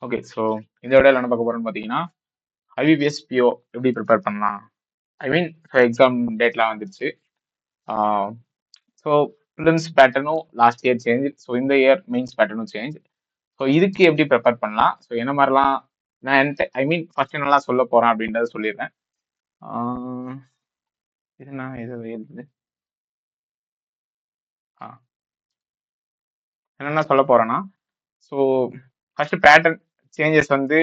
Okay. So இந்த விடையில என்ன பார்க்க போறோம்னு பார்த்தீங்கன்னா, ஐபிபிஎஸ் பிஓ எப்படி ப்ரிப்பேர் பண்ணலாம்? ஐ மீன் எக்ஸாம் டேட்லாம் வந்துருச்சு. ஸோ ப்ரிலிம்ஸ் பேட்டர்னும் லாஸ்ட் இயர் சேஞ்ச். ஸோ இந்த இயர் மெயின்ஸ் பேட்டர்னும் சேஞ்ச். ஸோ இதுக்கு எப்படி ப்ரிப்பேர் பண்ணலாம்? ஸோ என்ன மாதிரிலாம் நான் என்கிட்ட ஐ மீன் ஃபர்ஸ்ட் என்னலாம் சொல்ல போறேன் அப்படின்றத சொல்லிடுறேன். இது நான் எது எழுதுது? ஆ என்னென்ன சொல்ல போறேன்னா, ஸோ ஃபர்ஸ்ட் பேட்டர்ன் சேஞ்சஸ் வந்து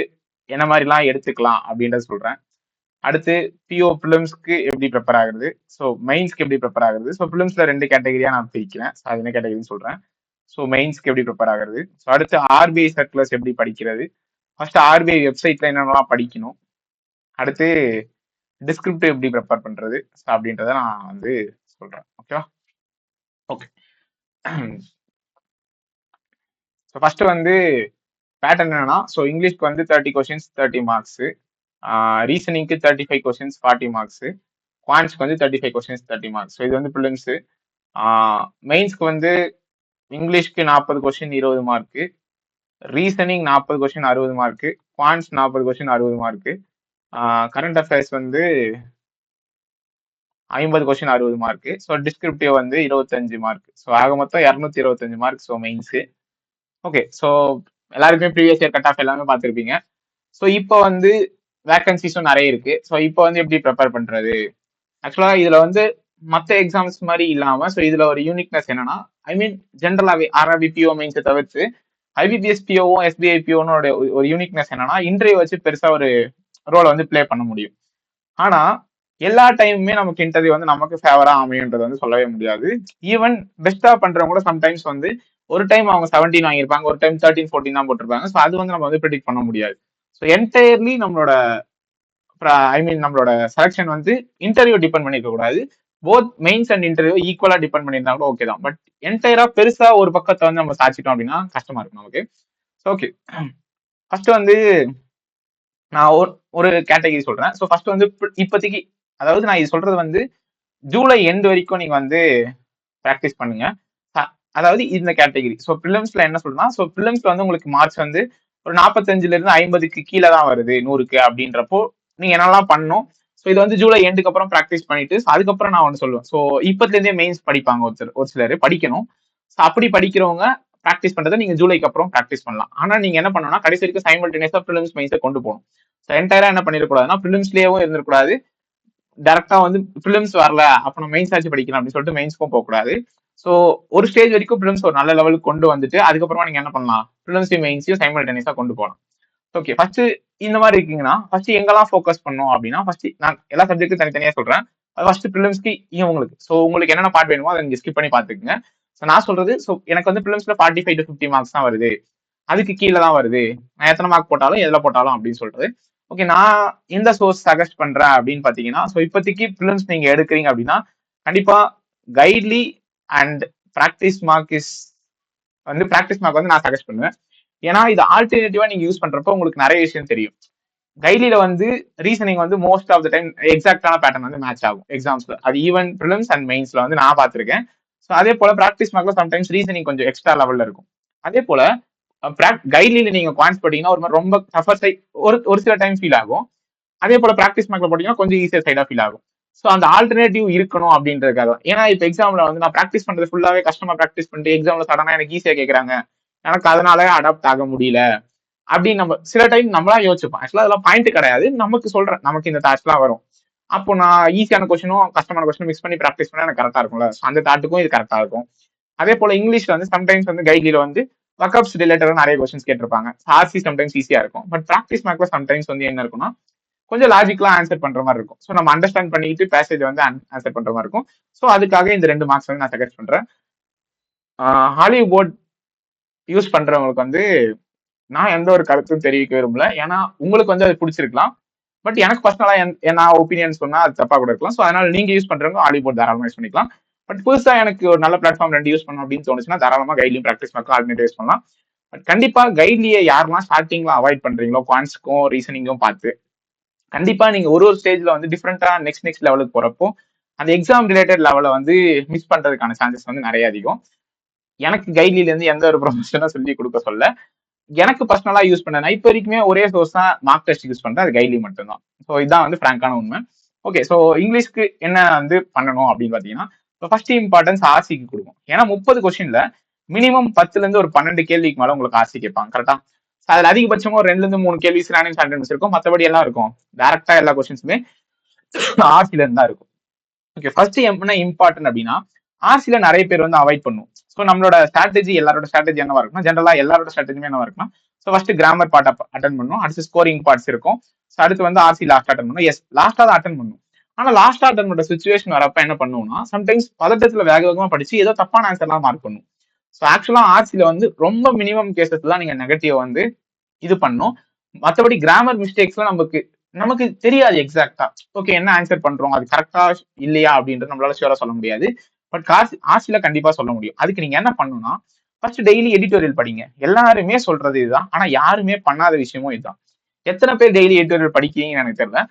என்ன மாதிரிலாம் எடுத்துக்கலாம் அப்படின்றத சொல்றேன். அடுத்து பிஓ ப்ரிலிம்ஸ்க்கு எப்படி ப்ரிப்பேர் ஆகுறது, ஸோ மெயின்ஸ்க்கு எப்படி ப்ரிப்பேர் ஆகுறது. ஸோ ப்ரிலிம்ஸ்ல 2 கேட்டகரியா நான் பிரிக்கிறேன். ஸோ அது என்ன கேட்டகரின்னு சொல்றேன். ஸோ மெயின்ஸ்க்கு எப்படி ப்ரிப்பேர் ஆகுறது. ஸோ அடுத்து ஆர்பிஐ சர்க்குலர்ஸ் எப்படி படிக்கிறது. ஃபர்ஸ்ட் ஆர்பிஐ வெப்சைட்ல என்னென்னலாம் படிக்கணும். அடுத்து டிஸ்கிரிப்டிவ் எப்படி ப்ரிப்பேர் பண்றது. ஸோ அப்படின்றத நான் வந்து சொல்றேன். ஓகேவா? ஓகே. ஸோ ஃபர்ஸ்ட் வந்து பேட்டர்ன் என்னன்னா, ஸோ இங்கிலீஷ்க்கு வந்து 30 கொஸ்டின்ஸ் 30 மார்க்ஸ், ரீசனிங்க்கு 35 கொஸ்டின்ஸ் 40 மார்க்ஸ், குவான்ஸ்க்கு வந்து 35 கொஸ்டின்ஸ் 30 மார்க்ஸ். ஸோ இது வந்து ப்ரிலிம்ஸ். மெயின்ஸ்க்கு வந்து இங்கிலீஷ்க்கு 40 question 20 mark, reasoning 40 question 60 mark, quants 40 question 60 mark, current affairs வந்து 50 கொஸ்டின் 60 மார்க்கு. ஸோ டிஸ்கிரிப்டிவ் வந்து 25 மார்க். ஸோ ஆக மொத்தம் 225 mark. So mains. Okay. So எல்லாருக்குமே ப்ரீவியஸ் இயர் கட் ஆஃப் எல்லாமே பார்த்துருப்பீங்க. ஸோ இப்போ வந்து வேகன்சிஸும் நிறைய இருக்கு. ஸோ இப்போ வந்து எப்படி ப்ரிப்பேர் பண்றது? ஆக்சுவலா இதுல வந்து மற்ற எக்ஸாம்ஸ் மாதிரி இல்லாம, ஸோ இதுல ஒரு யூனிக்னஸ் என்னன்னா, ஐ மீன் ஜென்ரலாவே ஆர்ஆர்பி பிஓ மெயின்ஸை தவிர்த்து ஐபிபிஎஸ் பிஓவும் எஸ்பிஐ பிஓனோட ஒரு யூனிக்னஸ் என்னன்னா, இன்டர்வியூ வச்சு பெருசா ஒரு ரோலை வந்து பிளே பண்ண முடியும். ஆனா எல்லா டைமுமே நமக்கு இன்டர்வியூ வந்து நமக்கு ஃபேவரா அமையுன்றது வந்து சொல்லவே முடியாது. ஈவன் பெஸ்டா பண்றவங்க கூட சம்டைம்ஸ் வந்து ஒரு டைம் அவங்க 17 வாங்கியிருப்பாங்க, ஒரு டைம் 13 14 தான் போட்டிருப்பாங்க. ஸோ அது வந்து நம்ம வந்து ப்ரிடிக்ட் பண்ண முடியாது. ஸோ என்டையர்லி நம்மளோட ஐ மீன் நம்மளோட செலக்ஷன் வந்து இன்டர்வியூ டிபெண்ட் பண்ணிருக்க கூடாது. போத் மெயின்ஸ் அண்ட் இன்டர்வியூ ஈக்குவலா டிபெண்ட் பண்ணியிருந்தா கூட ஓகே தான். பட் என்டையரா பெருசா ஒரு பக்கத்தை வந்து நம்ம சாச்சிட்டோம் அப்படின்னா கஷ்டமா இருக்கும் நமக்கு. ஓகே. ஃபர்ஸ்ட் வந்து நான் ஒரு கேட்டகரி சொல்றேன். ஸோ ஃபர்ஸ்ட் வந்து இப்போதைக்கு, அதாவது நான் இது சொல்றது வந்து ஜூலை எண்ட் வரைக்கும் நீங்க வந்து ப்ராக்டிஸ் பண்ணுங்க. அதாவது இந்த கேட்டகரி. ஸோ ப்ரிலிம்ஸ்ல என்ன சொல்றேன்னா, ஸோ ப்ரிலிம்ஸ்ல வந்து உங்களுக்கு மார்க்ஸ் வந்து ஒரு 45ல இருந்து 50க்கு கீழே தான் வருது 100க்கு அப்படின்றப்போ நீங்க என்னெல்லாம் பண்ணணும். ஸோ இது வந்து ஜூலை எண்டுக்கு அப்புறம் ப்ராக்டிஸ் பண்ணிட்டு அதுக்கப்புறம் நான் ஒன்று சொல்லுவேன். ஸோ இப்பத்துல இருந்தே மெயின்ஸ் படிப்பாங்க ஒரு சிலர் படிக்கணும். ஸோ அப்படி படிக்கிறவங்க ப்ராக்டிஸ் பண்றதை நீங்க ஜூலைக்கு அப்புறம் ப்ராக்டிஸ் பண்ணலாம். ஆனா நீங்க என்ன பண்ணணும்னா கடைசி வரைக்கும் சைமல்டேனியஸா ப்ரிலிம்ஸ் மெயின்ஸை கொண்டு போகணும். ஸோ என்டையரா என்ன பண்ணிடக்கூடாதுன்னா ப்ரிலிம்ஸ்லயும் இருந்திருக்கூடாது, டேரக்டா வந்து ப்ரிலிம்ஸ் வரல அப்ப நம்ம மெயின்ஸ் ஆச்சு படிக்கலாம் அப்படின்னு சொல்லிட்டு மெயின்ஸ்க்கும் போகக்கூடாது. ஸோ ஒரு ஸ்டேஜ் வரைக்கும் ப்ரிலிம்ஸ் ஒரு நல்ல லெவலுக்கு கொண்டு வந்துட்டு அதுக்கப்புறமா நீங்க என்ன பண்ணலாம், ப்ரிலிம்ஸையும் மெயின்ஸையும் சைமல்டேனியஸா கொண்டு போகலாம். ஓகே. ஃபர்ஸ்ட் இந்த மாதிரி இருக்கீங்கன்னா ஃபர்ஸ்ட் எங்கெல்லாம் ஃபோக்கஸ் பண்ணணும் அப்படின்னா, ஃபர்ஸ்ட் நான் எல்லா சப்ஜெக்ட்டும் தனித்தனியா சொல்றேன். ஃபர்ஸ்ட் ப்ரிலிம்ஸ்க்கு உங்களுக்கு ஸோ உங்களுக்கு என்னென்ன பார்ட் வேணுமோ அதை நீங்க ஸ்கிப் பண்ணி பார்த்துக்குங்க. ஸோ நான் சொல்றது, ஸோ எனக்கு வந்து ப்ரிலிம்ஸ்ல 45 to 50 மார்க்ஸ் தான் வருது, அதுக்கு கீழே தான் வருது, நான் எத்தனை மார்க் போட்டாலும் எதுல போட்டாலும் அப்படின்னு சொல்றது. ஓகே. நான் எந்த சோர்ஸ் சஜஸ்ட் பண்றேன் அப்படின்னு பாத்தீங்கன்னா, ஸோ இப்போதைக்கு ப்ரிலிம்ஸ் நீங்க எடுக்கிறீங்க அப்படின்னா கண்டிப்பா கைட்லி அண்ட் ப்ராக்டிஸ் மார்க் வந்து ப்ராக்டிஸ் மார்க் வந்து நான் சஜஸ்ட் பண்ணுவேன். ஏன்னா இது ஆல்டர்னேட்டிவா நீங்க யூஸ் பண்றப்போ உங்களுக்கு நிறைய விஷயம் தெரியும். கைட்லில வந்து ரீசனிங் வந்து மோஸ்ட் ஆஃப் த டைம் எக்ஸாக்டான பேட்டர்ன் வந்து மேட்ச் ஆகும் எக்ஸாம்ஸ்ல. அது ஈவன் ப்ரிலிம்ஸ் அண்ட் மெயின்ஸ்ல வந்து நான் பார்த்திருக்கேன். ஸோ அதே போல ப்ராக்டிஸ் மார்க்ல சம்டைம்ஸ் ரீசனிங் கொஞ்சம் எக்ஸ்ட்ரா லெவல்ல இருக்கும். அதே போல கைட்லில நீங்க குவான்ஸ் போட்டீங்கன்னா ஒரு மாதிரி ரொம்ப டஃபர் சைட் ஒரு சில டைம் ஃபீல் ஆகும். அதே போல ப்ராக்டிஸ் மார்க்ல போட்டீங்கன்னா கொஞ்சம் ஈஸியர் சைடா ஃபீல் ஆகும். ஸோ அந்த ஆல்டர்னேட்டிவ் இருக்கணும் அப்படின்றதுக்காக. ஏன்னா இப்போ எக்ஸாம்ல வந்து நான் ப்ராக்டிஸ் பண்றது ஃபுல்லாவே கஷ்டமா ப்ராக்டிஸ் பண்ணிட்டு எக்ஸாம்ல சடனா எனக்கு ஈஸியா கேட்கறாங்க, எனக்கு அதனால அடாப்ட் ஆக முடியல அப்படின்னு நம்ம சில டைம் நம்மளா யோசிச்சுப்போம். ஆக்சுவலா அதெல்லாம் பாயிண்ட் கிடையாது, நமக்கு சொல்றேன், நமக்கு இந்த தாட்ஸ் எல்லாம் வரும். அப்போ நான் ஈஸியான கொஸ்டினும் கஷ்டமான கொஸ்டினும் மிக்ஸ் பண்ணி ப்ராக்டிஸ் பண்ணா எனக்கு கரெக்டா இருக்கும்ல. அந்த தாட்டுக்கும் இது கரெக்டா இருக்கும். அதே போல இங்கிலீஷ்ல வந்து சம்டைம்ஸ் வந்து கைட்லில வந்து ஒர்க்அப்ஸ் ரிலேட்டடா நிறைய கொஸ்டின்ஸ் கேட்டிருப்பாங்க. ஆர்சி சம்டைம்ஸ் ஈஸியா இருக்கும். பட் ப்ராக்டிஸ் மார்க்ல சம்டைம்ஸ் வந்து என்ன இருக்கும்னா கொஞ்சம் லாஜிக்கலா ஆன்சர் பண்ற மாதிரி இருக்கும். ஸோ நம்ம அண்டர்ஸ்டாண்ட் பண்ணிட்டு பேசேஜ் வந்து ஆன்சர் பண்ற மாதிரி இருக்கும். ஸோ அதுக்காக இந்த 2 மார்க்ஸ் வந்து நான் சஜெஸ்ட் பண்றேன். ஹாலிவுட் யூஸ் பண்றவங்களுக்கு வந்து நான் எந்த ஒரு கருத்தும் தெரிவிக்க விரும்பல. ஏன்னா உங்களுக்கு வந்து அது பிடிச்சிருக்கலாம். பட் எனக்கு பர்சனலா நான் ஒப்பீனியன் சொன்னா அது தப்பா கூட இருக்கலாம். ஸோ அதனால நீங்க யூஸ் பண்றவங்க ஹாலிவுட் தாராளமா யூஸ் பண்ணிக்கலாம். பட் புதுசா எனக்கு ஒரு நல்ல பிளாட்ஃபார்ம் 2 யூஸ் பண்ணணும் அப்படின்னு தோணுச்சுன்னா தாராளமா கைட்லையும் ப்ராக்டிஸ் மார்க்கும் ஆல்டர்னேட் யூஸ் பண்ணலாம். பட் கண்டிப்பா கைட்லியை யாரெல்லாம் ஸ்டார்டிங்ல அவாய்ட் பண்றீங்களோ குவான்ஸ்க்கும் ரீசனிங்கும் பார்த்து கண்டிப்பா நீங்க ஒரு ஸ்டேஜ்ல வந்து டிஃப்ரெண்டா நெக்ஸ்ட் லெவலுக்கு போறப்போ அந்த எக்ஸாம் ரிலேட்டட் லெவலை வந்து மிஸ் பண்றதுக்கான சான்சஸ் வந்து நிறைய அதிகம். எனக்கு கைட்லில இருந்து எந்த ஒரு ப்ரொஃபஷனும் சொல்லி கொடுக்க சொல்ல, எனக்கு பர்சனலா யூஸ் பண்ண நான் இப்போ வரைக்குமே ஒரே சோர்ஸ் தான் மார்க் டெஸ்ட் யூஸ் பண்றேன், அது கைட்லி மட்டும்தான். ஸோ இதான் வந்து ஃப்ராங்கான உண்மை. ஓகே, ஸோ இங்கிலீஷ்க்கு என்ன வந்து பண்ணணும் அப்படின்னு பாத்தீங்கன்னா, ஃபர்ஸ்ட் இம்பார்ட்டன்ஸ் ஆர்சிக்கு கொடுக்கும். ஏன்னா 30 கொஸ்டின்ல மினிமம் 10ல இருந்து ஒரு 12 கேள்விக்கு மேல உங்களுக்கு ஆர்சி கேட்பாங்க, கரெக்டா? அதுல அதிகபட்சமா ஒரு 2ல இருந்து 3 கேள்வி சினானிம்ஸ் ஆன்டனிம்ஸ் இருக்கும், மத்தபடி எல்லாம் இருக்கும் டைரக்டா எல்லா கொஸ்டின்ஸுமே ஆர்சில இருந்து தான் இருக்கும். ஓகே, ஃபர்ஸ்ட் என்ன இம்பார்ட்டன்ட் அப்படின்னா, ஆர்சில நிறைய பேர் வந்து அவாய்ட் பண்ணும். ஸோ நம்மளோட ஸ்ட்ராட்டஜி, எல்லாரோட ஸ்ட்ராட்டஜி என்னவா இருக்குன்னா, ஜென்ரலா எல்லாரோட ஸ்ட்ராட்டஜியுமே என்னவா இருக்குன்னா, so first grammar part attend பண்ணும், அடுத்து ஸ்கோரிங் பார்ட்ஸ் இருக்கும், ஸோ அடுத்து வந்து ஆர்சி லாஸ்ட் அட்டன் பண்ணும். எஸ், லாஸ்டா தான் அட்டன் பண்ணும். ஆனா லாஸ்டா அட்டன் பண்ற சுச்சுவேஷன் வரப்ப என்ன பண்ணுவோம்னா, சம்டைம்ஸ் பதட்டத்துல வேக வேகமா படிச்சு ஏதோ தப்பான ஆன்சர்லாம் மார்க் பண்ணும். ஸோ ஆக்சுவலா ஆர்சில வந்து ரொம்ப மினிமம் கேசஸ் தான் நீங்க நெகட்டிவ் வந்து இது பண்ணும். மற்றபடி கிராமர் மிஸ்டேக்ஸ்லாம் நமக்கு நமக்கு தெரியாது எக்ஸாக்டா. ஓகே, என்ன ஆன்சர் பண்றோம், அது கரெக்டா இல்லையா அப்படின்றது நம்மளால ஷூரா சொல்ல முடியாது. பட் ஆர்சில கண்டிப்பா சொல்ல முடியும். அதுக்கு நீங்க என்ன பண்ணணும்னா, ஃபர்ஸ்ட் டெய்லி எடிட்டோரியல் படிங்க. எல்லாருமே சொல்றது இதுதான், ஆனா யாருமே பண்ணாத விஷயமும் இதுதான். எத்தனை பேர் டெய்லி எடிட்டோரியல் படிக்கிறீங்கன்னு எனக்கு தெரியல.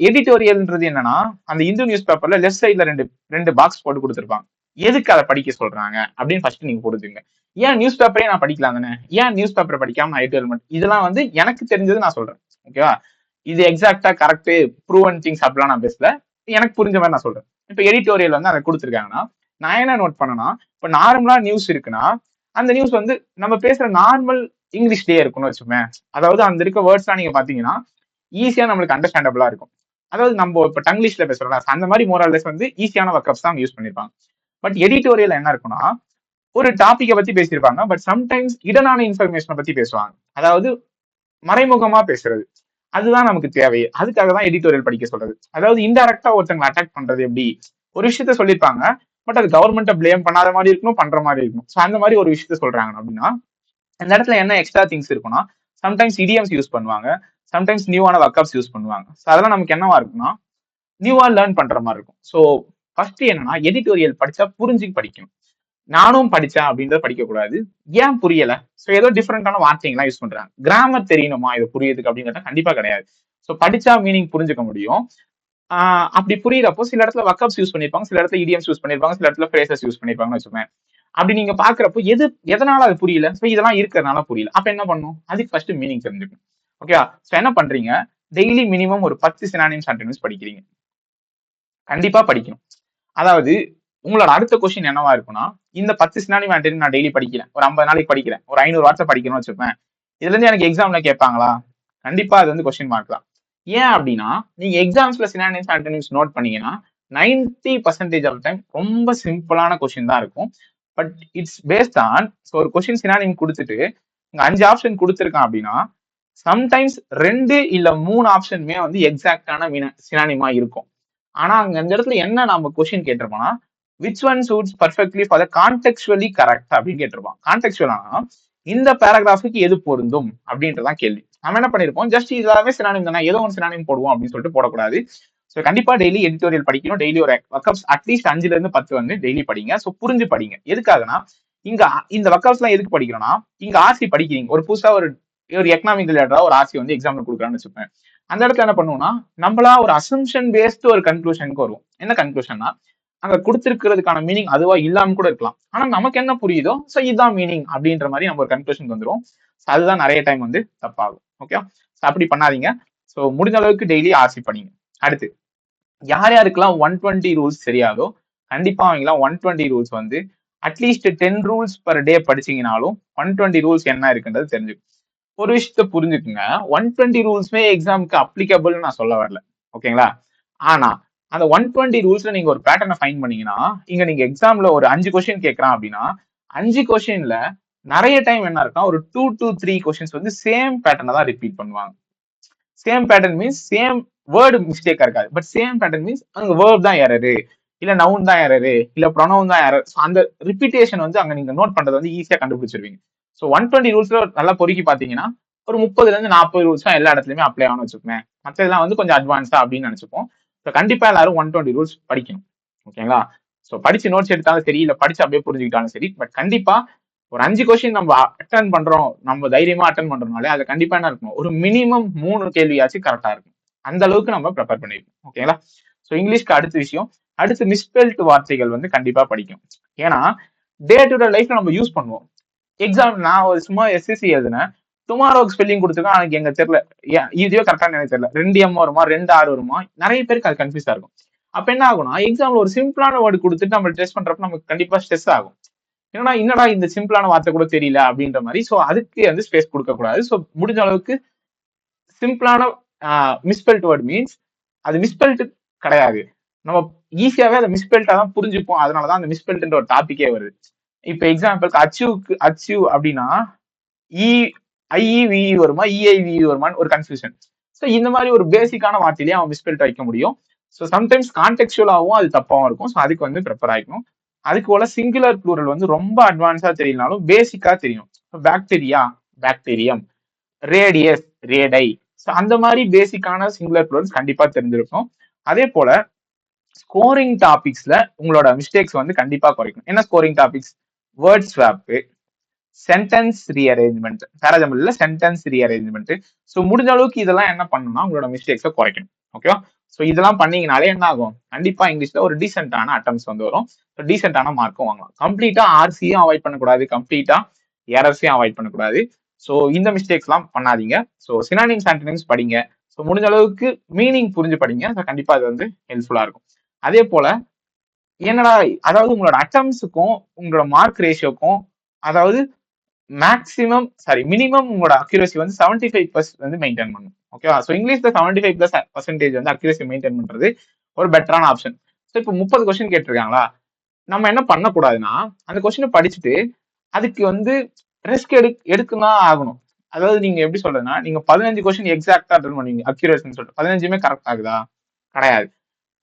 எடிட்டோரியல்ன்றது என்னன்னா, அந்த இந்து நியூஸ் பேப்பர்ல லெஃப்ட் சைட்ல ரெண்டு ரெண்டு பாக்ஸ் போட்டு கொடுத்துருப்பாங்க. எதுக்கு அதை படிக்க சொல்றாங்க அப்படின்னு ஃபர்ஸ்ட் நீங்க புரிஞ்சுங்க. ஏன் நியூஸ் பேப்பரே நான் படிக்கலாம் தானே, ஏன் நியூஸ் பேப்பரை படிக்காம நான் எடிட்டோரியல் மட்டும்? இதெல்லாம் வந்து எனக்கு தெரிஞ்சது நான் சொல்றேன், ஓகேவா? இது எக்ஸாக்டா கரெக்ட் ப்ரூவன் திங்ஸ் அப்படிலாம் நான் பேசல, எனக்கு புரிஞ்ச மாதிரி நான் சொல்றேன். இப்ப எடிட்டோரியல் வந்து அதை கொடுத்துருக்காங்கன்னா, நான் என்ன நோட் பண்ணனா, இப்ப நார்மலா நியூஸ் இருக்குன்னா, அந்த நியூஸ் வந்து நம்ம பேசுற நார்மல் இங்கிலீஷ்லயே இருக்கும்னு வச்சுக்கோங்க. அதாவது அந்த இருக்க வேர்ட்ஸ்லாம் நீங்க பாத்தீங்கன்னா ஈஸியா நம்மளுக்கு அண்டர்ஸ்டாண்டபிளா இருக்கும். அதாவது நம்ம இப்ப டங்கிலீஷ்ல பேசுறோம்ல, அந்த மாதிரி மோரல்லெஸ் வந்து ஈஸியான வர்க்அப்ஸ் தான் யூஸ் பண்ணிருப்பாங்க. பட் எடிட்டோரியல் என்ன இருக்குன்னா, ஒரு டாபிக்கை பத்தி பேசியிருப்பாங்க, பட் சம்டைம்ஸ் இடனான இன்ஃபர்மேஷனை பத்தி பேசுவாங்க. அதாவது மறைமுகமா பேசுறது, அதுதான் நமக்கு தேவை. அதுக்காக தான் எடிட்டோரியல் படிக்க சொல்றது. அதாவது இன்டைரக்டா ஒருத்தங்களை அட்டாக் பண்றது எப்படி, ஒரு விஷயத்த சொல்லியிருப்பாங்க, பட் அது கவர்மெண்ட்டை பிளேம் பண்ணாத மாதிரி இருக்கணும், பண்ற மாதிரி இருக்கணும். ஸோ அந்த மாதிரி ஒரு விஷயத்த சொல்றாங்க அப்படின்னா, அந்த இடத்துல என்ன எக்ஸ்ட்ரா திங்ஸ் இருக்குன்னா, சம்டைம்ஸ் இடியம்ஸ் யூஸ் பண்ணுவாங்க, சம்டைம்ஸ் நியூவான வர்க்அப்ஸ் யூஸ் பண்ணுவாங்க. ஸோ அதெல்லாம் நமக்கு என்னவா இருக்குன்னா, நியூவா லேர்ன் பண்ற மாதிரி இருக்கும். ஸோ ஃபர்ஸ்ட் என்னன்னா, எடிட்டோரியல் படிச்சா புரிஞ்சு படிக்கணும். நானும் படிச்சேன் அப்படின்றத படிக்க கூடாது. ஏன் புரியல? ஸோ ஏதோ டிஃப்ரெண்டான வார்த்தைகள்லாம் யூஸ் பண்றாங்க. கிராமர் தெரியணுமா இது புரியுதுக்கு அப்படின்னு கேட்டா கண்டிப்பா கிடையாது. ஸோ படிச்சா மீனிங் புரிஞ்சுக்க முடியும். அப்படி புரியுறப்போ சில இடத்துல வர்க்அப்ஸ் யூஸ் பண்ணிருப்பாங்க, சில இடத்துல இடியம்ஸ் யூஸ் பண்ணிருப்பாங்க, சில இடத்துல ஃப்ரேசஸ் யூஸ் பண்ணிருப்பாங்கன்னு வச்சுக்கோங்க. அப்படி நீங்க பாக்குறப்போ எதனால அது புரியல, ஸோ இதெல்லாம் இருக்கிறதுனால புரியல. அப்ப என்ன பண்ணும், அதுக்கு ஃபர்ஸ்ட் மீனிங் தெரிஞ்சுக்கணும். ஓகேவா? ஸோ என்ன பண்றீங்க, டெய்லி மினிமம் ஒரு 10 சினானிம்ஸ் ஆன்டனிம்ஸ் படிக்கிறீங்க. கண்டிப்பா படிக்கணும். அதாவது உங்களோட அடுத்த கொஸ்டின் என்னவா இருக்கும்னா, இந்த 10 சினானிம் ஆன்டனிம் நான் டெய்லி படிக்கிறேன், ஒரு 50 நாளைக்கு படிக்கிறேன், ஒரு 500 வார்த்தை படிக்கணும்னு வச்சுப்பேன், இதுல இருந்து எனக்கு எக்ஸாம்ல கேட்பாங்களா? கண்டிப்பா அது வந்து கொஸ்டின் மார்க் தான். ஏன் அப்படின்னா, நீங்க எக்ஸாம்ஸ்ல சினானிம்ஸ் ஆன்டனிம்ஸ் நோட் பண்ணீங்கன்னா 90% ஆஃப் டைம் ரொம்ப சிம்பிளான கொஸ்டின் தான் இருக்கும். பட் இட்ஸ் பேஸ்ட் ஆன் ஒரு கொஸ்டின் சினானிம் கொடுத்துட்டு இங்க 5 ஆப்ஷன் கொடுத்துருக்கான் அப்படின்னா, சம்டைம்ஸ் 2 இல்ல 3 ஆப்ஷனுமே வந்து எக்ஸாக்டான சினானிமா இருக்கும். ஆனா அங்க அந்த இடத்துல என்ன நம்ம கொஸ்டின் கேட்டிருப்போம்னா, which one suits perfectly for the contextually correct அப்படின்னு கேட்டிருப்பான். கான்டெக்சுவலானா இந்த பேராகிராஃபுக்கு எது பொருந்தும் அப்படின்றதான் கேள்வி. நம்ம என்ன பண்ணிருப்போம், ஜஸ்ட் இதெல்லாமே சினானிம் தானே, ஏதோ ஒரு சினானிம் போடுவோம் அப்படின்னு சொல்லிட்டு போடக்கூடாது. ஸோ கண்டிப்பா டெய்லி எடிட்டோரியல் படிக்கணும். டெய்லி ஒரு வர்க்அப்ஸ் அட்லீஸ்ட் 5ல இருந்து 10 வந்து டெய்லி படிங்க. ஸோ புரிஞ்சு படிங்க. எதுக்காகனா, இங்க இந்த வர்க்அப்ஸ் எல்லாம் எதுக்கு படிக்கிறோம்னா, இங்க ஆர்சி படிக்கிறீங்க, ஒரு புதுசா ஒரு எக்கனாமிக் ரிலேட்டடா ஒரு ஆர்சி வந்து எக்ஸாம்ல கொடுக்குறான்னு வச்சுப்பேன். அந்த இடத்துல என்ன பண்ணுவோம்னா, நம்மளா ஒரு அசம்ஷன் பேஸ்டு ஒரு கன்க்ளூஷனுக்கு வருவோம். என்ன கன்க்ளூஷன்னா, அங்க கொடுத்திருக்கிறதுக்கான மீனிங் அதுவா இல்லாம கூட இருக்கலாம். ஆனா நமக்கு என்ன புரியுதோ சோ இதுதான் மீனிங் அப்படின்ற மாதிரி நம்ம ஒரு கன்க்ளூஷன் வந்துரும். அதுதான் நிறைய டைம் வந்து தப்பாகும். ஓகே, அப்படி பண்ணாதீங்க. சோ முடிஞ்ச அளவுக்கு டெய்லி ஆர்சி படிங்க. அடுத்து யார் யாருக்கெல்லாம் 120 ரூல்ஸ் தெரியாதோ கண்டிப்பா அவங்கலாம் 120 ரூல்ஸ் வந்து அட்லீஸ்ட் 10 ரூல்ஸ் பர் டே படிச்சீங்கனாலும் 120 ரூல்ஸ் என்ன இருக்குன்றது தெரிஞ்சுக்கும். ஒரு விஷயத்த புரிஞ்சுக்குங்க, 120 ரூல்ஸ்மே எக்ஸாமுக்கு அப்ளிகபிள் நான் சொல்ல வரல, ஓகேங்களா? ஆனா அந்த 120 ரூல்ஸ்ல நீங்க ஒரு பேட்டர்னை ஃபைண்ட் பண்ணீங்கன்னா, இங்க நீங்க எக்ஸாம்ல ஒரு 5 கொஸ்டின் கேட்கறான் அப்படின்னா 5 கொஸ்டின்ல நிறைய டைம் என்ன இருக்குன்னா, ஒரு 2 to 3 கொஸ்டின்ஸ் வந்து சேம் பேட்டர்னை தான் ரிப்பீட் பண்ணுவாங்க. Same pattern means same word மிஸ்டேக்கா இருக்காது, பட் சேம் பேட்டர்ன் மீன்ஸ் அங்க வேர்ட் தான் எரரு, இல்ல நவுன் தான் எரரு, இல்ல ப்ரொனவுன் தான் எரர். அந்த ரிப்பீட்டேஷன் வந்து அங்க நீங்க நோட் பண்றது வந்து ஈஸியா கண்டுபிடிச்சிருவீங்க. ஸோ 120 ரூல்ஸ்ல நல்லா பொறுக்கி பாத்தீங்கன்னா ஒரு 30ல இருந்து 40 ரூல்ஸ் தான் எல்லா இடத்துலயுமே அப்ளை ஆகணும்னு வச்சுக்கோங்க. மற்றதெல்லாம் வந்து கொஞ்சம் அட்வான்ஸா அப்படின்னு நினைச்சுப்போம். ஸோ கண்டிப்பா எல்லாரும் 120 ரூல்ஸ் படிக்கணும், ஓகேங்களா? ஸோ படிச்சு நோட்ஸ் எடுத்தாலும் சரி, இல்ல படிச்சு அப்படியே புரிஞ்சுக்கிட்டாலும் சரி, பட் கண்டிப்பா ஒரு 5 கொஸ்டின் நம்ம அட்டன் பண்றோம், நம்ம தைரியமா அட்டன் பண்றோம்னாலே அது கண்டிப்பா என்ன இருக்கும், ஒரு மினிமம் 3 கேள்வியாச்சும் கரெக்டா இருக்கும். அந்த அளவுக்கு நம்ம ப்ரிப்பேர் பண்ணிருக்கோம், ஓகேங்களா? ஸோ இங்கிலீஷ்க்கு அடுத்த விஷயம், அடுத்து மிஸ்பெல்ட் வார்த்தைகள் வந்து கண்டிப்பா படிக்கும். ஏன்னா டே டு டே லைஃப்ல நம்ம யூஸ் பண்ணுவோம். எக்ஸாம் நான் ஒரு சும்மா எஸ்எஸ்சி எழுதுனேன், டுமாரோக்கு ஸ்பெல்லிங் கொடுத்துருக்கோம், எனக்கு எங்க தெரியல. இதுவே கரெக்டான எனக்கு தெரியல. 2M வருமா, 2R வருமா, நிறைய பேருக்கு அது கன்ஃபியூஸா இருக்கும். அப்ப என்ன ஆகும்னா, எக்ஸாம்ல ஒரு சிம்பிளான வேர்டு கொடுத்துட்டு நம்ம டெஸ்ட் பண்றப்ப நமக்கு கண்டிப்பா ஸ்ட்ரெஸ் ஆகும். என்னடா இந்த சிம்பிளான வார்த்தை கூட தெரியல அப்படின்ற மாதிரி. சோ அதுக்கு வந்து ஸ்பேஸ் கொடுக்க கூடாது. சோ முடிஞ்ச அளவுக்கு சிம்பிளான மிஸ்பெல்ட் வேர்ட் மீன்ஸ் அது மிஸ்பெல்ட் கிடையாது. நம்ம ஈஸியாவே அதை மிஸ்பெல்ட்டா தான் புரிஞ்சுப்போம். அதனாலதான் அந்த மிஸ்பெல்ட்ன்ற ஒரு டாபிக்கே வருது. இப்ப எக்ஸாம்பிளுக்கு அச்சீவ் அப்படின்னா ஐஇவி வருமா, இஐவி வருமான்னு ஒரு கன்ஃபியூஷன். ஸோ இந்த மாதிரி ஒரு பேசிக்கான வார்த்தையிலேயே அவன் மிஸ்பெல்ட் வைக்க முடியும். ஸோ சம்டைம்ஸ் கான்டெக்சுவலாகவும் அது தப்பாவும் இருக்கும். ஸோ அதுக்கு வந்து ப்ரிப்பேர் ஆகிக்கணும். அதுக்கு போல சிங்குலர் ப்ளூரல் வந்து ரொம்ப அட்வான்ஸா தெரியலனாலும் பேசிக்கா தெரியும். Bacteria, bacterium, radius, radii. So அந்த மாதிரி பேசிக்கான சிங்குலர் ப்ளூரல்ஸ் கண்டிப்பா தெரிஞ்சிருக்கும். அதே போல ஸ்கோரிங் டாபிக்ஸ்ல உங்களோட மிஸ்டேக்ஸ் வந்து கண்டிப்பா குறைக்கும். என்ன scoring topics? Word swap, sentence rearrangement, பேராஜம்பிள்ல சென்டென்ஸ் ரீஅரேஞ்ச்மெண்ட். ஸோ முடிஞ்ச அளவுக்கு இதெல்லாம் என்ன பண்ணணும்னா உங்களோட மிஸ்டேக்ஸை குறைக்கணும். ஓகேவா? ஸோ இதெல்லாம் பண்ணீங்கனாலே என்ன ஆகும்? கண்டிப்பா இங்கிலீஷ்ல ஒரு டீசென்டான அட்டம்ஸ் வந்து வரும். டீசென்டான மார்க்கும் வாங்கலாம். கம்ப்ளீட்டா ஆர்சியும் அவாய்ட் பண்ணக்கூடாது, கம்ப்ளீட்டா எரர்ஸையும் அவாய்ட் பண்ணக்கூடாது. ஸோ இந்த மிஸ்டேக்ஸ் எல்லாம் பண்ணாதீங்க. ஸோ சினானிம்ஸ் ஆன்டனிம்ஸ் படிங்க. ஸோ முடிஞ்ச அளவுக்கு மீனிங் புரிஞ்சு படிங்க. ஸோ கண்டிப்பா அது வந்து ஹெல்ப்ஃபுல்லா இருக்கும். அதே போல என்னடா, அதாவது உங்களோட அட்டம்ஸுக்கும் உங்களோட மார்க் ரேஷியோக்கும், அதாவது மினிமம் உங்களோட அக்யூரசி வந்து 75% வந்து மெயின்டைன் பண்ணும். ஓகேவா? ஸோ இங்கிலீஷ்ல 75% வந்து அக்யூரசி மெயின்டைன் பண்றது ஒரு பெட்டரான ஆப்ஷன். ஸோ இப்போ 30 கொஸ்டின் கேட்டிருக்காங்களா, நம்ம என்ன பண்ணக்கூடாதுன்னா அந்த கொஸ்டினை படிச்சுட்டு அதுக்கு வந்து ரிஸ்க் எடுக்கதான் ஆகணும். அதாவது நீங்க எப்படி சொல்றதுன்னா, நீங்க 15 கொஸ்டின் எக்ஸாக்டா அட்டன் பண்ணுவீங்க அக்யூரேசின்னு சொல்லிட்டு 15மே கரெக்ட் ஆகுதா? கிடையாது.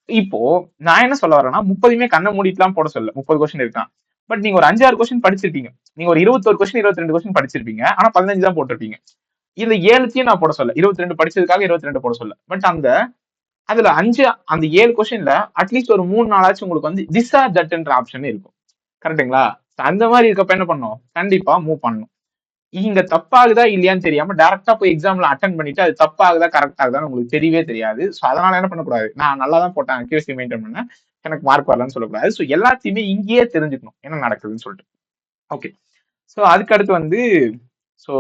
இப்போ நான் என்ன சொல்ல வரேன்னா, 30மே கண்ணை மூடிட்டுலாம் போட சொல்ல. 30 கொஸ்டின் இருக்கான். பட் நீங்க ஒரு 5-6 கொஸ்டின் படிச்சிருப்பீங்க. நீங்க ஒரு 21 கொஸ்டின் 22 கொஸ்டின் படிச்சிருப்பீங்க. ஆனா 15 தான் போட்டிருப்பீங்க. இதுல 7த்தையும் நான் போட சொல்ல. 22 படிச்சதுக்காக 22 போட சொல்ல. பட் அதுல 7 கொஸ்டின்ல அட்லீஸ்ட் ஒரு 3-4 உங்களுக்கு வந்து திஸ் ஆர் தட்ன்ற ஆப்ஷன் இருக்கும். கரெக்டுங்களா? அந்த மாதிரி இருக்கப்ப என்ன பண்ணும்? கண்டிப்பா மூவ் பண்ணணும். இங்க தப்பாகுதா இல்லையான்னு தெரியாம டைரக்டா போய் எக்ஸாம்ல அட்டன் பண்ணிட்டு அது தப்பாகுதா கரெக்ட் ஆகுதான்னு உங்களுக்கு தெரியவே தெரியாது. ஸோ அதனால என்ன பண்ணக்கூடாது? நான் நல்லா தான் போட்டேன், அக்யூரசி மெயின்டைன் பண்ணேன், எனக்கு மார்க் வரலன்னு சொல்லக்கூடாது. ஸோ எல்லாத்தையுமே இங்கேயே தெரிஞ்சுக்கணும் என்ன நடக்குதுன்னு சொல்லிட்டு. ஓகே. ஸோ அதுக்கு அடுத்து வந்து ஸோ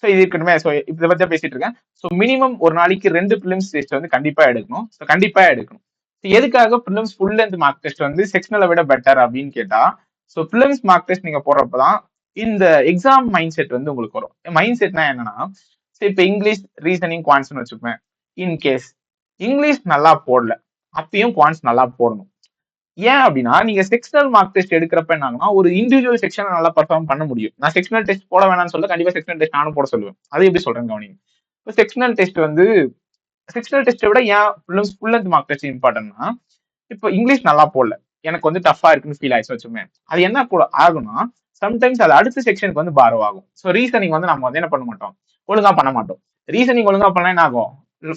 இது இருக்கணுமே. ஸோ இதை பத்தி பேசிட்டு இருக்கேன். ஸோ மினிமம் ஒரு நாளைக்கு 2 பிலிம்ஸ் டெஸ்ட் வந்து கண்டிப்பா எடுக்கணும். ஸோ கண்டிப்பா எடுக்கணும். எதுக்காக films full length mark test வந்து செக்ஷனலை விட பெட்டர் அப்படின்னு கேட்டா, ஸோ பிலிம்ஸ் மார்க் டெஸ்ட் நீங்க போடுறப்பதான் இந்த எக்ஸாம் மைண்ட் செட் வந்து உங்களுக்கு வரும். மைண்ட் செட்னா என்னன்னா, இப்ப இங்கிலீஷ், ரீசனிங், குவான்ஸ் வச்சுப்பேன். இன்கேஸ் இங்கிலீஷ் நல்லா போடல, அப்பயும் குவான்ஸ் நல்லா போடணும். ஏன் அப்படின்னா, நீங்க செக்ஷனல் மார்க் டெஸ்ட் எடுக்கிறப்ப என்ன ஒரு இண்டிவிஜுவல் செக்ஷன் நல்லா பர்ஃபார்ம் பண்ண முடியும். நான் செக்ஷனல் டெஸ்ட் போட வேணாம்னு சொல்ல, கண்டிப்பா செக்ஷனல் டெஸ்ட் நானும் போட சொல்லுவேன். அது எப்படி சொல்றேன் கவனிங்க. இப்போ செக்ஷனல் டெஸ்ட் வந்து செக்ஷனல் டெஸ்ட்டை விட ஏன் ஃபுல் லென்த் மார்க் டெஸ்ட் இம்பார்ட்டன்ட்னா, இப்போ இங்கிலீஷ் நல்லா போடல, எனக்கு வந்து டஃபா இருக்குன்னு ஃபீல் ஆயிடுச்சு வச்சுமே, அது என்ன கூட ஆகும்னா சம்டைம்ஸ் அது அடுத்த செக்ஷனுக்கு வந்து பாரோ ஆகும். ஸோ ரீசனிங் வந்து நம்ம வந்து என்ன பண்ண மாட்டோம், ஒழுங்கா பண்ண மாட்டோம். ரீசனிங் ஒழுங்கா பண்ணா என்ன ஆகும்?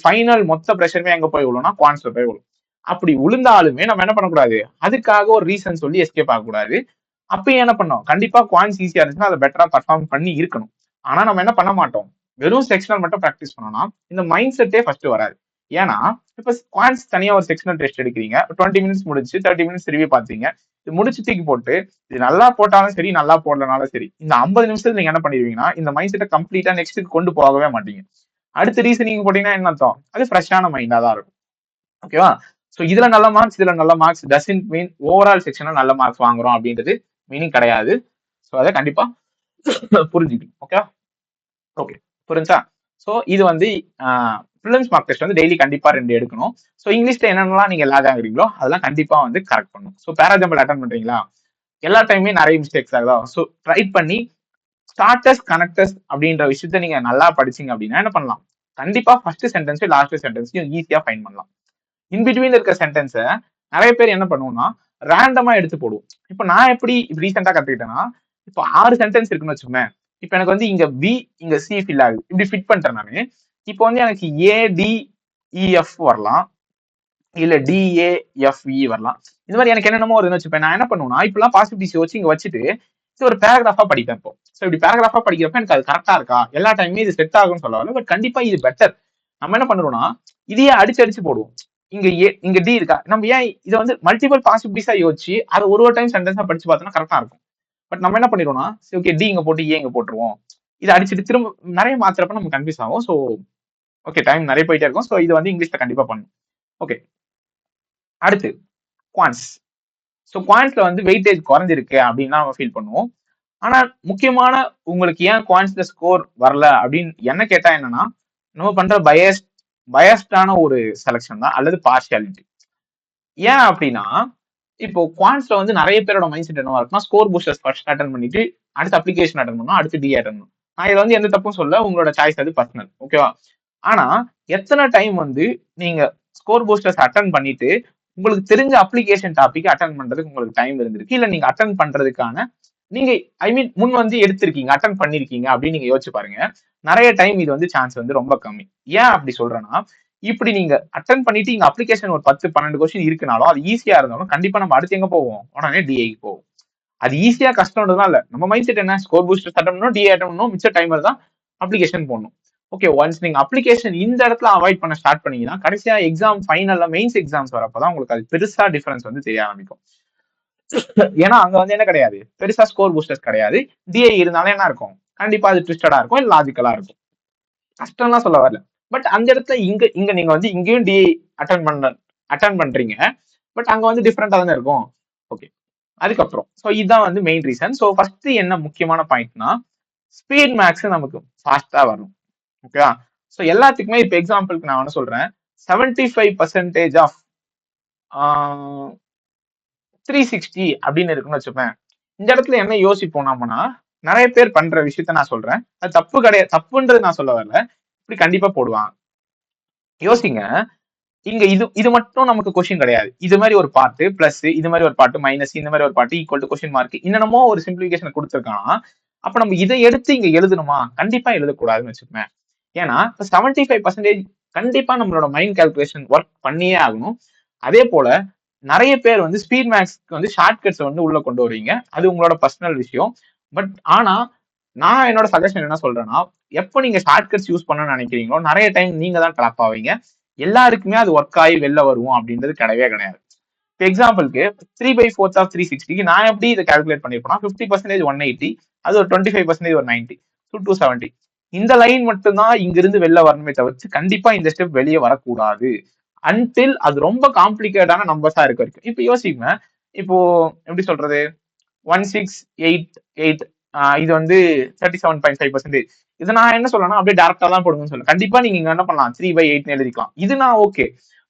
ஃபைனல் மொத்த ப்ரெஷருமே எங்க போய் விழும்னா குவான்ஸ்ல போய் விழும். அப்படி விழுந்தாலுமே நம்ம என்ன பண்ணக்கூடாது, அதுக்காக ஒரு ரீசன் சொல்லி எஸ்கேப் ஆகக்கூடாது. அப்பயும் என்ன பண்ணோம், கண்டிப்பா குவான்ஸ் ஈஸியா இருந்துச்சுன்னா அதை பெட்டரா பர்ஃபார்ம் பண்ணி இருக்கணும். ஆனா நம்ம என்ன பண்ண மாட்டோம், வெறும் செக்ஷனல் மட்டும் ப்ராக்டிஸ் பண்ணோம்னா இந்த மைண்ட் செட்டே ஃபர்ஸ்ட் வராது. ஏன்னா இப்ப குவான்ஸ் தனியா ஒரு செக்ஷனல் டெஸ்ட் எடுக்கிறீங்க, 20 மினிட்ஸ் முடிச்சு 30 மினிட்ஸ் ரிவ்யூ பாத்தீங்க, இது முடிச்சு தூக்கி போட்டு இது நல்லா போட்டாலும் சரி நல்லா போடலனாலும் சரி இந்த 50 நிமிஷத்துல நீங்க என்ன பண்ணிடுவீங்கன்னா இந்த மைண்ட் செட்டை கம்ப்ளீட்டா நெக்ஸ்ட்டுக்கு கொண்டு போகவே மாட்டீங்க. அடுத்த ரீசனிங் போட்டீங்கன்னா என்ன அர்த்தம், அது ஃப்ரெஷ்ஷான மைண்டா தான் இருக்கும். ஓகேவா? சோ இதுல நல்ல மார்க்ஸ் இதுல நல்ல மார்க்ஸ் டசன்ட் மீன் ஓவரால் செக்ஷன்ல நல்ல மார்க்ஸ் வாங்குறோம் அப்படின்றது மீனிங் கிடையாது. சோ அதை கண்டிப்பா புரிஞ்சுக்கணும். ஓகேவா? ஓகே, புரிஞ்சா? சோ இது வந்து பிலிம்ஸ் மார்க் டெஸ்ட் வந்து டெய்லி கண்டிப்பா 2 எடுக்கணும். சோ இங்கிலீஷ்ல என்னென்னலாம் நீங்க லேக் ஆகுறீங்களோ அதெல்லாம் கண்டிப்பா வந்து கரெக்ட் பண்ணணும். சோ பேராஜம்பிள் அட்டன் பண்றீங்களா, எல்லா டைமே நிறைய மிஸ்டேக்ஸ் ஆகுதா, சோ ட்ரை பண்ணி ஸ்டார்டர்ஸ் கனெக்டர்ஸ் அப்படின்ற விஷயத்த நீங்க நல்லா படிச்சீங்க அப்படின்னா என்ன பண்ணலாம், கண்டிப்பா ஃபர்ஸ்ட் சென்டென்ஸையும் லாஸ்ட் சென்டென்ஸையும் ஈஸியா ஃபைண்ட் பண்ணலாம். இன்பிட்வீன் இருக்க சென்டென்ஸை நிறைய பேர் என்ன பண்ணுவோம்னா ரேண்டமா எடுத்து போடுவோம். இப்போ நான் எப்படி ரீசெண்டா கத்துக்கிட்டேன்னா, இப்போ 6 சென்டென்ஸ் இருக்குன்னு வச்சுக்கோங்க. இப்போ எனக்கு வந்து இங்க பி இங்க சி ஃபில் ஆகுது, இப்படி ஃபிட் பண்ணிட்டேன் நானு. இப்போ வந்து எனக்கு ஏடிஇஎஃப் வரலாம், இல்ல டிஏஎஃப்இ வரலாம். இந்த மாதிரி எனக்கு என்னென்னமோ வருதுன்னு வச்சுப்பேன். நான் என்ன பண்ணுவேன்னா இப்பெல்லாம் பாசிபிலிட்டி வச்சு இங்க வச்சுட்டு ஒரு பேராகிராஃபா படிப்பேன். இப்போ ஸோ இப்படி பேராகிராஃபா படிக்கிறப்ப எனக்கு அது கரெக்டா இருக்கா, எல்லா டைமே இது செட் ஆகும்னு சொல்லல, பட் கண்டிப்பா இது பெட்டர். நம்ம என்ன பண்ணுறோம்னா இதையே அடிச்சு போடுவோம். இங்க டி இருக்கா, நம்ம ஏன் இதை வந்து மல்டிபிள் பாசிபிலிட்டிஸா யோசிச்சு அதை ஒரு டைம் சென்டென்ஸா படிச்சு பார்த்தோம்னா கரெக்டா இருக்கும். பட் நம்ம என்ன பண்ணிடுவோம்னா ஓகே டி இங்க போட்டு ஏ இங்க போட்டுருவோம், இதை அடிச்சுட்டு திரும்ப நிறைய மாத்துறப்ப நம்ம கன்ஃபியூஸ் ஆகும். ஸோ ஓகே, டைம் நிறைய போயிட்டே இருக்கும். ஸோ இது வந்து இங்கிலீஷ்ல கண்டிப்பா பண்ணும். ஓகே, அடுத்து குவான்ஸ். ஸோ குவான்ஸ்ல வந்து வெயிட்டேஜ் குறைஞ்சிருக்கு அப்படின்னு நம்ம ஃபீல் பண்ணுவோம். ஆனா முக்கியமான உங்களுக்கு ஏன் குவான்ஸ்ல ஸ்கோர் வரல அப்படின்னு என்ன கேட்டா என்னன்னா, நம்ம பண்ற பயஸ்டான ஒரு செலக்ஷன் தான் அல்லது பார்ஷியாலிட்டி. ஏன் அப்படின்னா, இப்போ குவான்ஸ்ல வந்து நிறைய பேரோட மைண்ட் செட் என்னவா இருக்குன்னா, ஸ்கோர் பூஸ்டர்ஸ் ஃபர்ஸ்ட் அட்டன் பண்ணிட்டு அடுத்து அப்ளிகேஷன் அட்டன் பண்ணணும், அடுத்து டி அட்டன் பண்ணணும். நான் இதை வந்து எந்த தப்பும் சொல்ல, உங்களோட சாய்ஸ் அது பர்சனல். ஓகேவா? ஆனா எத்தனை டைம் வந்து நீங்க ஸ்கோர் பூஸ்டர்ஸ் அட்டன் பண்ணிட்டு உங்களுக்கு தெரிஞ்ச அப்ளிகேஷன் டாபிக் அட்டன் பண்றதுக்கு உங்களுக்கு டைம் இருந்திருக்கு, இல்ல நீங்க அட்டன் பண்றதுக்கான நீங்க ஐ மீன் முன் வந்து எடுத்திருக்கீங்க, அட்டன் பண்ணிருக்கீங்க அப்படின்னு நீங்க யோசிச்சு பாருங்க. நிறைய டைம் இது வந்து சான்ஸ் வந்து ரொம்ப கம்மி. ஏன் அப்படி சொல்றேன்னா, இப்படி நீங்க அட்டன் பண்ணிட்டு இங்க அப்ளிகேஷன் ஒரு 10-12 கொஸ்டின் இருக்குனாலும் அது ஈஸியா இருந்தாலும் கண்டிப்பா நம்ம அடுத்து எங்க போவோம், உடனே டிஐக்கு போவோம். அது ஈஸியா கஷ்டம்ன்றதுலாம் இல்ல, நம்ம மைண்ட் செட் என்ன, ஸ்கோர் பூஸ்டர் அட்டன் பண்ணணும், டிஐ அட்டன் பண்ணணும், மிச்ச டைமர் தான் அப்ளிகேஷன் போடணும். ஓகே, ஒன்ஸ் நீங்க அப்ளிகேஷன் இந்த இடத்துல அவாய்ட் பண்ண ஸ்டார்ட் பண்ணீங்கன்னா கடைசியா எக்ஸாம் ஃபைனல்ல மெயின்ஸ் எக்ஸாம்ஸ் வரப்பதான் உங்களுக்கு அது பெருசா டிஃபரன்ஸ் வந்து தெரிய ஆரம்பிக்கும். ஏன்னா அங்க வந்து என்ன கிடையாது, பெருசா ஸ்கோர் பூஸ்டர்ஸ் கிடையாது. டிஐ இருந்தாலும் என்ன இருக்கும், கண்டிப்பா அது ட்விஸ்டடா இருக்கும், இல்ல லாஜிக்கலா இருக்கும். கஷ்டம்லாம் சொல்ல வரல. பட் அந்த இடத்துல இங்க இங்க நீங்க வந்து இங்கேயும் டிஐ அட்டன் பண்றீங்க, பட் அங்க வந்து டிஃப்ரெண்டா தானே இருக்கும். ஓகே, அதுக்கப்புறம் ஸோ இதுதான் வந்து மெயின் ரீசன். ஸோ ஃபர்ஸ்ட் என்ன முக்கியமான பாயிண்ட்னா, ஸ்பீட் மேக்ஸ் நமக்கு ஃபாஸ்டா வரும். ஓகேவா? ஸோ எல்லாத்துக்குமே இப்போ எக்ஸாம்பிளுக்கு நான் வந்து சொல்றேன், 75% ஆஃப் 360 அப்படின்னு இருக்குன்னு வச்சுப்பேன். இந்த இடத்துல என்ன யோசிப்போம் நாமனா, நிறைய பேர் பண்ற விஷயத்த நான் சொல்றேன், அது தப்பு கிடையாது, தப்புன்றது நான் சொல்ல வரல, இப்படி கண்டிப்பா போடுவான். யோசிங்க, இங்க இது இது மட்டும் நமக்கு கொஸ்டின் கிடையாது. இது மாதிரி ஒரு பார்ட் பிளஸ், இது மாதிரி ஒரு பார்ட் மைனஸ், இந்த மாதிரி ஒரு part equal to question mark, என்னென்னமோ ஒரு சிம்பிளிஃபிகேஷன் கொடுத்துருக்கான். அப்ப நம்ம இதை எடுத்து இங்க எழுதணுமா? கண்டிப்பா எழுதக்கூடாதுன்னு வச்சுக்கோங்க. ஏன்னா 75% கண்டிப்பா நம்மளோட மைண்ட் கால்குலேஷன் ஒர்க் பண்ணியே ஆகணும். அதே போல நிறைய பேர் வந்து ஸ்பீட் மேக்ஸ்க்கு வந்து ஷார்ட்கட்ஸ் வந்து உள்ள கொண்டு வருவீங்க, அது உங்களோட பர்சனல் விஷயம். பட் ஆனா நான் என்னோட சஜஷன் என்ன சொல்றேன்னா, எப்போ நீங்க ஷார்ட்கட்ஸ் யூஸ் பண்ணணும்னு நினைக்கிறீங்களோ நிறைய டைம் நீங்க தான் ட்ராப் ஆவீங்க. எல்லாருக்குமே அது ஒர்க் ஆகி வெளில வருவோம் அப்படின்றது கிடையவே கிடையாது. எக்ஸாம்பிளுக்கு 3/4 ஆஃப் 360 நான் எப்படி இதை கால்குலேட் பண்ணிருப்பேன்னா, 50% 180, அது ஒரு 25% ஒரு 90, 270. இந்த லைன் மட்டும்தான் இங்க இருந்து வெளில வரணுமே தவிர்த்து கண்டிப்பா இந்த ஸ்டெப் வெளியே வரக்கூடாது. அன்டில் அது ரொம்ப காம்ப்ளிகேட்டான நம்பர்ஸா இருக்க வரைக்கும். இப்போ யோசிங்க, இப்போ எப்படி சொல்றது, 1688 இது வந்து 37.5%. இதை நான் என்ன சொல்லணும், அப்படியே டேரக்டா தான் போடுங்கன்னு சொல்லுவேன். கண்டிப்பா நீங்க இங்க என்ன பண்ணலாம், 3/8 எழுதிக்கலாம். இது நான் ஓகே.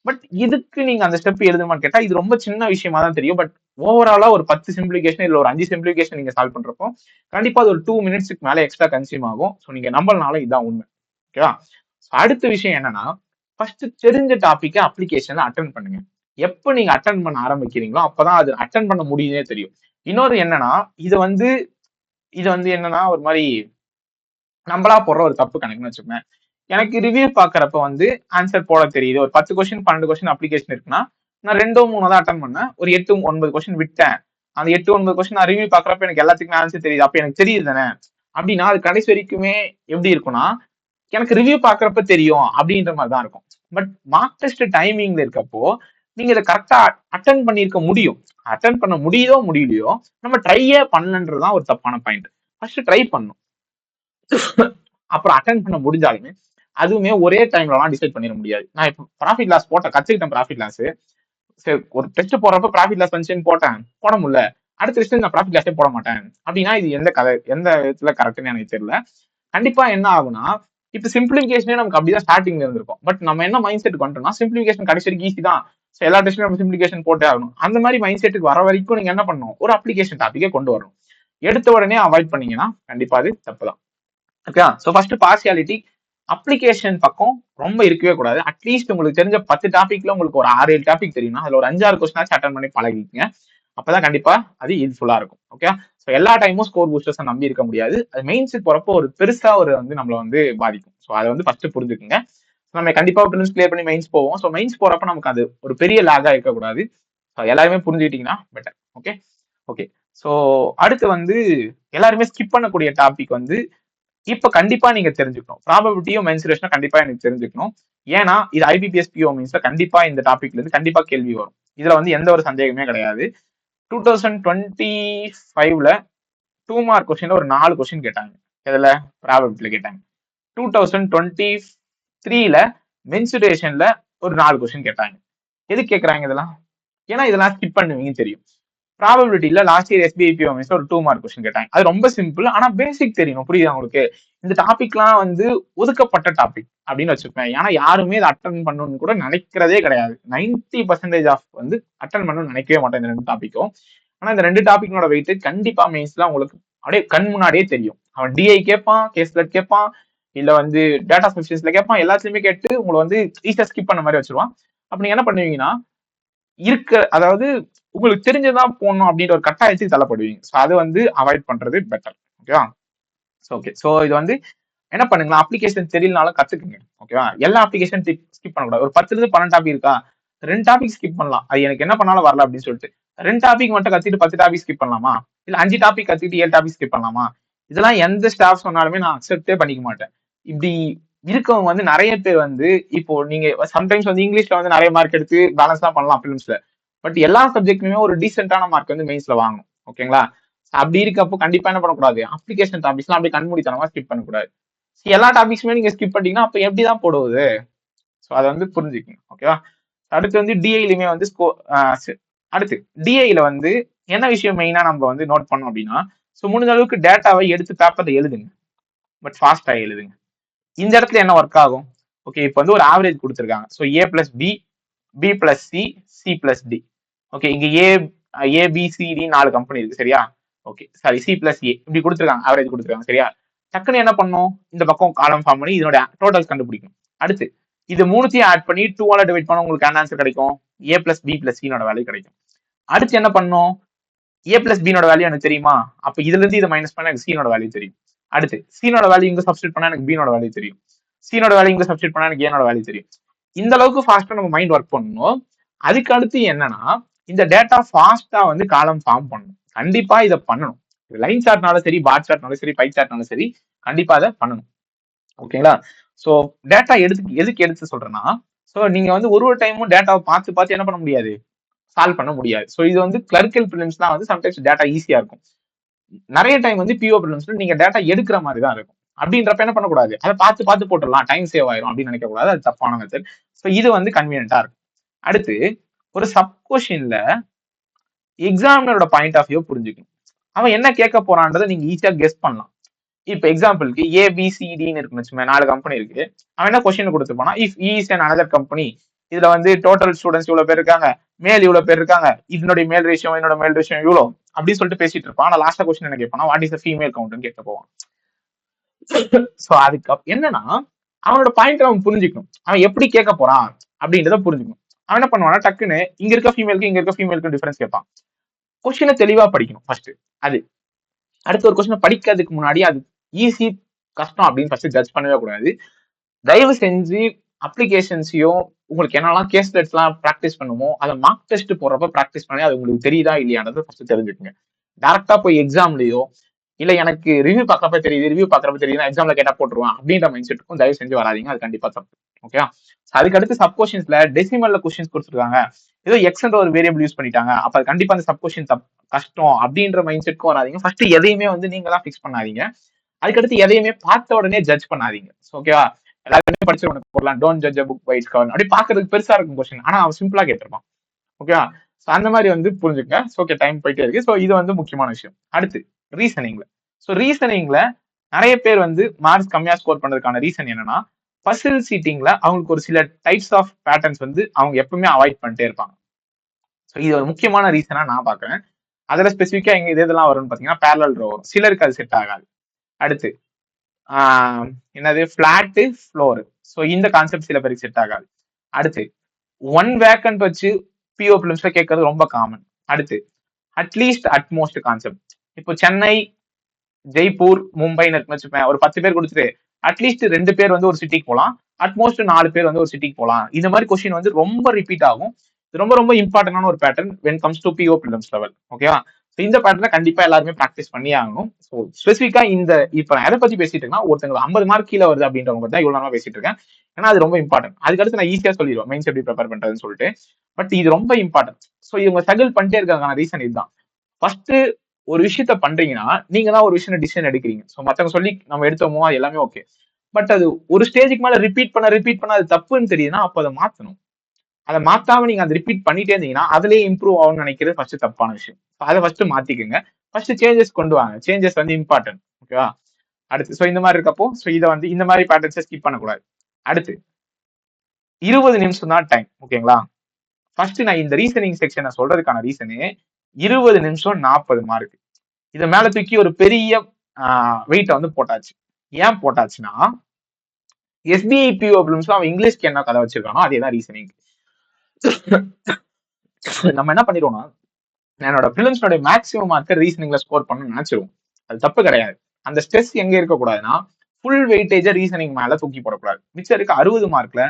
பட் இதுக்கு நீங்க அந்த ஸ்டெப் எழுதணுமான்னு கேட்டா இது ரொம்ப சின்ன விஷயமா தான் தெரியும். பட் ஓவராலா ஒரு 10 சிம்பிளிகேஷன் இல்ல ஒரு 5 சிம்பிளிகேஷன் நீங்க சால்வ் பண்றப்போ கண்டிப்பா அது ஒரு 2 மினிட்ஸ்க்கு மேல எக்ஸ்ட்ரா கன்சியூம் ஆகும். ஸோ நீங்க நம்பலனாலும் இதுதான் உண்மை. ஓகேவா? அடுத்த விஷயம் என்னன்னா, ஃபர்ஸ்ட் தெரிஞ்ச டாபிக்கை அப்ளிகேஷன்ல அட்டன் பண்ணுங்க. எப்போ நீங்க அட்டன் பண்ண ஆரம்பிக்கிறீங்களோ அப்பதான் அது அட்டன் பண்ண முடியுதே தெரியும். இன்னொரு என்னன்னா, இது வந்து என்னன்னா ஒரு மாதிரி நம்மளா போடுற ஒரு தப்பு கணக்குன்னு வச்சுக்கோங்க. எனக்கு ரிவ்யூ பாக்குறப்ப வந்து ஆன்சர் போட தெரியுது. ஒரு 10 கொஸ்டின் 12 கொஸ்டின் அப்ளிகேஷன் இருக்குன்னா நான் 2-3 தான் அட்டன் பண்ணேன், ஒரு 8-9 கொஸ்டின் விட்டேன். அந்த 8-9 கொஸ்டின் நான் ரிவ்யூ பாக்குறப்ப எனக்கு எல்லாத்துக்குமே ஆன்சர் தெரியுது, அப்ப எனக்கு தெரியுது தானே அப்படின்னா அது கடைசி வரைக்குமே எப்படி இருக்கும்னா, எனக்கு ரிவ்யூ பாக்குறப்ப தெரியும் அப்படின்ற மாதிரி தான் இருக்கும். பட் மார்க் டெஸ்ட் டைமிங்ல இருக்கப்போ நீங்க இதை கரெக்டா அட்டன் பண்ணிருக்க முடியும். அட்டன் பண்ண முடியுதோ முடியலையோ நம்ம ட்ரையே பண்ணலன்றதுதான் ஒரு தப்பான பாயிண்ட். ஃபர்ஸ்ட் ட்ரை பண்ணணும், அப்புறம் அட்டன் பண்ண முடிஞ்சாலுமே அதுவுமே ஒரே டைம்லலாம் டிசைட் பண்ணிட முடியாது. நான் இப்போ ப்ராஃபிட் லாஸ் கத்துக்கிட்டேன். ப்ராஃபிட் லாஸ் சரி, ஒரு டெஸ்ட் போடுறப்ப ப்ராஃபிட் லாஸ் வந்துச்சுன்னு போட்டேன், போட முடியல, அடுத்த டெஸ்ட் நான் ப்ராஃபிட் லாஸே போட மாட்டேன் அப்படின்னா இது எந்த விதத்துல கரெக்ட்னு எனக்கு தெரியல. கண்டிப்பா என்ன ஆகும்னா, இப்ப சிம்பிளிஃபிகேஷனே நமக்கு அப்படிதான் ஸ்டார்டிங்ல இருந்திருக்கும். பட் நம்ம என்ன மைண்ட் செட்டுக்கு வந்துட்டோம்னா, சிம்பிளிஃபிகேஷன் கடைசி வரைக்கும் ஈஸி தான், எல்லா டெஸ்ட்லயும் நம்ம சிம்பிளிஃபிகேஷன் போட்டே ஆகணும். அந்த மாதிரி மைண்ட் செட்டுக்கு வர வரைக்கும் நீங்க என்ன பண்ணணும், ஒரு அப்ளிகேஷன் டாபிக்கே கொண்டு வரணும். எடுத்த உடனே அவாய்ட் பண்ணீங்கன்னா கண்டிப்பா அது தப்பு தான். Okay, so first partiality application பக்கம் ரொம்ப இருக்கவே கூடாது. அட்லீஸ்ட் உங்களுக்கு தெரிஞ்ச 10 டாபிக்ல உங்களுக்கு ஒரு 6-7 டாபிக் தெரியும்னா அதுல ஒரு 5-6 கொஸ்டினாச்சும் அட்டன் பண்ணி பழகிக்கங்க. அப்பதான் கண்டிப்பா அது யூஸ்ஃபுல்லா இருக்கும். ஓகே, ஸோ எல்லா டைமும் ஸ்கோர் பூஸ்டர்ஸ் நம்பி இருக்க முடியாது. அது மெயின்ஸுக்கு போறப்போ ஒரு பெருசா ஒரு வந்து நம்மள வந்து பாதிக்கும். ஸோ அதை வந்து ஃபர்ஸ்ட் புரிஞ்சுக்குங்க. நம்ம கண்டிப்பா ப்ரிலிம்ஸ் கிளியர் பண்ணி மெயின்ஸ் போவோம். ஸோ மெயின்ஸ் போறப்ப நமக்கு அது ஒரு பெரிய லேகா இருக்கக்கூடாது. எல்லாருமே புரிஞ்சுக்கிட்டீங்கன்னா பெட்டர். ஓகே ஓகே ஸோ அடுத்து வந்து எல்லாருமே ஸ்கிப் பண்ணக்கூடிய டாபிக் வந்து இப்ப கண்டிப்பா நீங்க தெரிஞ்சுக்கணும், ப்ராபபிலிட்டியும் மென்சுரேஷனும் கண்டிப்பா எனக்கு தெரிஞ்சுக்கணும். ஏன்னா இது IBPS PO மீன்ஸ்ல கண்டிப்பா இந்த டாபிக்ல இருந்து கண்டிப்பா கேள்வி வரும். இதுல வந்து எந்த ஒரு சந்தேகமே கிடையாது. 2025ல 2 மார்க் கொஸ்டின்ல ஒரு 4 கொஸ்டின் கேட்டாங்க. இதுல ப்ராபபிலிட்டில கேட்டாங்க. 2023ல மென்சுரேஷன்ல ஒரு 4 கொஸ்டின் கேட்டாங்க. எதுக்கு கேக்குறாங்க இதெல்லாம்? ஏன்னா இதெல்லாம் ஸ்கிப் பண்ணுவீங்கன்னு தெரியும். ப்ராபபிலிட்டில லாஸ்ட் இயர் எஸ்பிஐபி ஒரு 2 மார்க் கொஸ்டின் கேட்டாங்க. அது ரொம்ப சிம்பிள். ஆனா பேசிக் தெரியணும். புரியுதா உங்களுக்கு? இந்த டாபிக்லாம் வந்து ஒதுக்கப்பட்ட டாபிக் அப்படின்னு வச்சுப்பேன். ஏன்னா யாருமே இதை அட்டன் பண்ணணும்னு கூட நினைக்கிறதே கிடையாது. 90% ஆஃப் வந்து அட்டன் பண்ணணும்னு நினைக்கவே மாட்டேன் இந்த 2 டாபிக்கும். ஆனா இந்த 2 டாபிக்கோட வெயிட் கண்டிப்பா மெயின்ஸ்ல உங்களுக்கு அப்படியே கண் முன்னாடியே தெரியும். அவன் டிஐ கேட்பான், கேஸ்லெட் கேட்பான், இல்ல வந்து டேட்டா சயின்ஸ்ல கேட்பான், எல்லாத்துலயுமே கேட்டு உங்களை வந்து ஈஸியா ஸ்கிப் பண்ண மாதிரி வச்சிருவான். அப்ப நீங்க என்ன பண்ணுவீங்கன்னா அதாவது உங்களுக்கு தெரிஞ்சதான் போடணும் அப்படின்ற ஒரு கட்டாயத்துக்கு தள்ளப்படுவீங்க. ஸோ அது வந்து அவாய்ட் பண்றது பெட்டர். ஓகேவா? ஓகே. ஸோ இது வந்து என்ன பண்ணுங்களா, அப்ளிகேஷன் தெரியலனாலும் கத்துக்குங்க. ஓகேவா? எல்லா அப்ளிகேஷன் ஸ்கிப் பண்ணக்கூடாது. ஒரு 10 இருந்து 12 டாபிக் இருக்கா, 2 டாபிக் ஸ்கிப் பண்ணலாம். அது எனக்கு என்ன பண்ணாலும் வரல அப்படின்னு சொல்லிட்டு 2 டாபிக் மட்டும் கத்துட்டு 10 டாபிக் ஸ்கிப் பண்ணலாமா? இல்ல 5 டாபிக் கத்துட்டு 7 டாபிக் ஸ்கிப் பண்ணலாமா? இதெல்லாம் எந்த ஸ்டாஃப் சொன்னாலுமே நான் அக்செப்டே பண்ணிக்க மாட்டேன். இப்படி இருக்கவங்க வந்து நிறைய பேர் வந்து இப்போ நீங்க சம்டைம்ஸ் வந்து இங்கிலீஷ்ல வந்து நிறைய மார்க் எடுத்து பேலன்ஸ் தான் பண்ணலாம் பிலிம்ஸ்ல. பட் எல்லா சப்ஜெக்ட்லயுமே ஒரு டீசென்டான மார்க் வந்து மெயின்ஸ்ல வாங்கணும். ஓகேங்களா? அப்படி இருக்கப்போ கண்டிப்பா என்ன பண்ணக்கூடாது, அப்ளிகேஷன் டாபிக்ஸ்லாம் அப்படியே கண்மூடித்தனமா ஸ்கிப் பண்ணக்கூடாது. எல்லா டாபிக்ஸுமே நீங்க ஸ்கிப் பண்ணிட்டீங்கன்னா அப்ப எப்படிதான் போடுவது? ஸோ அதை வந்து புரிஞ்சுக்கணும். ஓகேவா? அடுத்து வந்து டிஐலயுமே வந்து அடுத்து டிஐல வந்து என்ன விஷயம் மெயினா நம்ம வந்து நோட் பண்ணோம் அப்படின்னா, ஸோ முடிஞ்ச அளவுக்கு டேட்டாவை எடுத்து பேப்பர்ல எழுதுங்க. பட் ஃபாஸ்டா எழுதுங்க. இந்த இடத்துல என்ன ஒர்க் ஆகும்? ஓகே, இப்போ வந்து ஒரு ஆவரேஜ் கொடுத்துருக்காங்க. So A plus B, B plus C, C plus D. Okay, இங்க ஏபிசிடி 4 கம்பெனி இருக்கு சரியா? Okay, sorry, C plus A இப்படி கொடுத்துருக்காங்க, ஆவரேஜ் கொடுத்துருக்காங்க சரியா? டக்குன்னு என்ன பண்ணும், இந்த பக்கம் காலம் ஃபார்ம் பண்ணி இதனோட டோட்டல்ஸ் கண்டுபிடிக்கும். அடுத்து இது மூணுத்தையும் ஆட் பண்ணி 2ஆல டிவைட் பண்ண உங்களுக்கு என்ன ஆன்சர் கிடைக்கும்? ஏ பிளஸ் பி பிளஸ் சினோட வேல்யூ கிடைக்கும். அடுத்து என்ன பண்ணும், ஏ பிளஸ் பினோட வேல்யூ எனக்கு தெரியுமா, அப்ப இதுல இருந்து இதை மைனஸ் பண்ண எனக்கு சீனோட வேல்யூ தெரியும். அடுத்து சீனோட வேல்யூ இங்க சப்ஸ்டிட் பண்ணா எனக்கு பீனோட வேல்யூ தெரியும். சீனோட வேல்யூ இங்க சப்ஸ்டிட் பண்ணா எனக்கு ஏனோட வேல்யூ தெரியும். இந்த அளவுக்கு ஃபாஸ்டா நம்ம மைண்ட் ஒர்க் பண்ணணும். அதுக்கு அடுத்து என்னன்னா, இந்த டேட்டா ஃபாஸ்டா வந்து காலம் ஃபார்ம் பண்ணணும். கண்டிப்பா இதை பண்ணணும். லைன் சார்ட்னாலும் சரி, பார் சார்ட்னாலும் சரி, பை சார்ட்னாலும் சரி, கண்டிப்பா அதை பண்ணணும். ஓகேங்களா? சோ டேட்டா எதுக்கு எடுத்து சொல்றேன்னா, சோ நீங்க வந்து ஒரு டைமும் டேட்டாவை பார்த்து என்ன பண்ண முடியாது, சால்வ் பண்ண முடியாது. சோ இது வந்து கிளரிக்கல் ப்ரிலிம்ஸ்லாம் வந்து சம்டைம்ஸ் டேட்டா ஈஸியா இருக்கும். நிறைய டைம் வந்து பிஓ ப்ரிலிம்ஸ்ல நீங்க டேட்டா எடுக்கிற மாதிரி தான் இருக்கும். அப்படின்றப்ப என்ன பண்ணக்கூடாது, அதை பார்த்து போட்டுடலாம், டைம் சேவ் ஆயிரும் அப்படின்னு நினைக்க கூடாது. அது தப்பான மெத்தட். சோ இது வந்து கன்வீனியன்ட்டா இருக்கும். அடுத்து ஒரு சப் கொஸ்டின்ல எக்ஸாமினரோட பாயிண்ட் ஆஃப் வியூ புரிஞ்சுக்கணும். அவன் என்ன கேட்க போறான்றதை நீங்க ஈஸியா கெஸ் பண்ணலாம். இப்ப எக்ஸாம்பிளுக்கு ஏபிசிடின்னு இருக்குன்னு வச்சுக்கோங்க, 4 கம்பெனி இருக்கு. அவன் என்ன கொஸ்டின் கொடுத்துருப்பானா, if is an another company, இதுல வந்து டோட்டல் ஸ்டூடெண்ட்ஸ் இவ்வளவு பேர் இருக்காங்க, மேல் இவ்வளவு பேர் இருக்காங்க, இதனுடைய மேல் ரேஷியோ என்னோட மேல் ரேஷியோ இவ்வளோ அப்படின்னு சொல்லிட்டு பேசிட்டு இருப்பான். ஆனா லாஸ்டா கொஸ்டின் என்ன கேட்பானா, வாட் இஸ் ஃபீமேல் கவுண்ட்னு கேட்க போவான். சோ அதுக்கு என்னன்னா, அவனோட பாயிண்ட் அவன் புரிஞ்சுக்கணும். அவன் எப்படி கேட்க போறான் அப்படின்றத புரிஞ்சுக்கணும். அவன் என்ன பண்ணுவானா, டக்குன்னு இங்க இருக்க ஃபீமேலுக்கு இங்க இருக்க ஃபீமேலுக்கு டிஃபரன்ஸ் கேட்பான். கொஸ்டினை தெளிவா படிக்கணும் ஃபர்ஸ்ட். அது அடுத்த ஒரு கொஸ்டின் படிக்கிறதுக்கு முன்னாடி அது ஈஸி கஷ்டம் அப்படின்னு ஃபர்ஸ்ட் ஜட்ஜ் பண்ணவே கூடாது. தயவு செஞ்சு அப்ளிகேஷன்ஸையும் உங்களுக்கு என்னெல்லாம் கேஸ் எல்லாம் ப்ராக்டிஸ் பண்ணுமோ அதை மார்க் டெஸ்ட் போடுறப்ப ப்ராக்டிஸ் பண்ணி அது உங்களுக்கு தெரியுதா இல்லையானது ஃபர்ஸ்ட் தெரிஞ்சுக்கோங்க. டேரக்டா போய் எக்ஸாம்லயோ இல்ல எனக்கு ரிவ்யூ பார்க்கறப்ப தெரியுது, ரிவ்யூ பார்க்கறப்ப தெரியுது, எக்ஸாம்ல கேட்டா போட்டுருவான் அப்படின்ற மைண்ட் செட்டுக்கும் தயவு செஞ்சு வராதிங்க. அது கண்டிப்பா தப்பு. ஓகே, அதுக்கு அடுத்து சப் கொஸ்டின்ஸ்ல டெசிமல்ல கொஸ்டின்ஸ் கொடுத்துருக்காங்க, ஏதோ எக்ஸ்ன்ற ஒரு வேரியபிள் யூஸ் பண்ணிட்டாங்க, அப்ப அது கண்டிப்பா அந்த சப் கொஸ்டின் கஷ்டம் அப்படின்ற மைண்ட் செட்டுக்கும் வராதிங்க. ஃபர்ஸ்ட் எதையுமே வந்து நீங்க தான் ஃபிக்ஸ் பண்ணாதீங்க. அதுக்கடுத்து எதையுமே பார்த்த உடனே ஜட்ஜ் பண்ணாதீங்க. ஓகேவா? எல்லாருமே படிச்சு உனக்கு போடலாம், don't judge a book by its cover அப்படி பாக்குறதுக்கு பெருசா இருக்கும் கொஸ்டின், ஆனா அவன் சிம்பிளா கேட்டிருப்பான். ஓகேவா? அந்த மாதிரி வந்து புரிஞ்சுக்க. ஓகே, டைம் போயிட்டே இருக்கு. ஸோ இது வந்து முக்கியமான விஷயம். அடுத்து ரீசனிங்ல. ஸோ ரீசனிங்ல நிறைய பேர் வந்து மார்க்ஸ் கம்மியா ஸ்கோர் பண்றதுக்கான ரீசன் என்னன்னா, பசில் சீட்டிங்ல அவங்களுக்கு ஒரு சில டைப்ஸ் ஆஃப் பேட்டர்ன்ஸ் வந்து அவங்க எப்பவுமே அவாய்ட் பண்ணிட்டே இருப்பாங்க. ஸோ இது ஒரு முக்கியமான ரீசனா நான் பாக்குறேன். அதுல ஸ்பெசிஃபிக்கா எங்க இதெல்லாம் வரும்னு பாத்தீங்கன்னா, பேரலல் ரோ வரும். சிலருக்கு அது செட் ஆகாது. அடுத்து என்னது பிளாட் ஃப்ளோர். ஸோ இந்த கான்செப்ட் சில பேருக்கு செட் ஆகாது. அடுத்து ஒன் வேக்கன்ட் வச்சு பிஓ பிலிம்ஸ்ல கேட்கறது ரொம்ப காமன். அடுத்து அட்லீஸ்ட் அட்மோஸ்ட் கான்செப்ட். இப்போ சென்னை, ஜெய்ப்பூர், மும்பைன்னு வச்சுப்பேன், ஒரு 10 பேர் கொடுத்துட்டு அட்லீஸ்ட் 2 பேர் வந்து ஒரு சிட்டிக்கு போகலாம், அட்மோஸ்ட் 4 பேர் வந்து ஒரு சிட்டிக்கு போகலாம். இந்த மாதிரி கொஸ்டின் வந்து ரொம்ப ரிப்பீட் ஆகும். ரொம்ப ரொம்ப இம்பார்ட்டன்டான ஒரு pattern when comes to PO prelims level. ஓகேவா? இந்த பேட்டர்னை கண்டிப்பா எல்லாருமே ப்ராக்டிஸ் பண்ணி ஆகணும். ஸோ ஸ்பெசிஃபிக்கா இந்த இப்ப நான் எதை பத்தி பேசிட்டு இருக்கேன்னா, ஒருத்தங்க 50 மார்க் கீழே வருது அப்படின்றவங்க தான் இவ்வளவு நாளா பேசிட்டு இருக்கேன். ஏன்னா அது ரொம்ப இம்பார்ட்டன்ட். அதுக்கடுத்து நான் ஈஸியா சொல்லிடுவேன் மெயின்ஸ் எப்படி ப்ரிப்பேர் பண்றதுன்னு சொல்லிட்டு. பட் இது ரொம்ப இம்பார்ட்டன்ட். ஸோ இவங்க ஸ்ட்ரகிள் பண்ணிட்டே இருக்காங்க ரீசன் இதுதான். ஃபர்ஸ்ட் ஒரு விஷயத்த பண்றீங்கன்னா நீங்க தான் ஒரு விஷயம் டிசிஷன் எடுக்கிறீங்க. ஸோ மத்தவங்க சொல்லி நம்ம எடுத்தோமோ அது எல்லாமே ஓகே. பட் அது ஒரு ஸ்டேஜுக்கு மேல ரிப்பீட் பண்ண அது தப்புன்னு தெரியுதுன்னா அப்ப அதை மாத்தணும். அதை மாத்தாம நீங்க அதை ரிப்பீட் பண்ணிட்டே இருந்தீங்கன்னா அதுலயே இம்ப்ரூவ் ஆகும்னு நினைக்கிறது ஃபர்ஸ்ட் தப்பான விஷயம். அதை ஃபர்ஸ்ட் மாத்திக்கோங்க. ஃபர்ஸ்ட் சேஞ்சஸ் கொண்டு வாங்க. சேஞ்சஸ் வந்து இம்பார்ட்டன்ட். ஓகேவா? அடுத்து இந்த மாதிரி இருக்கப்போ இதை வந்து இந்த மாதிரி பேட்டர்ன்ஸை ஸ்கிப் பண்ணக்கூடாது. அடுத்து 20 நிமிஷம் தான் டைம். ஓகேங்களா? ஃபர்ஸ்ட் நான் இந்த ரீசனிங் செக்ஷனை சொல்றதுக்கான ரீசனு 20 நிமிஷம் 40 மார்க். இதை மேல தூக்கி ஒரு பெரிய வெயிட்ட வந்து போட்டாச்சு. ஏன் போட்டாச்சுன்னா எஸ்பிஐ பிஓ அவன் இங்கிலீஷ்க்கு என்ன கதை வச்சிருக்கானோ அதே தான் ரீசனிங். நம்ம என்ன பண்ணிடுவோம்னா என்னோட பிலிம்ஸோட மேக்ஸிமம் மார்க்கை ரீசனிங்ல ஸ்கோர் பண்ண நினைச்சிருவோம். அது தப்பு கிடையாது. அந்த ஸ்ட்ரெஸ் எங்க இருக்கக்கூடாதுன்னா ஃபுல் வெயிட்டேஜா ரீசனிங் மேல தூக்கி போடக்கூடாது. மிச்சம் இருக்க 60 மார்க்ல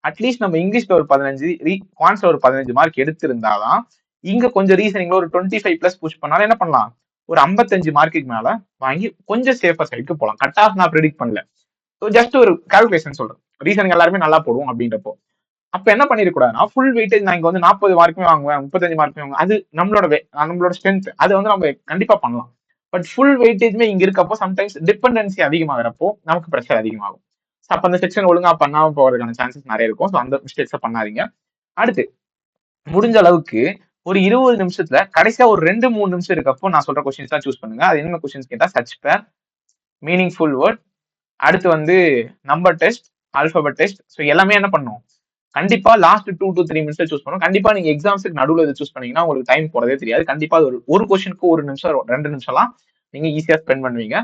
அட்லீஸ்ட் நம்ம இங்கிலீஷ்ல ஒரு 15, குவான்ஸ்ல ஒரு 15 மார்க் எடுத்திருந்தாதான் இங்க கொஞ்சம் ரீசனிங்ல ஒரு 25 பிளஸ் புஷ் பண்ணாலும் என்ன பண்ணலாம், ஒரு 55 மார்க்குக்கு மேல வாங்கி கொஞ்சம் சேஃபர் சைடுக்கு போகலாம். கட் ஆஃப் நான் ப்ரெடிக்ட் பண்ணல. ஜஸ்ட் ஒரு கால்குலேஷன் சொல்றேன். ரீசனிங் எல்லாருமே நல்லா போடுவோம் அப்படின்றப்போ அப்ப என்ன பண்ணிருக்கூடாதுன்னா ஃபுல் வெயிட்டேஜ் நான் இங்க வந்து 40 மார்க்குமே வாங்குவேன், 35 மார்க்குமே வாங்குவேன். அது நம்மளோட ஸ்ட்ரென்த். அது வந்து நம்ம கண்டிப்பா பண்ணலாம். பட் ஃபுல் வெயிட்டேஜ்மே இங்க இருக்கப்போ சம்டைம்ஸ் டிபெண்டன்சி அதிகமாகிறப்போ நமக்கு ப்ரெஷர் அதிகமாகும். அப்ப அந்த செக்ஷன் ஒழுங்கா பண்ணாம போறதுக்கான சான்சஸ் நிறைய இருக்கும். ஸோ அந்த மிஸ்டேக்ஸை பண்ணாதீங்க. அடுத்து முடிஞ்ச அளவுக்கு ஒரு 20 நிமிஷத்துல கடைசியா ஒரு 2-3 நிமிஷம் இருக்கப்போ நான் சொல்ற கொஸ்டின்ஸ் தான் சூஸ் பண்ணுங்க. அது என்ன கொஸ்டின்ஸ் கேட்டா சர்ச் பேர், மீனிங்ஃபுல் வேர்ட், அடுத்து வந்து number test, alphabet test. So எல்லாமே என்ன பண்ணும், கண்டிப்பா லாஸ்ட் 2 to 3 மினிட்ஸ் சூஸ் பண்ணும். கண்டிப்பா நீங்க எக்ஸாம்ஸ்க்கு நடுவில் இதை சூஸ் பண்ணீங்கன்னா உங்களுக்கு டைம் போறதே தெரியாது. கண்டிப்பா ஒரு கொஸ்டினுக்கு 1 நிமிஷம் 2 நிமிஷம்லாம் நீங்க ஈஸியா ஸ்பெண்ட் பண்ணுவீங்க.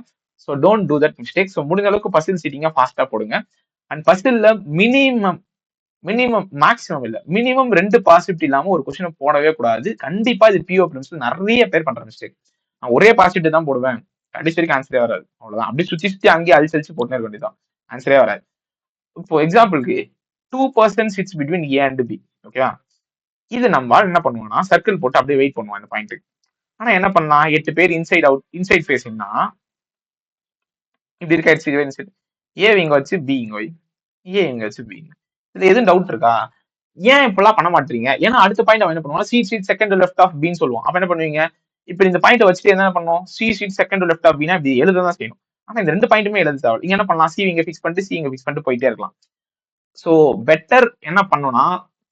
So don't do that mistake. So முடிஞ்ச அளவுக்கு பசில் சீட்டிங்கா ஃபாஸ்டா போடுங்க. அண்ட் பசில்ல மினிமம் மேக்ஸிமம் இல்ல மினிமம் 2 பாசிபிலிட்டி இல்லாம ஒரு கொஸ்டினை போடவே கூடாது. கண்டிப்பா இது பிஓ பிரிம்ஸ்ல நிறைய பேர் பண்ற மிஸ்டேக். நான் ஒரே பாசிபிலிட்டி தான் போடுவேன், கடைசி வரைக்கும் ஆன்சரே வராது. அவ்வளவுதான். அப்படி சுத்தி அங்கேயே அழிச்சு போட்டுனே இருக்க வேண்டியதான், ஆன்சரே வராது. இப்போ எக்ஸாம்பிளுக்கு 2% sits between A and B. ஓகேவா? இது நம்ம என்ன பண்ணுவோம்னா சர்க்கிள் போட்டு அப்படியே வெயிட் பண்ணுவோம் இந்த பாயிண்ட்டுக்கு. ஆனா என்ன பண்ணலாம், 8 பேர் இன்சைட் ஃபேஸிங்னா இப்படி இருக்காச்சு. ஏ இங்க வச்சு பி இங்க வை, ஏ இங்க வச்சு பி. இதுல எதுவும் டவுட் இருக்கா? ஏன் இப்பெல்லாம் பண்ண மாட்டீங்க? ஏன்னா அடுத்த பாயிண்ட் அவன் என்ன பண்ணுவான், C sits second left of பின்னு சொல்லுவான். அப்ப என்ன பண்ணுவீங்க, இப்ப இந்த பாயிண்ட் வச்சுட்டு என்ன பண்ணுவோம், C sits second left of பின்னா இப்படி எழுததான் செய்யணும். ஆனா இந்த 2 பாயிண்ட்டுமே எழுத தேவை. நீங்க என்ன பண்ணலாம், சி இங்க ஃபிக்ஸ் பண்ணிட்டு சி இங்க ஃபிக்ஸ் பண்ணிட்டு போயிட்டே இருக்கலாம். சோ பெட்டர் என்ன பண்ணணும்னா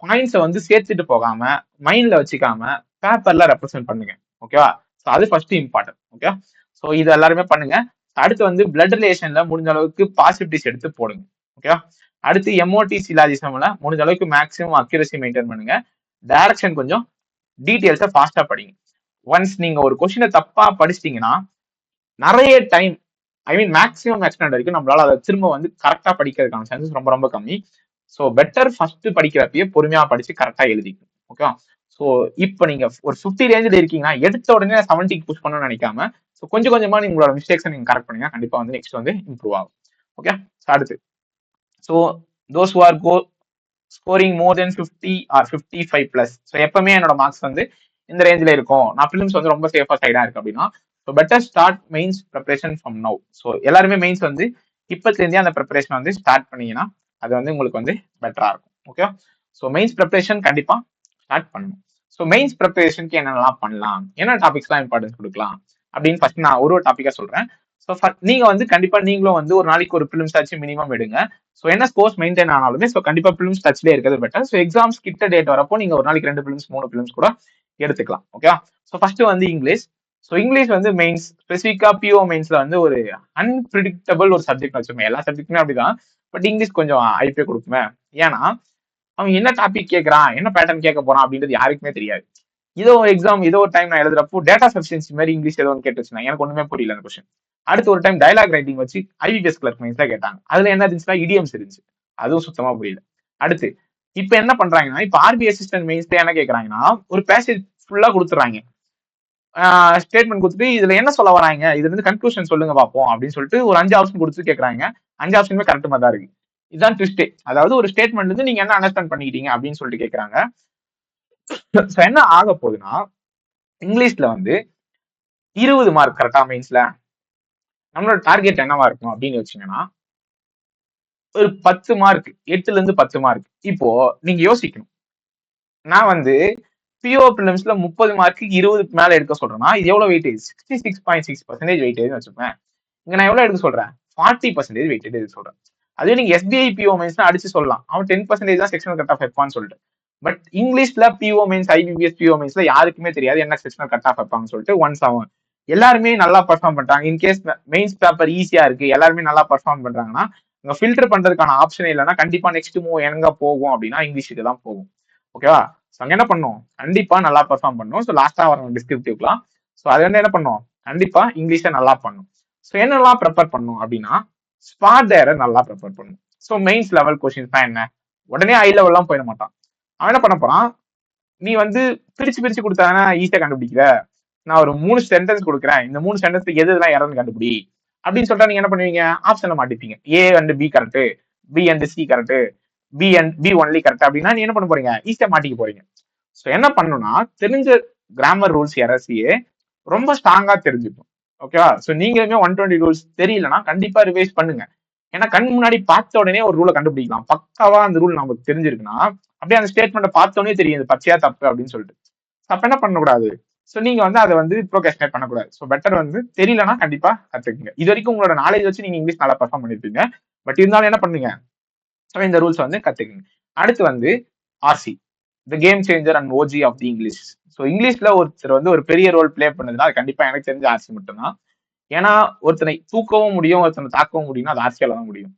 பாயிண்ட்ஸை வந்து சேர்த்துட்டு போகாம மைண்ட்ல வச்சுக்காம பேப்பர்ல ரெப்ரசென்ட் பண்ணுங்க. ஓகேவா? ஸோ அது ஃபர்ஸ்ட் இம்பார்ட்டன்ட். ஓகே, ஸோ இது எல்லாருமே பண்ணுங்க. அடுத்து வந்து பிளட் ரிலேஷன்ல முடிஞ்ச அளவுக்கு பாசிபிலிட்டிஸ் எடுத்து போடுங்க. ஓகேவா? அடுத்து எம்ஓடி சிலாஜிசம்ல முடிஞ்ச அளவுக்கு மேக்ஸிமம் அக்யூரசி மெயின்டைன் பண்ணுங்க. டைரக்ஷன் கொஞ்சம் டீடைல்ஸை ஃபாஸ்டா படிங்க. ஒன்ஸ் நீங்க ஒரு கொஸ்டினை தப்பா படிச்சிட்டீங்கன்னா நிறைய டைம் மேக்ஸிமம் எக்ஸ்டெண்ட் வரைக்கும் நம்மளால அதை திரும்ப வந்து கரெக்டா படிக்கிறதுக்கான சான்சஸ் ரொம்ப ரொம்ப கம்மி. ஸோ பெட்டர் ஃபர்ஸ்ட் படிக்கிறப்பயே பொறுமையா படிச்சு கரெக்டா எழுதிக்கணும். ஓகே, ஸோ இப்போ நீங்க ஒரு 50 ரேஞ்சில் இருக்கீங்கன்னா எடுத்த உடனே 70க்கு புஷ் பண்ணணும்னு நினைக்காம ஸோ கொஞ்சம் கொஞ்சமா நீங்க உங்களோட மிஸ்டேக்ஸை நீங்க கரெக்ட் பண்ணீங்கன்னா கண்டிப்பா வந்து நெக்ஸ்ட் வந்து இம்ப்ரூவ் ஆகும். ஓகே, அடுத்து so those who are scoring more then 50 or 55 plus. So எப்பவுமே என்னோட மார்க்ஸ் வந்து இந்த ரேஞ்சில் இருக்கும், நான் ஃபிலிம்ஸ் வந்து ரொம்ப சேஃபா சைடா இருக்கு அப்படின்னா so better start mains preparation from now. So எல்லாருமே மெயின்ஸ் வந்து இப்பத்துலேருந்தே அந்த ப்ரிப்பரேஷன் வந்து ஸ்டார்ட் பண்ணீங்கன்னா அது வந்து உங்களுக்கு வந்து பெட்டரா இருக்கும். ஓகே, ஸோ மெயின்ஸ் ப்ரிப்பரேஷன் கண்டிப்பா ஸ்டார்ட் பண்ணணும். ஸோ மெயின்ஸ் ப்ரிப்பரேஷனுக்கு என்னென்னலாம் பண்ணலாம், என்ன டாபிக்ஸ்லாம் இம்பார்ட்டன்ஸ் கொடுக்கலாம் அப்படின்னு ஃபர்ஸ்ட் நான் ஒரு டாபிக்கா சொல்றேன். ஸோ நீங்க வந்து கண்டிப்பா நீங்களும் வந்து ஒரு நாளைக்கு ஒரு பிலிம்ஸ் ஆச்சு மினிமம் எடுங்க. ஸோ என்ன ஸ்கோர்ஸ் மெயின்டைன் ஆனாலுமே ஸோ கண்டிப்பா பிலிம்ஸ் டச்லேயே இருக்கிறது பெட்டர். ஸோ எக்ஸாம்ஸ் கிட்ட டேட் வரப்போ நீங்க ஒரு நாளைக்கு 2 பிலிம்ஸ் 3 பிலிம்ஸ் கூட எடுத்துக்கலாம். ஓகே, ஸோ ஃபர்ஸ்ட் வந்து இங்கிலீஷ். ஸோ இங்கிலீஷ் வந்து மெயின்ஸ் ஸ்பெசிஃபிக்கா பிஓ மெயின்ஸ்ல வந்து ஒரு அன்பிரிடிக்டபிள் ஒரு சப்ஜெக்ட் வச்சுமே, எல்லா சப்ஜெக்ட்டுமே அப்படிதான். பட் இங்கிலீஷ் கொஞ்சம் ஐபே கொடுக்குமே. ஏன்னா அவன் என்ன டாபிக் கேட்கறான், என்ன பேட்டர்ன் கேட்க போறான் அப்படின்றது யாருக்குமே தெரியாது. இதோ எக்ஸாம் இதோ ஒரு டைம் நான் எழுதுறப்போ டேட்டா சஃபிஷியன்சி மாதிரி இங்கிலீஷ் ஏதோ ஒன்று கேட்டு வச்சுனா எனக்கு ஒண்ணுமே புரியல அந்த கொஸ்டின். அடுத்து ஒரு டைம் டயலாக் ரைட்டிங் வச்சு ஐபிபிஎஸ் கிளர்க் மெயின்ஸ் தான் கேட்டாங்க. அதுல என்ன இருந்துச்சுன்னா இடியம்ஸ் இருந்துச்சு, அதுவும் சுத்தமா புரியல. அடுத்து இப்ப என்ன பண்றாங்கன்னா இப்ப ஆர்பி அசிஸ்டன்ட் மெயின்ஸ்ல என்ன கேட்கறாங்கன்னா ஒரு பேசேஜ் ஃபுல்லா கொடுத்துறாங்க, ஸ்டேட்மெண்ட் கொடுத்துட்டு இதுல என்ன சொல்ல வராங்க, இதுல இருந்து கன்க்ளூஷன் சொல்லுங்க பார்ப்போம் அப்படின்னு சொல்லிட்டு ஒரு 5 ஆப்ஷன் கொடுத்து கேட்கறாங்க. 5 ஆப்ஷனுமே கரெக்ட் மாதிரி தான் இருக்கு. இதுதான் ட்விஸ்டே. அதாவது ஒரு ஸ்டேட்மெண்ட் இருந்து நீங்க என்ன அண்டர்ஸ்டாண்ட் பண்ணிக்கிட்டீங்க அப்படின்னு சொல்லிட்டு கேட்கறாங்க. என்ன ஆக போகுதுன்னா இங்கிலீஷ்ல வந்து 20 மார்க் கரெக்டா மெயின்ஸ்ல நம்மளோட டார்கெட் என்னவா இருக்கும் அப்படின்னு வச்சீங்கன்னா ஒரு 10 மார்க், 8ல இருந்து 10 மார்க். இப்போ நீங்க யோசிக்கணும், நான் வந்து பிஓ பிலிம்ஸ்ல 30 மார்க்கு 20 மேல எடுக்க சொல்றேன்னா இது எவ்வளவு வெயிட்டேஜ்? 66.6% வெயிட்டேஜ் வச்சுப்பேன். இங்க நான் எவ்வளவு எடுக்க சொல்றேன்? 40% வெயிட்டேஜ் எடுக்க சொல்றேன். அதுவே நீங்க எஸ்பிஐ பிஓ மெயின்ஸ் அடிச்சு சொல்லலாம், அவன் 10% தான் செக்ஷனல் கட் ஆஃப் வைப்பான்னு சொல்லிட்டு. பட் இங்கிலீஷ்ல பிஓ மெயின்ஸ், ஐபிபிஎஸ் பிஓ மெயின்ஸ்ல யாருக்குமே தெரியாது என்ன செக்ஷனல் கட் ஆஃப் வைப்பாங்கன்னு சொல்லிட்டு. ஒன்ஸ் அவன் எல்லாருமே நல்லா பர்ஃபார்ம் பண்றாங்க, இன்கேஸ் மெயின்ஸ் பேப்பர் ஈஸியா இருக்கு, எல்லாருமே நல்லா பர்ஃபார்ம் பண்றாங்கன்னா அங்க ஃபில்டர் பண்றதுக்கான ஆப்ஷன் இல்லைன்னா கண்டிப்பா நெக்ஸ்ட் மூவ் எங்க போகும் அப்படின்னா இங்கிலீஷுக்கு தான் போகும். ஓகேவா? ஸோ அங்க என்ன பண்ணும்? கண்டிப்பா நல்லா பர்ஃபார்ம் பண்ணும். ஸோ லாஸ்டா வரும் டிஸ்கிரிப்டிவ்லாம். ஸோ அது வந்து என்ன பண்ணும்? கண்டிப்பா இங்கிலீஷை நல்லா பண்ணும். ஸோ என்னெல்லாம் ப்ரிப்பேர் பண்ணும் அப்படின்னா ஸ்பாட் ஏரர் நல்லா ப்ரிப்பேர் பண்ணும். ஸோ மெயின்ஸ் லெவல் கொஸ்டின்ஸ் தான் என்ன, உடனே ஹை லெவல்லாம் போயிட மாட்டான். அவன் என்ன பண்ண போறான்? நீ வந்து பிரிச்சு பிரிச்சு கொடுத்தாங்கன்னா ஈஸியா கண்டுபிடிக்கிற, நான் ஒரு 3 சென்டென்ஸ் கொடுக்குறேன், இந்த 3 சென்டென்ஸ் எது எதெல்லாம் எரர்னு கண்டுபிடி அப்படின்னு சொல்லிட்டா நீங்க என்ன பண்ணுவீங்க? ஆப்ஷன்ல மாட்டிப்பீங்க. A and B correct, B and C correct, B and B only correct அப்படின்னா நீ என்ன பண்ண போறீங்க? ஈஸியா மாட்டிக்க போறீங்க. ஸோ என்ன பண்ணணும்னா தெரிஞ்ச கிராமர் ரூல்ஸ் எரர்ஸையே ரொம்ப ஸ்ட்ராங்கா தெரிஞ்சுக்கும். ஓகேவா? ஸோ நீங்களுமே 120 ரூல்ஸ் தெரியலன்னா கண்டிப்பா ரிவைஸ் பண்ணுங்க. ஏன்னா கண் முன்னாடி பார்த்த உடனே ஒரு ரூலை கண்டுபிடிக்கலாம். பக்காவா அந்த ரூல் நமக்கு தெரிஞ்சிருக்குன்னா அப்படியே அந்த ஸ்டேட்மெண்ட்டை பார்த்த உடனே தெரியும் இது பச்சையா தப்பு அப்படின்னு சொல்லிட்டு. அப்ப என்ன பண்ணக்கூடாது? ஸோ நீங்க வந்து அதை வந்து ப்ரோகாஸ்டினேட் பண்ணக்கூடாது. ஸோ பெட்டர் வந்து தெரியலன்னா கண்டிப்பா கத்துக்குங்க. இது வரைக்கும் உங்களோட நாலேஜ் வச்சு நீங்க இங்கிலீஷ் நல்லா பர்ஃபார்ம் பண்ணிருப்பீங்க. பட் இருந்தாலும் என்ன பண்ணுங்க? ஸோ இந்த ரூல்ஸ் வந்து கத்துக்குங்க. அடுத்து வந்து RC, the game changer and OG of the English. So இங்கிலீஷ்ல ஒருத்தர் வந்து ஒரு பெரிய ரோல் பிளே பண்ணதுன்னா அது கண்டிப்பா எனக்கு தெரிஞ்ச ஆர்சி மட்டும்தான். ஏன்னா ஒருத்தனை தூக்கவும் முடியும், ஒருத்தனை தாக்கவும் முடியும்னா அது ஆர்சியால தான் முடியும்.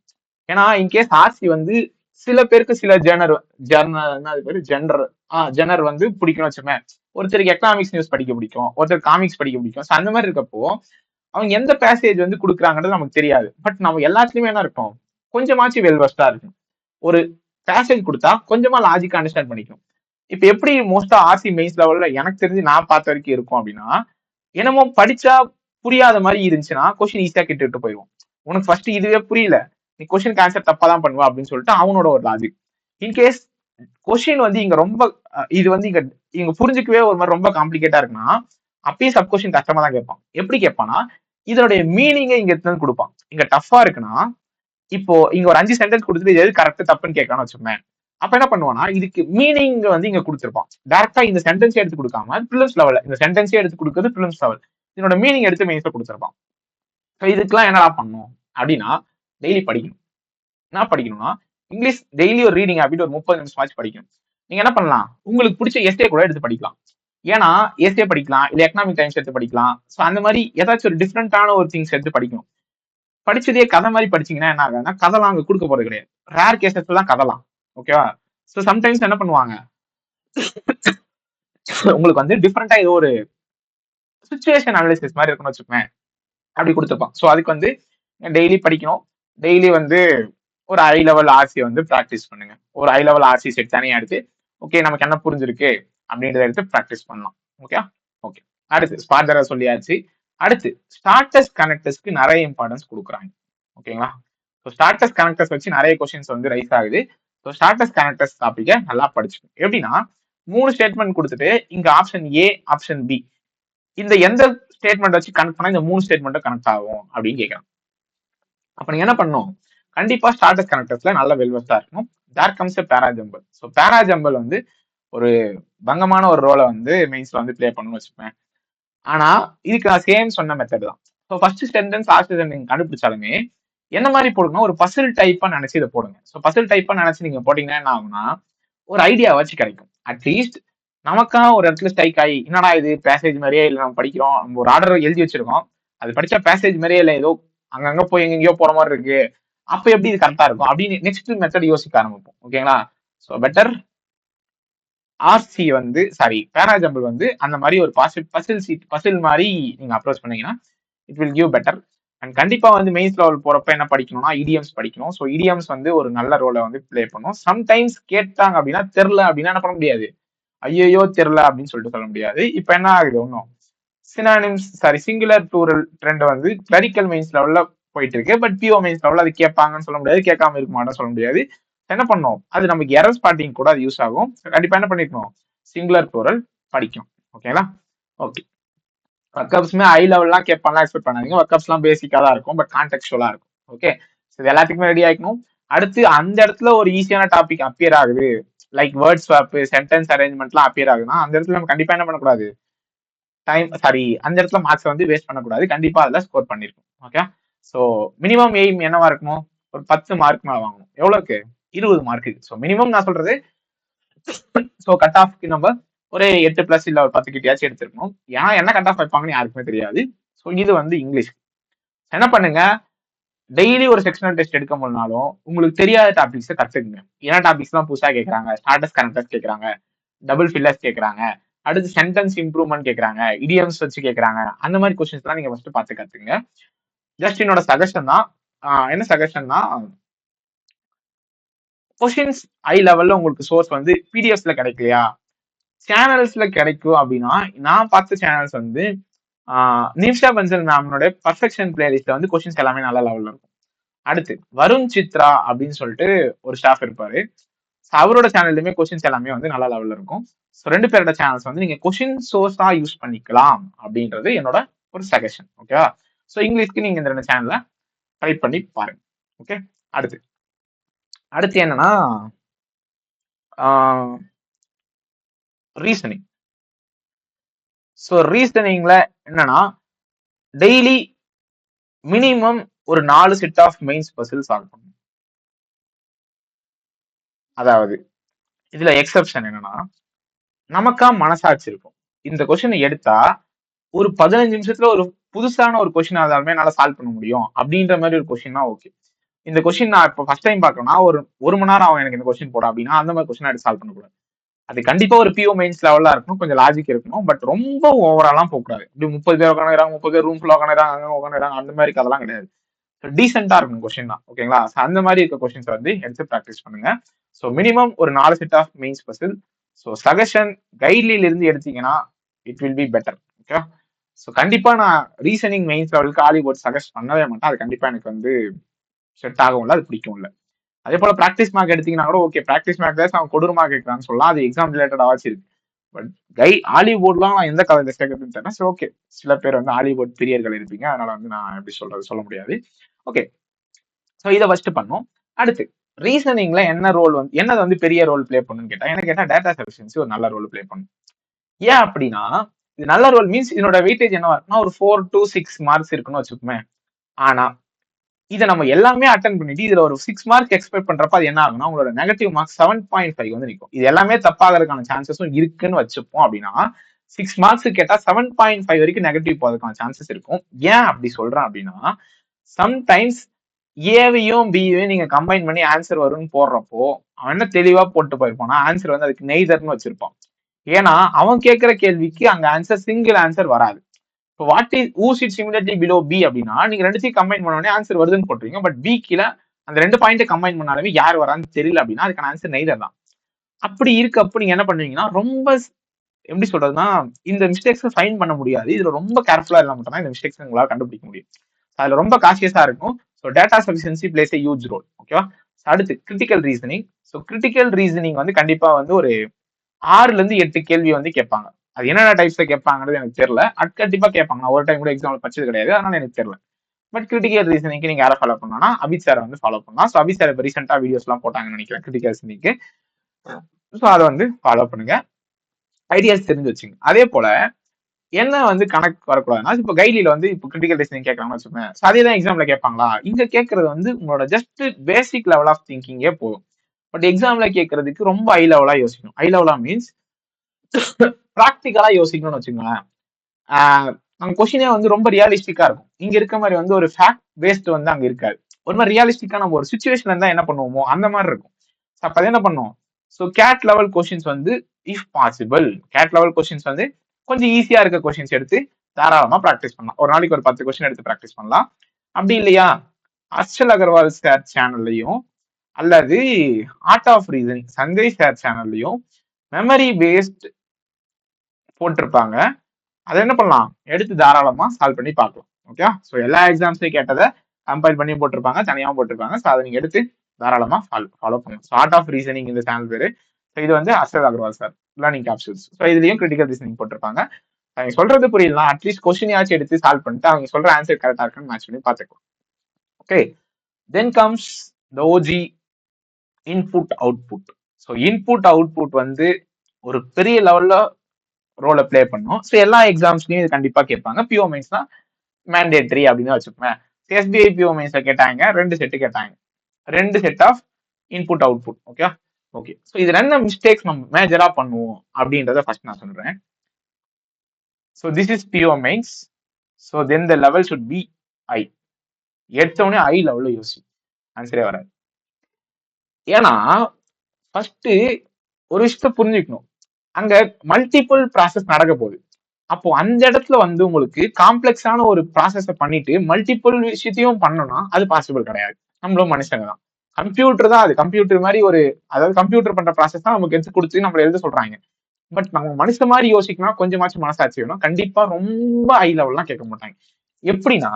ஏன்னா இன்கேஸ் ஆர்சி வந்து சில பேருக்கு சில ஜெனர் வந்து பிடிக்கும் வச்சுமே. ஒருத்தருக்கு எக்கனாமிக்ஸ் நியூஸ் படிக்க பிடிக்கும், ஒருத்தர் காமிக்ஸ் படிக்க பிடிக்கும். ஸோ அந்த மாதிரி இருக்கப்போ அவங்க எந்த பேசேஜ் வந்து கொடுக்குறாங்கன்றது நமக்கு தெரியாது. பட் நம்ம எல்லாத்துலயுமே என்ன இருக்கும்? கொஞ்சமாச்சும் வெல்வெஸ்டா இருக்கும். ஒரு பேசேஜ் கொடுத்தா கொஞ்சமா லாஜிக்கா அண்டர்ஸ்டாண்ட் பண்ணிக்கும். இப்ப எப்படி மோஸ்டா ஆர்சி மெயின்ஸ் லெவல்ல எனக்கு தெரிஞ்சு நான் பார்த்த வரைக்கும் இருக்கும் அப்படின்னா, என்னமோ படிச்சா புரியாத மாதிரி இருந்துச்சுன்னா கொஸ்டின் ஈஸியா கேட்டுட்டு போயிடும். உனக்கு ஃபர்ஸ்ட் இதுவே புரியல, நீ கொஸ்டின் ஆன்சர் தப்பா தான் பண்ணுவா அப்படின்னு சொல்லிட்டு அவனோட ஒரு லாஜிக். இன்கேஸ் கொஸ்டின் வந்து இங்க ரொம்ப இது வந்து இங்க இங்க புரிஞ்சுக்கவே ஒரு மாதிரி ரொம்ப காம்ப்ளிகேட்டா இருக்குன்னா அப்பயும் சப் கொஸ்டின் கஷ்டமா தான் கேட்பான். எப்படி கேட்பானா, இதனுடைய மீனிங்கை இங்க எடுத்து கொடுப்பான். இங்க டஃபா இருக்குன்னா இப்போ இங்க ஒரு 5 சென்டென்ஸ் கொடுத்துட்டு எது கரெக்ட் தப்புன்னு கேட்கணும்னு வச்சுக்கோங்க. அப்ப என்ன பண்ணுவானா, இதுக்கு மீனிங் வந்து இங்க கொடுத்துருப்பான். டைரக்டா இந்த சென்டென்ஸே எடுத்து கொடுக்காம பிலிம்ஸ் லெவல்ல இந்த சென்டென்ஸே எடுத்து கொடுக்குறது பிலிம்ஸ் லெவல், இதனோட மீனிங் எடுத்து மெயின்ஸ்ல கொடுத்துருப்பான். இதுக்கெல்லாம் என்னடா பண்ணும் அப்படின்னா டெய்லி படிக்கணும். என்ன படிக்கணும்னா இங்கிலீஷ் டெய்லி ஒரு ரீடிங் ஹேபிட் ஒரு 30 நிமிஷமாச்சு படிக்கணும். நீங்க என்ன பண்ணலாம்? உங்களுக்கு பிடிச்ச எஸ்ஏ கூட எடுத்து படிக்கலாம். ஏன்னா எஸ்ஏ படிக்கலாம், இல்ல எக்கனாமிக் டைம்ஸ் எடுத்து படிக்கலாம். ஸோ அந்த மாதிரி ஏதாச்சும் ஒரு டிஃப்ரெண்டான ஒரு திங்ஸ் எடுத்து படிக்கணும். படிச்சதே கதை மாதிரி படிச்சீங்கன்னா என்ன ஆகுதுன்னா கதைலாம் அங்க கொடுக்க போறது கிடையாது. ரேர் கேசஸ் தான் கதைலாம். ஓகேவா? ஸோ சம்டைம்ஸ் என்ன பண்ணுவாங்க, உங்களுக்கு வந்து டிஃப்ரெண்டா ஏதோ ஒரு சுச்சுவேஷன் அனாலிசிஸ் மாதிரி இருக்குன்னு வச்சுக்கோங்க, அப்படி கொடுத்துருப்பான். ஸோ அதுக்கு வந்து டெய்லி படிக்கணும். டெய்லி வந்து ஒரு ஹை லெவல் ஆர்சி வந்து ப்ராக்டிஸ் பண்ணுங்க. ஒரு ஹை லெவல் ஆர்சி செட் தனியா எடுத்து ஓகே நமக்கு என்ன புரிஞ்சிருக்கு அப்படின்றத எடுத்து ப்ராக்டிஸ் பண்ணலாம். Okay okay. அடுத்து ஸ்பார்டரா சொல்லியாச்சு. அடுத்து ஸ்டார்டர்ஸ் கனெக்டர்ஸ்க்கு நிறைய இம்பார்ட்டன்ஸ் கொடுக்குறாங்க. ஓகேங்களா? ஸோ ஸ்டார்டர்ஸ் கனெக்டர்ஸ் வச்சு நிறைய கொஸ்டின்ஸ் வந்து ரைஸ் ஆகுது. ஸோ ஸ்டார்டர்ஸ் கனெக்டர்ஸ் டாபிக்கை நல்லா படிச்சுக்கணும். எப்படின்னா 3 ஸ்டேட்மெண்ட் கொடுத்துட்டு இங்க ஆப்ஷன் ஏ ஆப்ஷன் பி இந்த எந்த ஸ்டேட்மெண்ட் வச்சு கனெக்ட் பண்ணா இந்த 3 ஸ்டேட்மெண்ட்டும் கனெக்ட் ஆகும் அப்படின்னு கேட்கலாம். அப்ப நீங்க என்ன பண்ணணும்? கண்டிப்பா ஸ்டார்டர்ஸ் கனெக்டர்ஸ்ல நல்ல வெல்வெஸ்டா இருக்கணும். தேர் கம்ஸ் எ பேராஜம்பல். ஸோ பேராஜம்பல் வந்து ஒரு பங்கமான ஒரு ரோலை வந்து மெயின்ஸ்ல வந்து பிளே பண்ணணும்னு வச்சுப்பேன். ஆனா இதுக்கு நான் சேம் சொன்ன மெத்தட் தான். So first sentence last sentence கண்டுபிடிச்சாலுமே என்ன மாதிரி போடுங்கன்னா ஒரு பசில் டைப்பா நினைச்சு இதை போடுங்க. ஸோ பசில் டைப்பா நினைச்சு நீங்க போட்டீங்கன்னா என்ன ஆகும்னா ஒரு ஐடியா வச்சு கிடைக்கும். அட்லீஸ்ட் நமக்கா ஒரு இடத்துல ஸ்ட்ரைக் ஆகி என்னடா இது பேசேஜ் மாதிரியே இல்லை, நம்ம படிக்கிறோம், நம்ம ஒரு ஆர்டர் எழுதி வச்சிருக்கோம், அது படிச்சா பேசேஜ் மாதிரியே இல்லை, ஏதோ அங்கங்க போய் எங்கெங்கயோ போற மாதிரி இருக்கு, அப்ப எப்படி இது கரெக்டா இருக்கும் அப்படின்னு நெக்ஸ்ட் மெத்தட் யோசிக்க ஆரம்பிப்போம். ஓகேங்களா? ஸோ பெட்டர் ஆர்சி வந்து பேராஜம்பிள் வந்து அந்த மாதிரி ஒரு பசில் மாதிரி நீங்க அப்ரோச் பண்ணீங்கன்னா it will give better. And கண்டிப்பா வந்து மெயின்ஸ் லெவல் போறப்ப என்ன படிக்கணும்னா இடியம்ஸ் படிக்கணும். ஸோ இடியம்ஸ் வந்து ஒரு நல்ல ரோலை வந்து பிளே பண்ணும். சம்டைம்ஸ் கேட்டாங்க அப்படின்னா தெரில அப்படின்னா என்ன பண்ண முடியாது, ஐயோ தெரில அப்படின்னு சொல்லிட்டு சொல்ல முடியாது. இப்ப என்ன ஆகுது, ஒன்றும் சினானிம்ஸ் சிங்குலர் ப்ளூரல் ட்ரெண்ட் வந்து கிளரிக்கல் மெயின்ஸ் லெவல்ல போயிட்டு இருக்கு. பட் பிஓ மெயின்ஸ் லெவல்ல அது கேட்பாங்கன்னு சொல்ல முடியாது, கேட்காம இருக்க மாட்டேன்னு சொல்ல முடியாது. என்ன பண்ணோம், அது நமக்கு எரர் ஸ்பாட்டிங் கூட அது யூஸ் ஆகும். கண்டிப்பா என்ன பண்ணிருக்கணும், சிங்குலர் ப்ளூரல் படிக்கும். ஓகேங்களா? ஓகே. ஒர்க்அப்ஸ்மே ஹை லெவல்லாம் கேட்பான்லாம் எக்ஸ்பெக்ட் பண்ணாதீங்க. ஒர்க்அப்ஸ்லாம் பேசிக்கா தான் இருக்கும், பட் கான்டெக்சுவலா இருக்கும். ஓகே. இது எல்லாத்துக்குமே ரெடி ஆகிக்கணும். அடுத்து அந்த இடத்துல ஒரு ஈஸியான டாபிக் அப்பியர் ஆகுது, லைக் வேர்ட் ஸ்வாப், சென்டென்ஸ் அரேஞ்ச்மெண்ட்லாம் அப்பியர் ஆகுதுன்னா அந்த இடத்துல நம்ம கண்டிப்பா என்ன பண்ணக்கூடாது, அந்த இடத்துல மார்க்ஸ் வந்து வேஸ்ட் பண்ணக்கூடாது. கண்டிப்பா அதுல ஸ்கோர் பண்ணிருக்கணும். ஓகே. ஸோ மினிமம் எய்ம் என்னவா இருக்கணும், ஒரு 10 மார்க் மேல வாங்கணும். எவ்வளவுக்கு, 20 மார்க்குக்கு. ஸோ மினிமம் நான் சொல்றது, ஸோ கட் ஆஃப்க்கு நம்ம ஒரு 8 பிளஸ் இல்ல ஒரு 10 கிட்டயாச்சும் எடுத்திருக்கணும். ஏன்னா என்ன கட் ஆஃப் வைப்பாங்கன்னு யாருக்குமே தெரியாது. ஸோ இது வந்து இங்கிலீஷ். என்ன பண்ணுங்க, டெய்லி ஒரு செக்ஷனல் டெஸ்ட் எடுக்க முடியனாலும் உங்களுக்கு தெரியாத டாபிக்ஸை கத்துக்குங்க. என்ன டாபிக்ஸ் எல்லாம் புதுசா கேட்கறாங்க, ஸ்டார்டர்ஸ் கனெக்டர்ஸ் கேட்கறாங்க, டபுள் ஃபில்லர்ஸ் கேட்கறாங்க, அடுத்து சென்டென்ஸ் இம்ப்ரூவ்மெண்ட் கேட்கறாங்க, இடியம்ஸ் வச்சு கேட்கறாங்க. அந்த மாதிரி கொஸ்டின்ஸ் எல்லாம் நீங்க ஃபர்ஸ்ட் பார்த்து கத்துங்க. ஜஸ்ட் என்னோட சஜஷன் தான். என்ன சஜஷன்னா, கொஸ்டின்ஸ் ஹை லெவல்ல உங்களுக்கு சோர்ஸ் வந்து பிடிஎஃப்ஸ்ல கிடைக்கலையா, சேனல்ஸ்ல கிடைக்கும் அப்படின்னா, நான் பார்த்த சேனல்ஸ் வந்து நிமிஷா பன்சல் மேமோட பர்ஃபெக்ஷன் பிளேலிஸ்ட்ல வந்து கொஸ்டின்ஸ் எல்லாமே நல்ல லெவல்ல இருக்கும். அடுத்து வருண் சித்ரா அப்படின்னு சொல்லிட்டு ஒரு ஸ்டாஃப் இருப்பாரு. அவரோட சேனல்லுமே கொஸ்டின்ஸ் எல்லாமே வந்து நல்ல லெவல்ல இருக்கும். ஸோ 2 பேரோட சேனல்ஸ் வந்து நீங்க கொஸ்டின் சோர்ஸா யூஸ் பண்ணிக்கலாம் அப்படின்றது என்னோட ஒரு சஜஷன். ஓகேவா. ஸோ இங்கிலீஷ்க்கு நீங்க இந்த 2 சேனல்ல ட்ரை பண்ணி பாருங்க. ஓகே. அடுத்து அடுத்து என்னன்னா ரீசனிங். ஸோ ரீசனிங்ல என்னன்னா டெய்லி மினிமம் ஒரு 4 set of mains puzzle solve பண்ணணும். அதாவது இதுல எக்ஸெப்ஷன் என்னன்னா, நமக்கா மனசாட்சி இருக்கும். இந்த கொஸ்டின் எடுத்தா ஒரு 15 நிமிஷத்துல ஒரு புதுசான ஒரு கொஸ்டின் ஆதாலுமே என்னால சால்வ் பண்ண முடியும் அப்படின்ற மாதிரி ஒரு கொஸ்டின்னா ஓகே. இந்த கொஸ்டின் நான் இப்போ ஃபர்ஸ்ட் டைம் பார்க்கணும்னா ஒரு மணி நேரம் ஆகும் எனக்கு இந்த கொஸ்டின் போட அப்படின்னா அந்த மாதிரி கொஸ்டின் எடுத்து சால்வ் பண்ணக்கூடாது. அது கண்டிப்பா ஒரு பிஓ மெயின்ஸ் லெவல்ல இருக்கணும், கொஞ்சம் லாஜிக் இருக்கணும். பட் ரொம்ப ஓவராலாம் போகக்கூடாது. இப்படி 30 பேர் உட்காந்துறாங்க, 30 பேர் ரூம் ஃபுல்லா உட்காந்துறாங்க அந்த மாதிரி கதெல்லாம் கிடையாது. டீசென்டா இருக்கும் கொஸ்டின் தான். ஓகேங்களா. அந்த மாதிரி இருக்க கொஸ்டின்ஸ் வந்து எடுத்து ப்ராக்டிஸ் பண்ணுங்க. ஸோ மினிமம் ஒரு 4 set of mains puzzle. So suggestion கைட்லில இருந்து எடுத்தீங்கன்னா it will be better. Okay. So கண்டிப்பா நான் ரீசனிங் மெயின்ஸ் லெவலுக்கு ஆலிவுட் சஜஸ்ட் பண்ணவே மாட்டேன். அது கண்டிப்பா எனக்கு வந்து செட் ஆகும்ல, அது பிடிக்கும் இல்ல. அதே போல ப்ராக்டிஸ் மார்க் எடுத்தீங்கன்னா கூட ஓகே, ப்ராக்டிஸ் மார்க் தான் அவன் கொடூரமா கேட்கறான்னு சொல்லலாம். அது எக்ஸாம் ரிலேட்டடாச்சு இருக்கு. பட் ஹாலிவுட்லாம் நான் எந்த கதையில சேர்க்கறதுன்னு தெரியல. சரி ஓகே, சில பேர் வந்து ஹாலிவுட் பிரியர்கள் இருப்பீங்க, அதனால வந்து நான் எப்படி சொல்ல முடியாது. ஓகே. ஸோ இதை ஃபர்ஸ்ட் பண்ணோம். அடுத்து ரீசனிங்ல என்னது வந்து பெரிய ரோல் பிளே பண்ணுன்னு கேட்டா, எனக்கு கேட்டா டேட்டா சஃபிஷியன்சி ஒரு நல்ல ரோல் பிளே பண்ணும். ஏன் அப்படின்னா, இது நல்ல ரோல் மீன்ஸ் இதனோட வெயிட்டேஜ் என்னவா இருக்குன்னா ஒரு 4 to 6 மார்க்ஸ் இருக்குன்னு வச்சுக்கோமே. ஆனா இதை நம்ம எல்லாமே அட்டன் பண்ணிட்டு இதுல ஒரு 6 மார்க் எக்ஸ்பெக்ட் பண்றப்ப அது என்ன ஆகும்னா உங்களோட நெகட்டிவ் மார்க்ஸ் 7.5 வந்து நிற்கும். இது எல்லாமே தப்பாகிறதுக்கான சான்சஸும் இருக்குன்னு வச்சுப்போம். அப்படின்னா 6 மார்க்ஸ் கேட்டா 7.5 வரைக்கும் நெகட்டிவ் போறதுக்கான சான்சஸ் இருக்கும். ஏன் அப்படி சொல்றேன் அப்படின்னா, சம்டைம்ஸ் ஏவையும் பியையும் நீங்க கம்பைன் பண்ணி ஆன்சர் வரும்னு போடுறப்போ அவன் என்ன தெளிவா போட்டு போயிருப்பானா, ஆன்சர் வந்து அதுக்கு நெய்தர்னு வச்சிருப்பான். ஏன்னா அவன் கேட்கிற கேள்விக்கு அங்க ஆன்சர் சிங்கிள் ஆன்சர் வராது. இப்போ what is who sits immediately below B அப்படின்னா நீங்க ரெண்டுத்தையும் கம்பைன் பண்ண உடனே ஆன்சர் வருதுன்னு போட்டுருவீங்க. பட் பி கீழே அந்த 2 பாயிண்ட் கம்பைன் பண்ணாலுமே யார் வரான்னு தெரியல அப்படின்னா அதுக்கான ஆன்சர் நெய்தர் தான். அப்படி இருக்கப்போ நீங்க என்ன பண்ணுவீங்கன்னா, ரொம்ப எப்படி சொல்றதுன்னா இந்த மிஸ்டேக்ஸ் ஃபைன் பண்ண முடியாது. இதுல ரொம்ப கேர்ஃபுல்லா இருந்தா மட்டும் தான் இந்த மிஸ்டேக்ஸ் உங்களால கண்டுபிடிக்க முடியும். அதுல ரொம்ப கான்சியஸா இருக்கும். So data sufficiency plays a huge role. ஓகேவா. அடுத்து critical reasoning. So critical reasoning வந்து கண்டிப்பா வந்து ஒரு 6ல இருந்து 8 கேள்வி வந்து கேட்பாங்க. அது என்னென்ன டைப்ஸ்ல கேட்பாங்கிறது எனக்கு தெரியல. கண்டிப்பா கேட்பாங்க. நான் ஒரு டைம் கூட எக்ஸாம்ல படிச்சது கிடையாது, அதனால எனக்கு தெரியல. பட் கிரிட்டிக்கல் ரீசனிங்க்கு நீங்க யாரை ஃபாலோ பண்ணலாம்னா அபித் சாரை வந்து ஃபாலோ பண்ணலாம். ஸோ அபித் சார் இப்போ ரீசெண்டா வீடியோஸ் எல்லாம் போட்டாங்கன்னு நினைக்கிறேன் கிரிட்டிக்கல் ரீசனிங்க்கு. ஸோ அதை வந்து ஃபாலோ பண்ணுங்க, ஐடியாஸ் தெரிஞ்சு வச்சுங்க. அதே போல என்ன வந்து கணக்கு வரக்கூடாதுன்னா, இப்போ கைட்லில வந்து இப்போ கிரிட்டிக்கல் ரீசனிங் கேட்கறாங்கன்னு வச்சுக்கோங்க. ஸோ அதே தான் எக்ஸாம்ல கேட்பாங்களா? இங்க கேட்கறது வந்து உங்களோட ஜஸ்ட் பேசிக் லெவல் ஆஃப் திங்கிங்கே போதும். பட் எக்ஸாம்ல கேட்கறதுக்கு ரொம்ப ஹை லெவலா யோசிக்கணும். ஹை லெவலா மீன்ஸ் ப்ராக்டிக்கலா யோசிக்கணும்னு வச்சுக்கோங்களேன். நம்ம கொஸ்டினே வந்து ரொம்ப ரியலிஸ்டிக்கா இருக்கும். இங்க இருக்க மாதிரி வந்து ஒரு ஃபேக்ட் பேஸ்ட் வந்து அங்க இருக்காது. ஒரு மாதிரி ரியலிஸ்டிக்கா நம்ம ஒரு சுச்சுவேஷன்ல இருந்தா என்ன பண்ணுவோமோ அந்த மாதிரி இருக்கும். அப்ப அது என்ன பண்ணும்? ஸோ கேட் லெவல் கொஸ்டின்ஸ் வந்து if possible CAT level questions வந்து கொஞ்சம் ஈஸியா இருக்க கொஸ்டின்ஸ் எடுத்து தாராளமா ப்ராக்டிஸ் பண்ணலாம். ஒரு நாளைக்கு ஒரு 10 கொஸ்டின் எடுத்து ப்ராக்டிஸ் பண்ணலாம். அப்படி இல்லையா, அர்ஷல் அகர்வால் சார் சேனல்லையும் அல்லது art of reasoning Sanjay sir சேனல்லையும் மெமரி பேஸ்ட் போட்டிருப்பாங்க. அதை என்ன பண்ணலாம், எடுத்து தாராளமா சால்வ் பண்ணி பார்க்கலாம். ஓகே. ஸோ எல்லா எக்ஸாம்ஸ்லயும் கேட்டதை கம்பைல் பண்ணி போட்டிருப்பாங்க, தனியாகவும் போட்டிருப்பாங்க. ஸோ அதை நீங்க எடுத்து தாராளமா ஃபாலோ பண்ணலாம். ஸோ ஆர்ட் ஆஃப் ரீசனிங் இந்த சேனல் பேரு. ஸோ இது வந்து Harshal Agarwal sir learning capsules. So இதுலயும் கிரிட்டிக்கல் ரீசனிங் போட்டிருப்பாங்க. அவங்க சொல்றது புரியலாம், அட்லீஸ்ட் கொஸ்டினாச்சும் எடுத்து சால்வ் பண்ணிட்டு அவங்க சொல்ற ஆன்சர் கரெக்டா இருக்குன்னு மேட்ச் பண்ணி பார்த்துக்கலாம். Okay. Then comes the OG input output. So input output வந்து ஒரு பெரிய லெவல்ல ரோலை பிளே பண்ணும். ஸோ எல்லா எக்ஸாம்ஸ்லயும் இது கண்டிப்பா கேட்பாங்க. பிஓ மெயின்ஸ் தான் மேண்டேட்ரி அப்படின்னு வச்சுப்பேன். எஸ்பிஐ பிஓ மெயின்ஸ்ல கேட்டாங்க, 2 செட் கேட்டாங்க, 2 set of input output. Okay okay. So இதுல என்ன மிஸ்டேக்ஸ் நம்ம மேஜரா பண்ணுவோம் அப்படின்றத ஃபர்ஸ்ட் நான் சொல்றேன். So this is PO mains. So then the level should be I. எடுத்தவொடனே ஐ லெவல்ல யோசி, ஆன்சரே வராது. ஏன்னா ஃபர்ஸ்ட் ஒரு விஷயத்த புரிஞ்சுக்கணும், அங்க மல்டிபிள் ப்ராசஸ் நடக்க போகுது. அப்போ அந்த இடத்துல வந்து உங்களுக்கு காம்ப்ளெக்ஸான ஒரு ப்ராசஸ பண்ணிட்டு மல்டிபிள் விஷயத்தையும் பண்ணணும்னா அது பாசிபிள் கிடையாது. நம்மளும் மனுஷங்க தான். கம்ப்யூட்டர் தான் அது. கம்ப்யூட்டர் மாதிரி ஒரு, அதாவது கம்ப்யூட்டர் பண்ற ப்ராசஸ் தான் நமக்கு எடுத்து கொடுத்து நம்மள எழுத சொல்றாங்க. பட் நம்ம மனுஷ மாதிரி யோசிக்கணும், கொஞ்சமாச்சும் மனசாட்சி வேணும். கண்டிப்பா ரொம்ப ஹை லெவல்லாம் கேட்க மாட்டாங்க. எப்படின்னா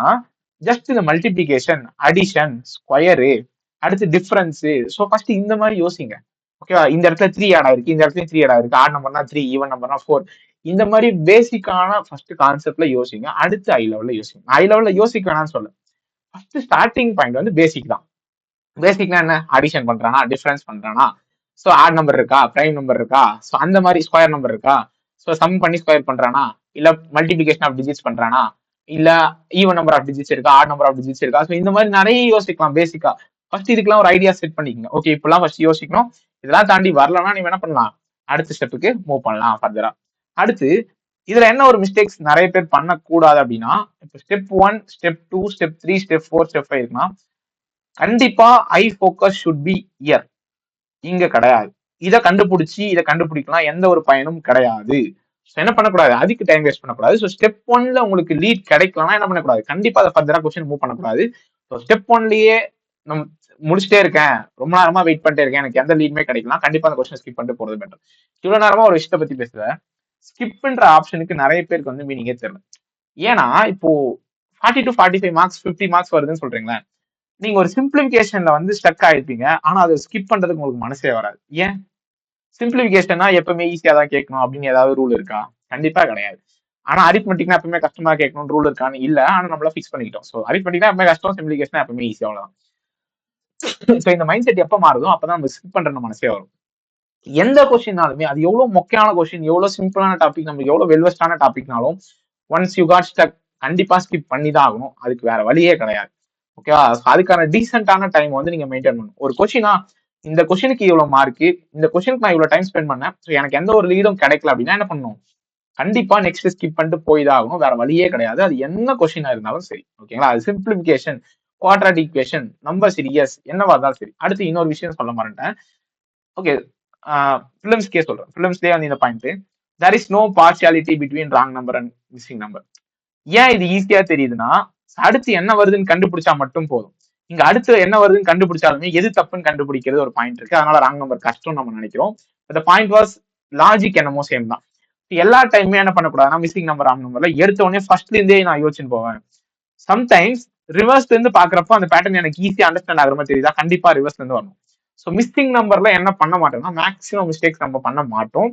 ஜஸ்ட் இந்த மல்டிபிளிகேஷன், அடிஷன், ஸ்கொயரு, அடுத்து டிஃபரன்ஸ். ஸோ ஃபர்ஸ்ட் இந்த மாதிரி யோசிங்க. ஓகேவா? இந்த இடத்துல 3 ஆட் ஆயிருக்கு, இந்த இடத்துல 3 ஆட் ஆயிருக்கு, ஆட் நம்பர்னா 3, ஈவன் நம்பர்னா 4. இந்த மாதிரி பேசிக்கான ஃபர்ஸ்ட் கான்செப்ட்ல யோசிங்க. அடுத்து ஹை லெவல்ல யோசிங்க. ஹை லெவல்ல யோசிக்க வேணாம்னு சொல்ல, ஃபர்ஸ்ட் ஸ்டார்டிங் பாயிண்ட் வந்து பேசிக் தான். பேசிக்னா என்ன? அடிஷன் பண்றானா, டிஃபரன்ஸ் பண்றானா, ஸோ ஆட் நம்பர் இருக்கா, பிரைம் நம்பர் இருக்கா, ஸோ அந்த மாதிரி ஸ்கொயர் நம்பர் இருக்கா, ஸோ சம் பண்ணி ஸ்கொயர் பண்றானா, இல்ல மல்டிபிகேஷன் ஆஃப் டிஜிட்ஸ் பண்றானா, இல்ல ஈவன் நம்பர் ஆஃப் டிஜிட்ஸ் இருக்கா, ஆட் நம்பர் ஆஃப் டிஜிட்ஸ் இருக்கா. ஸோ இந்த மாதிரி நிறைய யோசிக்கலாம் பேசிக்கா. ஃபர்ஸ்ட் இதுக்கெல்லாம் ஒரு ஐடியா செட் பண்ணிக்கங்க. ஓகே, இப்பெல்லாம் ஃபர்ஸ்ட் யோசிக்கணும். இதெல்லாம் தாண்டி வரலன்னா நீங்க என்ன பண்ணலாம், அடுத்த ஸ்டெப்புக்கு மூவ் பண்ணலாம் ஃபர்தரா. அடுத்து இதுல என்ன ஒரு மிஸ்டேக்ஸ் நிறைய பேர் பண்ணக்கூடாது அப்படின்னா, இப்போ step 1, step 2, step 3, step 4, step 5 இருக்குன்னா கண்டிப்பா ஐ ஃபோக்கஸ் ஷுட் பி இயர். இங்க கிடையாது. இதை கண்டுபிடிச்சி இதை கண்டுபிடிக்கலாம் எந்த ஒரு பயனும் கிடையாது. என்ன பண்ணக்கூடாது, அதுக்கு டைம் வேஸ்ட் பண்ணக்கூடாது. ஸோ ஸ்டெப் 1ல உங்களுக்கு லீட் கிடைக்கலன்னா என்ன பண்ணக்கூடாது, கண்டிப்பா அதை ஃபர்தரா கொஸ்டின் மூவ் பண்ணக்கூடாது. ஸோ ஸ்டெப் 1லயே நம்ம முடிச்சுட்டே இருக்கேன், ரொம்ப நேரமா வெயிட் பண்ணிட்டே இருக்கேன், எனக்கு எந்த லீடுமே கிடைக்கலாம், கண்டிப்பா அந்த கொஸ்டின் ஸ்கிப் பண்ணிட்டு போறது பெட்டர். இவ்வளவு நேரமா ஒரு விஷயத்தை பத்தி பேசுறேன். ஸ்கிப்ன்ற ஆப்ஷனுக்கு நிறைய பேருக்கு வந்து மீனிங்கே தெரியல. ஏன்னா இப்போ 40 to 45 மார்க்ஸ், 50 மார்க்ஸ் வருதுன்னு சொல்றீங்களா, நீங்க ஒரு சிம்பிளிபிகேஷன்ல வந்து ஸ்டக் ஆயிருப்பீங்க. ஆனா அதை ஸ்கிப் பண்றதுக்கு உங்களுக்கு மனசே வராது. ஏன்? சிம்பிளிபிகேஷன்னா எப்பவுமே ஈஸியா தான் கேட்கணும் அப்படின்னு ஏதாவது ரூல் இருக்கா? கண்டிப்பா கிடையாது. ஆனா அரித்மெட்டிக்னா எப்பவுமே கஷ்டமா கேட்கணும் ரூல் இருக்கான்னு இல்ல. ஆனா நம்மள ஃபிக்ஸ் பண்ணிக்கிட்டோம். ஸோ அரித்மெட்டிக்னா எப்பவுமே கஷ்டம், சிம்பிளிபிகேஷன் எப்பவுமே ஈஸியா, அவ்வளவுதான். ஸோ இந்த மைண்ட் செட் எப்ப மாறுதோ அப்பதான் நம்ம ஸ்கிப் பண்ற மனசே வரும். எந்த கொஸ்டின்னாலுமே அது எவ்வளவு மொக்கையான கொஸ்டின், எவ்வளவு சிம்பிளான டாபிக், நமக்கு எவ்வளவு வெல்வெஸ்டான டாபிக்னாலும் ஒன்ஸ் யூ காட் ஸ்டக், கண்டிப்பா ஸ்கிப் பண்ணி தான் ஆகணும். அதுக்கு வேற வழியே கிடையாது. ஓகேவா? அதுக்கான டீசென்டான டைம் வந்து நீங்க மெயின்டைன் பண்ணணும். ஒரு கொஸ்டினா இந்த கொஸ்டினுக்கு இவ்வளவு மார்க், இந்த கொஸ்டினுக்கு நான் இவ்வளவு டைம் ஸ்பெண்ட் பண்ணேன், ஸோ எனக்கு எந்த ஒரு லீடும் கிடைக்கல அப்படின்னா என்ன பண்ணணும், கண்டிப்பா நெக்ஸ்ட் ஸ்கிப் பண்ணிட்டு போய் தான் ஆகணும். வேற வழியே கிடையாது. அது என்ன கொஸ்டினா இருந்தாலும் சரி. ஓகேங்களா? அது simplification, quadratic equation, number serious, என்னவா இருந்தாலும் சரி. அடுத்து இன்னொரு விஷயம் சொல்ல மாட்டேன். ஓகே, பிலிம்ஸ்க்கே சொல்றேன். பிலிம்ஸ்லயே வந்து இந்த point, there is no partiality between wrong number and missing number. ஏன் இது ஈஸியா தெரியுதுன்னா, அடுத்து என்ன வருதுன்னு கண்டுபிடிச்சா மட்டும் போதும். இங்க அடுத்து என்ன வருதுன்னு கண்டுபிடிச்சாலுமே எது தப்புன்னு கண்டுபிடிக்கிறது ஒரு பாயிண்ட் இருக்கு. அதனால ராங் நம்பர் கஷ்டம் நம்ம நினைக்கிறோம். the பாயிண்ட் வாஸ் லாஜிக் என்னமோ சேம் தான். எல்லா டைமே என்ன பண்ணக்கூடாதுன்னா மிஸ்ஸிங் நம்பர் ராங் நம்பர்ல எடுத்த உடனே ஃபர்ஸ்ட்ல இருந்தே நான் யோசிச்சுன்னு போவேன். சம்டைம்ஸ் ரிவர்ஸ்ல இருந்து பாக்குறப்போ அந்த பேட்டர்ன் எனக்கு ஈஸியா அண்டர்ஸ்டாண்ட் ஆகுற மாதிரி தெரியுதா, கண்டிப்பா ரிவர்ஸ்ல இருந்து வரணும். ஸோ மிஸ்ஸிங் நம்பர்ல என்ன பண்ண மாட்டோம்னா மேக்ஸிமம் மிஸ்டேக்ஸ் நம்ம பண்ண மாட்டோம்.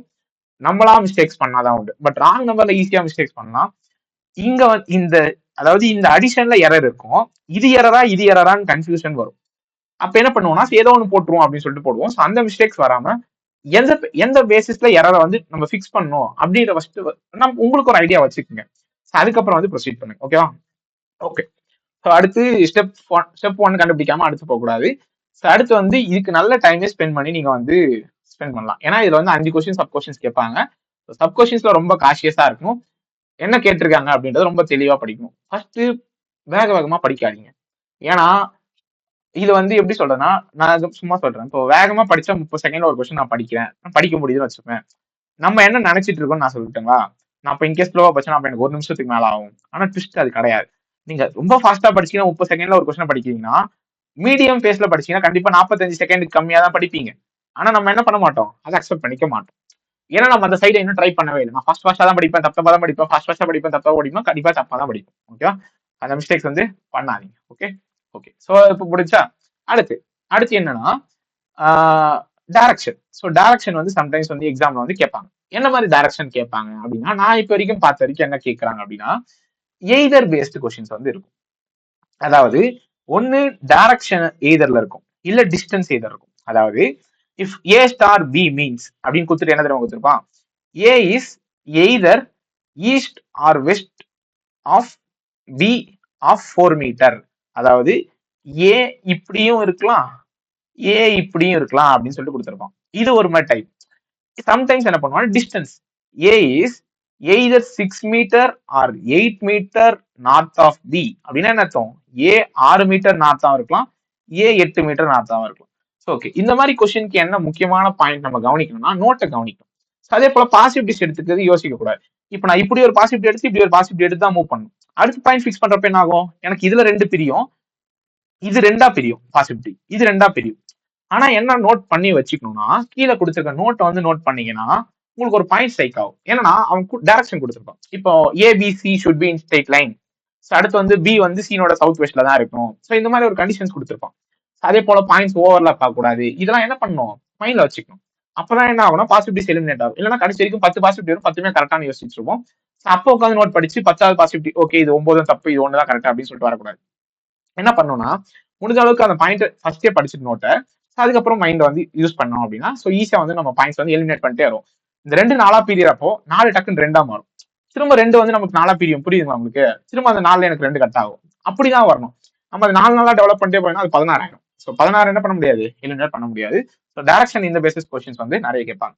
நம்மளா மிஸ்டேக்ஸ் பண்ணாதான் உண்டு. பட் ராங் நம்பர்ல ஈஸியா மிஸ்டேக்ஸ் பண்ணலாம். இங்க இந்த, அதாவது இந்த அடிஷன்ல எரர் இருக்கும், இது எரரான்னு கன்ஃபியூஷன் வரும். அப்ப என்ன பண்ணுவோம்னா ஏதோ ஒன்று போட்டுருவோம் அப்படின்னு சொல்லிட்டு போடுவோம். ஸோ அந்த மிஸ்டேக்ஸ் வராம எந்த எந்த பேசிஸ்ல எரரை வந்து நம்ம ஃபிக்ஸ் பண்ணணும் அப்படின்ற ஃபர்ஸ்ட் நம்ம உங்களுக்கு ஒரு ஐடியா வச்சுக்கோங்க. அதுக்கப்புறம் வந்து ப்ரொசீட் பண்ணுங்க. ஓகேவா? ஓகே. ஸோ அடுத்து ஸ்டெப் 1 கண்டுபிடிக்காம அடுத்து போகக்கூடாது. ஸோ அடுத்து வந்து இதுக்கு நல்ல டைமே ஸ்பெண்ட் பண்ணி நீங்க வந்து ஸ்பெண்ட் பண்ணலாம். ஏன்னா இதுல வந்து 5 கொஸ்டின் சப் கொஸ்டின்ஸ் கேட்பாங்க. சப் கொஸ்டின்ஸ்ல ரொம்ப காஷியஸா இருக்கணும். என்ன கேட்டிருக்காங்க அப்படின்றத ரொம்ப தெளிவா படிக்கணும். ஃபர்ஸ்ட் வேக வேகமா படிக்காதீங்க. ஏன்னா இது வந்து எப்படி சொல்றேன்னா, நான் சும்மா சொல்றேன். இப்போ வேகமா படிச்சா 30 செகண்ட்ல ஒரு கொஸ்டின் நான் படிக்கிறேன், படிக்க முடியுதுன்னு வச்சுப்பேன். நம்ம என்ன நினைச்சிட்டு இருக்கோம்னு நான் சொல்லட்டுங்களா? நான் இப்போ இன்கேஸ் ஸ்லோவா படிச்சா அப்ப எனக்கு 1 நிமிஷத்துக்கு மேல ஆகும். ஆனா ட்விஸ்ட் அது கிடையாது. நீங்க ரொம்ப ஃபாஸ்டா படிச்சீங்கன்னா 30 செகண்ட்ல ஒரு கொஸ்டின் படிக்கிறீங்கன்னா, மீடியம் பேஸ்ல படிச்சீங்கன்னா கண்டிப்பா 45 செகண்டுக்கு கம்மியா தான் படிப்பீங்க. ஆனா நம்ம என்ன பண்ண மாட்டோம், அதை அக்செப்ட் பண்ணிக்க மாட்டோம். ஏன்னா நம்ம அந்த சைடை இன்னும் ட்ரை பண்ணவே இல்லை. நான் ஃபாஸ்டா தான் படிப்பேன், தப்பா தான் படிப்பேன், ஃபாஸ்டா படிப்பேன், தப்பா படிப்பேன், கண்டிப்பா தப்பா தான் படிப்பேன். ஓகேவா? அந்த மிஸ்டேக்ஸ் வந்து பண்ணாதீங்க. Okay okay. ஸோ இப்போ முடிச்சா அடுத்து அடுத்து என்னன்னா டைரக்ஷன். ஸோ டைரக்ஷன் வந்து சம்டைம்ஸ் வந்து எக்ஸாம்ல வந்து கேட்பாங்க. என்ன மாதிரி டைரக்ஷன் கேட்பாங்க அப்படின்னா, நான் இப்போ வரைக்கும் பார்த்த வரைக்கும் என்ன கேட்கறாங்க அப்படின்னா, எய்தர் பேஸ்டு கொஸ்டின்ஸ் வந்து இருக்கும். அதாவது ஒன்னு டைரக்ஷன் எய்தர்ல இருக்கும், இல்ல டிஸ்டன்ஸ் எய்தர் இருக்கும். அதாவது if A star B means அப்படின்னு கொடுத்துட்டு என்ன தெரியுமா கொடுத்துருப்பான், A is either east or west of B of 4 meter. அதாவது ஏ இப்படியும் இருக்கலாம், ஏ இப்படியும் இருக்கலாம் அப்படின்னு சொல்லிட்டு கொடுத்துருப்பான். இது ஒரு மாதிரி டைப். சம்டைம்ஸ் என்ன பண்ணுவாங்க, distance A is either 6 meter or 8 meter north of B அப்படின்னா என்ன அர்த்தம், ஏ 6 மீட்டர் நார்த்தாவும் இருக்கலாம், ஏ 8 மீட்டர் நார்த்தாவும் இருக்கலாம். ஓகே, இந்த மாதிரி கொஸ்டினுக்கு என்ன முக்கியமான பாயிண்ட் நம்ம கவனிக்கணும்னா நோட்டை கவனிக்கணும். அதே போல பாசிட்டிவ்ஸ் எடுத்துக்கிறது யோசிக்க கூடாது. இப்போ நான் இப்படி ஒரு பாசிட்டிவ் எடுத்து இப்படி ஒரு பாசிட்டிவ் எடுத்து தான் மூவ் பண்ணணும். அடுத்த பாயிண்ட் ஃபிக்ஸ் பண்றப்ப என்ன ஆகும், எனக்கு இதுல 2 பிரியும், இது 2ஆ பிரியும், பாசிட்டிவ் இது 2ஆ பிரியும். ஆனா என்ன நோட் பண்ணி வச்சுக்கணும்னா, கீழே கொடுத்துருக்க நோட்டை வந்து நோட் பண்ணீங்கன்னா உங்களுக்கு ஒரு பாயிண்ட் ஸ்ட்ரைக் ஆகும். ஏன்னா அவன் டைரக்ஷன் கொடுத்துருப்பான். இப்போ ABC should be in straight line. அடுத்து வந்து பி வந்து சீனோட சவுத் வெஸ்ட்ல தான் இருக்கும். ஸோ இந்த மாதிரி ஒரு கண்டிஷன்ஸ் கொடுத்துருப்பான். அதே போல பாயிண்ட்ஸ் ஓவர்லாப் ஆகக்கூடாது. இதெல்லாம் என்ன பண்ணணும், மைண்ட்ல வச்சுக்கணும். அப்பதான் என்ன ஆகும்னா பாசிட்டிவ்ஸ் எலிமினேட் ஆகும். இல்லைன்னா கடைசி வரைக்கும் 10 பாசிட்டிவ் வரும், 10மே கரெக்டான யோசிச்சுட்டு இருப்போம். அப்போ உட்காந்து நோட் படிச்சு 10வது பாசிட்டிவ் ஓகே இது 9 தப்பு இது 1 தான் கரெக்ட் அப்படின்னு சொல்லிட்டு வரக்கூடாது. என்ன பண்ணணும்னா முடிஞ்ச அளவுக்கு அந்த பாயிண்ட் ஃபர்ஸ்டே படிச்சுட்டு நோட்டை அதுக்கப்புறம் மைண்ட் வந்து யூஸ் பண்ணோம் அப்படின்னா ஸோ ஈஸியா வந்து நம்ம பாயிண்ட்ஸ் வந்து எலிமினேட் பண்ணிட்டே வரும். இந்த 2 4ஆ பிரியறப்போ 4 டக்குன்னு 2ஆ மாறும். திரும்ப 2 வந்து நமக்கு 4ஆ பிரியும், புரியுதுங்களா உங்களுக்கு? திரும்ப அந்த 4ல எனக்கு 2 கட் ஆகும். அப்படிதான் வரணும். நம்ம அது 4 நாளா டெவலப் பண்ணிட்டே போனா அது 16 ஆயிடும். ஸோ 16 என்ன பண்ண முடியாது, எலிமினேட் பண்ண முடியாது. ஸோ டைரக்ஷன் இந்த பேசிஸ் கொஸ்டின்ஸ் வந்து நிறைய கேட்பாங்க.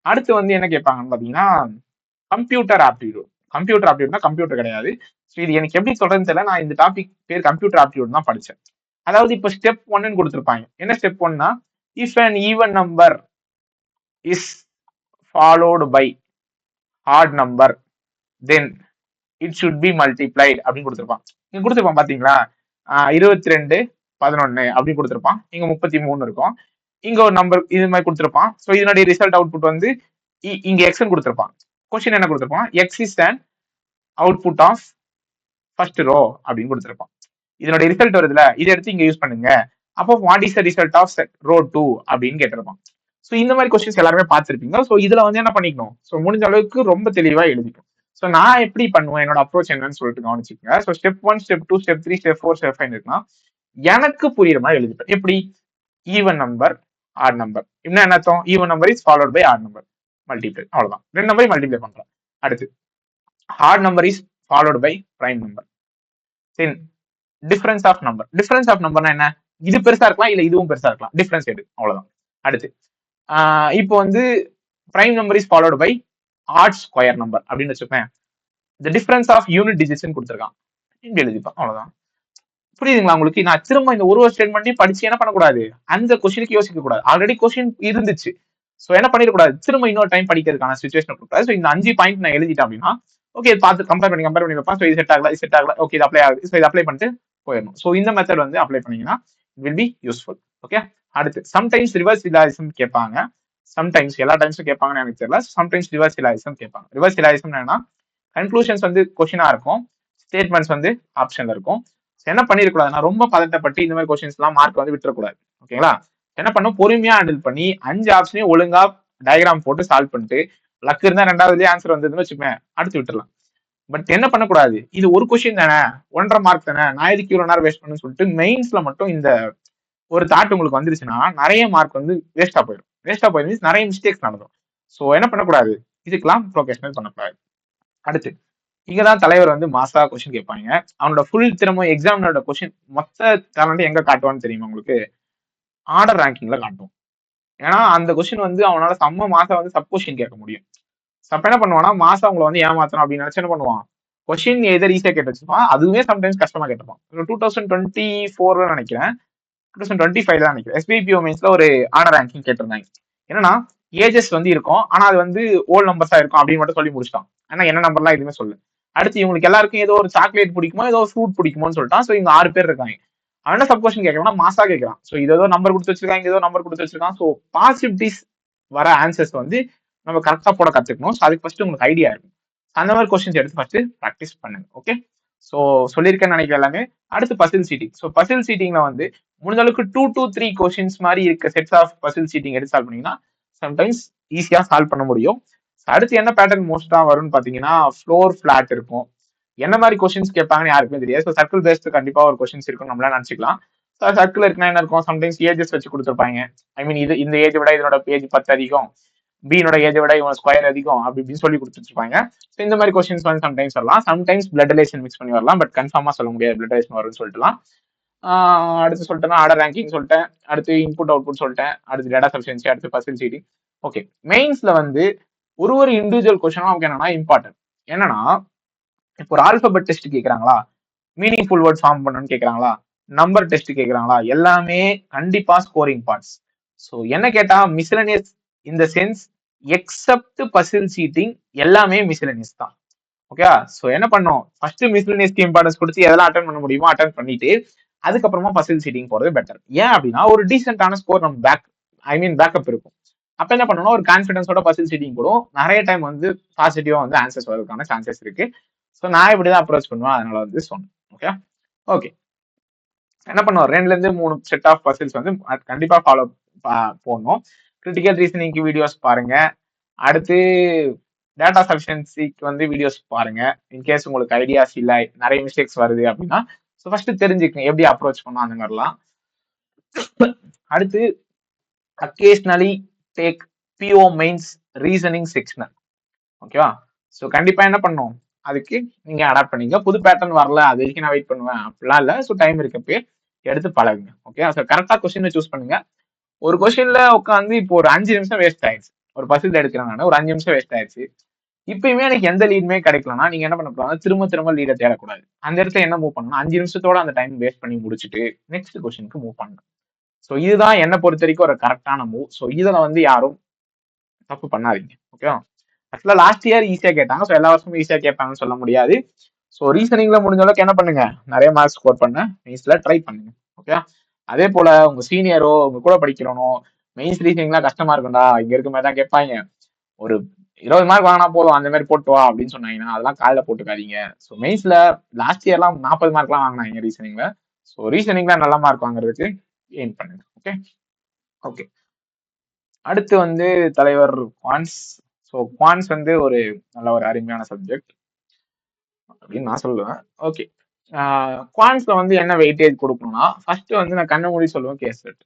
அடுத்து வந்து என்ன கேட்பாங்கன்னு பாத்தீங்கன்னா கம்ப்யூட்டர் ஆப்டிடியூட். கம்ப்யூட்டர் ஆப்டிடியூட்னா கம்ப்யூட்டர் கிடையாது. ஸோ இது எனக்கு எப்படி சொல்றதுன்னு தெரியல. நான் இந்த டாபிக் பேர் கம்ப்யூட்டர் ஆப்டிடியூட் தான் படிச்சேன். அதாவது இப்போ ஸ்டெப் 1ன்னு கொடுத்துருப்பாங்க. என்ன ஸ்டெப் 1னா if an even number is followed by odd number then it should be multiplied அப்படின்னு கொடுத்துருப்பான். இங்க கொடுத்துருப்பான் பாத்தீங்களா, 22 11 அப்படின்னு கொடுத்துருப்பான். இங்க 33 இருக்கும். இங்க ஒரு நம்பர் இது மாதிரி கொடுத்துருப்பான். ஸோ இதனுடைய ரிசல்ட் அவுட்புட் வந்து இங்க எக்ஸ்ன்னு கொடுத்துருப்பான். கொஸ்டின் என்ன கொடுத்துருப்பான், X is and output of first row அப்படின்னு கொடுத்துருப்பான். இதனுடைய ரிசல்ட் வருதுல, இதை எடுத்து இங்க யூஸ் பண்ணுங்க. அப்போ what is the result of row 2 அப்படின்னு கேட்டிருப்பான். ஸோ இந்த மாதிரி கொஸ்டின்ஸ் எல்லாருமே பார்த்துருப்பீங்க. ஸோ இதுல வந்து என்ன பண்ணிக்கணும், ஸோ முடிஞ்ச அளவுக்கு ரொம்ப தெளிவா எழுதிக்கணும். ஸோ நான் எப்படி பண்ணுவேன், என்னோட அப்ரோச் என்னன்னு சொல்லிட்டு கவனிச்சுக்கோங்க. So step 1 step 2 step 3 step 4 step 5 இருக்குன்னா எனக்கு புரியுற மாதிரி எழுதிப்பேன். எப்படி, ஈவன் நம்பர் ஆட் நம்பர் இன்னும் என்ன அர்த்தம், even number is followed by odd number multiply, அவ்வளவுதான். 2 நம்பரை மல்டிப்ளை பண்றேன். அடுத்து odd number is followed by prime number. Then difference of number. Difference of நம்பர்னா என்ன, இது பெருசா இருக்கலாம் இல்ல இதுவும் பெருசா இருக்கலாம், டிஃபரன்ஸ் எடு, அவ்வளவுதான். அடுத்து இப்போ வந்து prime number is followed by odd square number அப்படின்னு வச்சுப்பேன். The difference of unit digits கொடுத்துருக்கான், இங்க எழுதிப்பேன், அவ்வளவுதான். புரியுதுங்களா உங்களுக்கு? நான் திரும்ப இந்த ஒரு ஸ்டேட்மெண்ட்டையும் படிச்சு என்ன பண்ணக்கூடாது, அந்த கொஸ்டினுக்கு யோசிக்க கூடாது. ஆல்ரெடி கொஸ்டின் இருந்துச்சு. ஸோ என்ன பண்ணிடக்கூடாது, திரும்ப இன்னொரு டைம் படிக்கிறதுக்கான சுச்சுவேஷன் கொடுக்காது. ஸோ இந்த 5 பாயிண்ட் நான் எழுதிட்டேன் அப்படின்னா ஓகே பார்த்து கம்பேர் பண்ணி வைப்பேன். ஸோ இது செட் ஆகல, இது செட் ஆகல, ஓகே இது அப்ளை ஆகுது, ஸோ இது அப்ளை பண்ணிட்டு போயிடணும். ஸோ இந்த மெத்தட் வந்து அப்ளை பண்ணீங்கன்னா it will be useful. Okay, அடுத்து சம்டைம்ஸ் ரிவர்ஸ் இலாயிசம் கேட்பாங்க. சம்டைம்ஸ், எல்லா டைம்ஸும் கேட்பாங்கன்னு எனக்கு தெரியல. சம்டைம்ஸ் ரிவர்ஸ் இலாயிசம் கேட்பாங்க. ரிவர்ஸ் இலாயிசம் என்னன்னா கன்க்ளூஷன்ஸ் வந்து கொஸ்டினா இருக்கும், ஸ்டேட்மெண்ட்ஸ் வந்து ஆப்ஷன்ல இருக்கும். என்ன பண்ணிருக்கூடாதுன்னா ரொம்ப பதட்டப்பட்டு இந்த மாதிரி கொஸ்டின்ஸ் எல்லாம் மார்க் வந்து விட்டுறக்கூடாது. ஓகேங்களா? என்ன பண்ணும், பொறுமையா ஹேண்டில் பண்ணி 5 ஆப்ஷனையும் ஒழுங்கா டயக்ராம் போட்டு சால்வ் பண்ணிட்டு லக் இருந்தா 2வது ஆன்சர் வந்ததுன்னு வச்சுப்பேன், அடுத்து விட்டுறலாம். பட் என்ன பண்ணக்கூடாது, இது ஒரு கொஸ்டின் தானே, 1.5 மார்க் தானே, நான் எதுக்கு இவ்வளவு நேரம் வேஸ்ட் பண்ணுன்னு சொல்லிட்டு மெயின்ஸ்ல மட்டும் இந்த ஒரு தாட் உங்களுக்கு வந்துருச்சுன்னா நிறைய மார்க் வந்து வேஸ்டா போயிடும். வேஸ்டா போயிடும் மீன்ஸ் நிறைய மிஸ்டேக்ஸ் நடந்துடும். ஸோ என்ன பண்ணக்கூடாது, இதுக்கெல்லாம் ப்ரொஃபஷனல் பண்ணக்கூடாது. அடுத்து இங்கதான் தலைவர் வந்து மாசா கொஸ்டின் கேட்பாங்க. அவனோட ஃபுல் திறமை எக்ஸாமினோட கொஸ்டின் மொத்த டேலண்ட் எங்க காட்டுவான்னு தெரியுமா உங்களுக்கு, ஆர்டர் ரேங்கிங்ல காட்டும். ஏன்னா அந்த கொஸ்டின் வந்து அவனால செம்ம மாசா வந்து சப் கொஸ்டின் கேட்க முடியும். அப்ப என்ன பண்ணுவானா, மாசா அவங்களை வந்து ஏமாத்தணும் அப்படின்னு நினைச்சு என்ன பண்ணுவான், கொஸ்டின் எதர் ஈஸியா கேட்டு வச்சுப்பான், அதுவுமே சம்டைம்ஸ் கஷ்டமா கேட்டுப்பான். 2024 நினைக்கிறேன், 2025 தான் நினைக்கிறேன், எஸ்பிபிஓ மெயின்ஸ்ல ஒரு ஆர்டர் ரேங்கிங் கேட்டிருந்தாங்க. என்னன்னா ஏஜஸ் வந்து இருக்கும், ஆனா அது வந்து ஓல்ட் நம்பர்ஸா இருக்கும் அப்படின்னு மட்டும் சொல்லி முடிச்சிட்டான். ஆனா என்ன நம்பர்லாம் எதுவுமே சொல்லு. அடுத்து இவங்களுக்கு எல்லாருக்கும் ஏதோ ஒரு சாக்லேட் பிடிக்குமோ ஏதோ ஃப்ரூட் பிடிக்குமோன்னு சொல்லிட்டான். ஸோ இவங்க 6 பேர் இருக்காங்க. அவன் என்ன சப் கொஸ்டின் கேட்கறான், மாசா கேட்கறான். ஸோ ஏதோ நம்பர் கொடுத்து வச்சிருக்காங்க, ஏதோ நம்பர் கொடுத்து வச்சிருக்கான். ஸோ பாசிட்டிவ்ஸ் வர ஆன்சர்ஸ் வந்து நம்ம கரெக்டா போட கத்துக்கணும். ஸோ அதுக்கு ஃபர்ஸ்ட் உங்களுக்கு ஐடியா இருக்கும். அந்த மாதிரி கொஸ்டின்ஸ் எடுத்து ஃபர்ஸ்ட் ப்ராக்டிஸ் பண்ணுங்க. ஓகே, ஸோ சொல்லியிருக்கேன்னு நினைக்கிற எல்லாமே. அடுத்து பசில் சீட்டிங். ஸோ பசில் சீட்டிங்ல வந்து முடிஞ்ச அளவுக்கு 2 to 3 கொஸ்டின்ஸ் மாதிரி இருக்க செட்ஸ் ஆஃப் பசில் சீட்டிங் எடுத்து சால்வ் பண்ணீங்கன்னா சம்டைம்ஸ் ஈஸியா சால்வ் பண்ண முடியும். அடுத்து என்ன பேட்டர்ன் மோஸ்டா வரும்னு பாத்தீங்கன்னா ஃப்ளோர் ஃபிளாட் இருக்கும். என்ன மாதிரி கொஸ்டின்ஸ் கேட்பாங்கன்னு யாருக்குமே தெரியாது. ஸோ சர்க்கிள் பேஸ்ட் கண்டிப்பா ஒரு கொஸ்டின்ஸ் இருக்கும் நம்மளால நினைச்சுக்கலாம். ஸோ சர்க்கிள் இருக்குன்னா என்ன இருக்கும், சம்டைம்ஸ் ஏஜஸ் வச்சு கொடுத்துருப்பாங்க. ஐ மீன் இது இந்த ஏஜ் விட இதனோட ஏஜ் 10 அதிகம், பினோட ஏஜ் விட இவன் ஸ்கொயர் அதிகம் அப்படி இப்படின்னு சொல்லி கொடுத்துருப்பாங்க. ஸோ இந்த மாதிரி கொஸ்டின்ஸ் வந்து சம்டைம்ஸ் வரலாம். சம்டைம்ஸ் பிளட் ரிலேஷன் மிக்ஸ் பண்ணி வரலாம், பட் கன்ஃபார்மா சொல்ல முடியாது பிளட் ரிலேஷன் வரும்னு சொல்லிட்டுலாம். அடுத்து சொல்லிட்டேன்னா ஆர்டர் ரேங்கிங் சொல்லிட்டேன், அடுத்து இன்புட் அவுட்புட் சொல்லிட்டேன், அடுத்து டேட்டா சஃபிஷியன்சி, அடுத்து பர்சன் சீட்டிங். ஓகே, மெயின்ஸ்ல வந்து ஒரு இண்டிவிஜுவல் கொஸ்டினும் நமக்கு என்னன்னா இம்பார்ட்டன்ட். என்னன்னா இப்போ ஒரு ஆல்பபெட் டெஸ்ட் கேட்கறாங்களா, மீனிங்ஃபுல் வேர்ட் ஃபார்ம் பண்ணணும்னு கேட்கறாங்களா, நம்பர் டெஸ்ட் கேட்கறாங்களா, எல்லாமே கண்டிப்பா ஸ்கோரிங் பார்ட்ஸ். ஸோ என்ன கேட்டா மிஸ்லனியஸ் இந்த சென்ஸ் எக்ஸப்ட் பசில் சீட்டிங் எல்லாமே மிஸ்லனியஸ் தான். ஓகே, ஸோ என்ன பண்ணோம், ஃபர்ஸ்ட் மிஸ்லனியஸ்க்கு இம்பார்ட்டன்ஸ் கொடுத்து எதெல்லாம் அட்டன் பண்ண முடியுமோ அட்டன் பண்ணிட்டு அதுக்கப்புறமா பசில் சீட்டிங் போறது பெட்டர். ஏன் அப்படின்னா ஒரு டீசென்டான ஸ்கோர் நம்ம பேக்கப் இருக்கும். அப்ப என்ன பண்ணணும், ஒரு கான்ஃபிடன்ஸோட பசில் சீட்டிங் போடும். நிறைய டைம் வந்து பாசிட்டிவா வந்து ஆன்சர்ஸ் வரதுக்கான சான்சஸ் இருக்கு. ஸோ நான் இப்படிதான் அப்ரோச் பண்ணுவேன், அதனால வந்து சொன்னேன். ஓகே ஓகே என்ன பண்ணுவோம், 2-3 செட் ஆஃப் பசில்ஸ் வந்து கண்டிப்பா ஃபாலோ போடணும். கிரிட்டிக்கல் ரீசனிங்க்கு வீடியோஸ் பாருங்க, அடுத்து டேட்டா சஃபிஷியன்சிக்கு வந்து வீடியோஸ் பாருங்க. இன்கேஸ் உங்களுக்கு ஐடியாஸ் இல்லை, நிறைய மிஸ்டேக்ஸ் வருது அப்படின்னா ஸோ ஃபர்ஸ்ட் தெரிஞ்சுக்கங்க எப்படி அப்ரோச் பண்ணணும் அந்த மாதிரிலாம். அடுத்து occasionally take PO mains reasoning sectional. ஓகேவா, ஸோ கண்டிப்பா என்ன பண்ணும், அதுக்கு நீங்க அடாப்ட் பண்ணீங்க. புது பேட்டர்ன் வரல அது வரைக்கும் நான் வெயிட் பண்ணுவேன் அப்படிலாம் இல்லை. ஸோ டைம் இருக்கப்பே எடுத்து பழகுங்க. ஓகே, ஸோ கரெக்டா கொஸ்டின் சூஸ் பண்ணுங்க. ஒரு கொஸ்டின்ல உட்காந்து இப்போ ஒரு 5 நிமிஷம் வேஸ்ட் ஆயிடுச்சு, ஒரு பசில் எடுக்கிறேன் ஒரு 5 நிமிஷம் வேஸ்ட் ஆயிடுச்சு. இப்பயுமே எனக்கு எந்த லீடுமே கிடைக்கலன்னா நீங்க என்ன பண்ண போறாங்க, திரும்ப லீடை தேடக்கூடாது. அந்த இடத்துல என்ன மூவ் பண்ணணும், 5 நிமிஷத்தோட அந்த டைம் வேஸ்ட் பண்ணி முடிச்சுட்டு நெக்ஸ்ட் கொஸ்டினுக்கு மூவ் பண்ணணும். ஸோ இதுதான் என்ன பொறுத்த வரைக்கும் ஒரு கரெக்டான மூவ். ஸோ இதுல வந்து யாரும் தப்பு பண்ணாதீங்க. ஓகேவா, ஆக்சுவலா லாஸ்ட் இயர் ஈஸியா கேட்டாங்க, ஸோ எல்லா வருஷமும் ஈஸியா கேட்பாங்கன்னு சொல்ல முடியாது. ஸோ ரீசனிங்ல முடிஞ்ச அளவுக்கு என்ன பண்ணுங்க, நிறைய மார்க்ஸ் ஸ்கோர் பண்ண மெயின்ஸ்ல ட்ரை பண்ணுங்க. ஓகே, அதே போல உங்க சீனியரோ உங்க கூட படிக்கிறவனோ மெயின்ஸ் ரீசனிங்லாம் கஷ்டமா இருக்கும்டா இங்க இருக்க மாதிரி தான் கேட்பாங்க, ஒரு 20 மார்க் வாங்கினா போதும் அந்த மாதிரி போட்டு வா அப்படின்னு சொன்னாங்கன்னா அதெல்லாம் காலைல போட்டுக்காதீங்க. ஸோ மெயின்ஸ்ல லாஸ்ட் இயர்லாம் 40 மார்க்லாம் வாங்கினாங்க ரீசனிங்ல. ஸோ ரீசனிங்ல நல்ல மார்க் வாங்குறதுக்கு எய்ம் பண்ணுங்க. ஓகே ஓகே அடுத்து வந்து தலைவர் குவான்ஸ். ஸோ குவான்ஸ் வந்து ஒரு நல்ல ஒரு அருமையான சப்ஜெக்ட் அப்படின்னு நான் சொல்லுவேன். ஓகே, குவான்ஸ்ல வந்து என்ன வெயிட்டேஜ் கொடுக்கணும்னா ஃபர்ஸ்ட் வந்து நான் கண்ண மூடி சொல்லுவேன் கேஸ் செட்.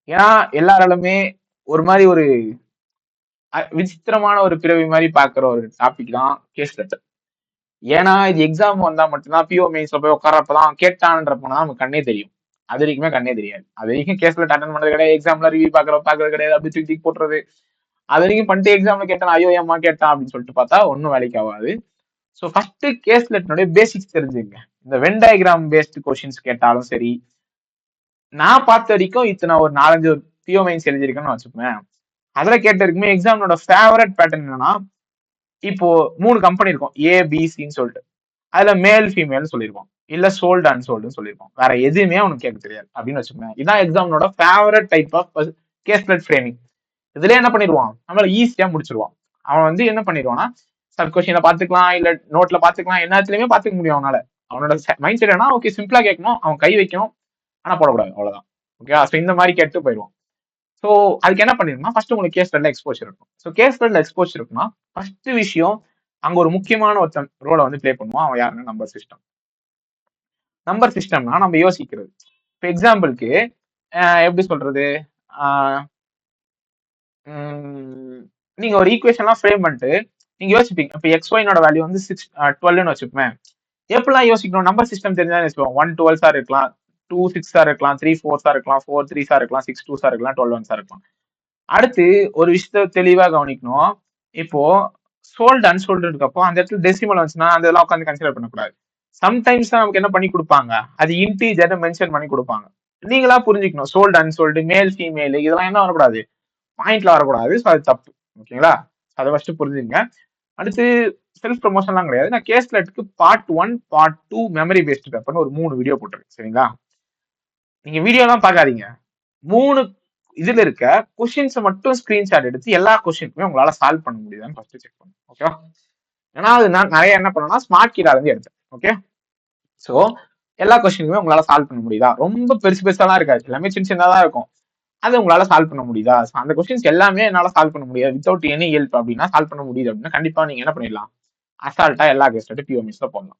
ஏன்னா எல்லாராலுமே ஒரு மாதிரி ஒரு விசித்திரமான ஒரு பிறவி மாதிரி பாக்குற ஒரு டாபிக் தான் கேஸ் செட். ஏன்னா இது எக்ஸாம் வந்தா மட்டும்தான் பிஓ மெயின்ஸ்ல போய் உட்காரப்பதான் கேட்டான்றப்பதான் நமக்கு கண்ணே தெரியும். அது வரைக்குமே கண்ணே தெரியாது. அது வரைக்கும் கேஸ்ல அட்டன் பண்ணது கிடையாது, எக்ஸாம்ல ரிவ்யூ பாக்குறது கிடையாது, அப்படி தூக்கி போட்டுறது. அது வரைக்கும் பண்ணிட்டு எக்ஸாம்ல கேட்டான் ஐயோ ஏமா கேட்டான் அப்படின்னு சொல்லிட்டு பார்த்தா ஒன்னும் வேலைக்கு ஆகாது. ஸோ ஃபர்ஸ்ட் கேஸ்லெட்னுடைய பேசிக்ஸ் தெரிஞ்சுங்க. இந்த வென் டயக்ராம் பேஸ்டு கொஸ்டின்ஸ் கேட்டாலும் சரி, நான் பார்த்த வரைக்கும் இத்தனை ஒரு 4-5 பிஓ மெயின்ஸ் எழுதிருக்கேன்னு வச்சுப்பேன். அதுல கேட்டிருக்குமே எக்ஸாமோட ஃபேவரட் பேட்டர்ன் என்னன்னா, இப்போ 3 கம்பெனி இருக்கும் ஏபிசின்னு சொல்லிட்டு, அதுல மேல் ஃபீமேல்னு சொல்லியிருப்போம், இல்ல சோல்டு அன்சோல்டுன்னு சொல்லியிருப்போம், வேற எதுவுமே அவனுக்கு கேட்க தெரியாது அப்படின்னு வச்சுக்கோங்க. இதான் எக்ஸாமோட favourite type of caselet framing. இதுல என்ன பண்ணிடுவான், நம்மள ஈஸியா முடிச்சிருவான். அவன் வந்து என்ன பண்ணிடுவான்னா சப் கொஸ்டின்ல பாத்துக்கலாம், இல்ல நோட்ல பாத்துக்கலாம், எல்லாத்துலயுமே பாத்துக்க முடியும் அவனால. அவனோட மைண்ட் செட் என்ன, ஓகே சிம்பிளா கேட்கணும், அவன் கை வைக்கணும், ஆனா போடக்கூடாது, அவ்வளவுதான். ஓகே, ஸோ இந்த மாதிரி கேட்டு போயிடுவான். ஸோ அதுக்கு என்ன பண்ணிருக்கோம்னா ஃபர்ஸ்ட் உங்களுக்கு கேஸ் ஸ்டடில எக்ஸ்போஷர் இருக்கும். ஸோ கேஸ் ஸ்டடில எக்ஸ்போஷர் இருக்குன்னா ஃபர்ஸ்ட் விஷயம் அங்க ஒரு முக்கியமான ஒருத்தன் ரோலை வந்து பிளே பண்ணுவான். அவன் யாருன்னா நம்பர் சிஸ்டம். நம்பர் சிஸ்டம்னா நம்ம யோசிக்கிறது. இப்போ எக்ஸாம்பிளுக்கு எப்படி சொல்றது, நீங்க ஒரு ஈக்குவேஷன்லாம் ஃப்ரேம் பண்ணிட்டு நீங்க யோசிப்பீங்க. இப்போ XYனோட வேல்யூ வந்து 12ன்னு வச்சுப்பேன். எப்படிலாம் யோசிக்கணும், நம்பர் சிஸ்டம் தெரிஞ்சா வச்சுப்போம். 1 12 இருக்கலாம், 2 6 இருக்கலாம், 3 4 இருக்கலாம், 4 3 இருக்கலாம், 6 2 இருக்கலாம், 12 1 இருக்கலாம். அடுத்து ஒரு விஷயத்த தெளிவா கவனிக்கணும். இப்போ சோல்டு அன்சோல்டு இருக்கப்போ அந்த இடத்துல டெசிமல் வந்துச்சுன்னா அந்த இதெல்லாம் உட்காந்து கன்சிடர் பண்ணக்கூடாது. சம்டைம்ஸ் தான் நமக்கு என்ன பண்ணி கொடுப்பாங்க, அது இன்டீஜர் மென்ஷன் பண்ணி கொடுப்பாங்க. நீங்களா புரிஞ்சுக்கணும், சோல்டு அன்சோல்டு மேல் ஃபீமேல் இதெல்லாம் என்ன வரக்கூடாது, பாயிண்ட்ல வரக்கூடாது. ஸோ அது தப்பு. ஓகேங்களா, அதை ஃபர்ஸ்ட் புரிஞ்சுங்க. அடுத்து செல்ஃப் ப்ரொமோஷன்லாம் கிடையாது. நான் கேஸ்லெட்டுக்கு பார்ட் 1 பார்ட் 2 மெமரி பேஸ்டு பேப்பர்னு ஒரு 3 வீடியோ போட்டிருக்கேன். சரிங்களா, நீங்க வீடியோலாம் பார்க்காதீங்க, 3 இதுல இருக்க கொஸ்டின்ஸ் மட்டும் ஸ்கிரீன்ஷாட் எடுத்து எல்லா கொஸ்டினுக்குமே உங்களால சால்வ் பண்ண முடியுதான்னு ஃபர்ஸ்ட் செக் பண்ணுங்க. ஓகேவா, ஏன்னா அது நான் நிறைய என்ன பண்ணணும்னா ஸ்மார்ட் கீழ இருந்து எடுத்தேன். ஓகே, ஸோ எல்லா கொஸ்டினுக்குமே உங்களால சால்வ் பண்ண முடியுதா, ரொம்ப பெருசு பெருசாலாம் இருக்காது, எல்லாமே சின்ன சின்னதா தான் இருக்கும். அது உங்களால சால்வ் பண்ண முடியுதா, அந்த கொஸ்டின்ஸ் எல்லாமே என்னால சால்வ் பண்ண முடியாது வித்தவுட் எனி ஹெல்ப் அப்படின்னா சால்வ் பண்ண முடியுது அப்படின்னா கண்டிப்பா நீங்க என்ன பண்ணிடலாம், அசால்ட்டா எல்லா கெஸ்ட்டும் பிஓ மெயின்ஸ்ல போடலாம்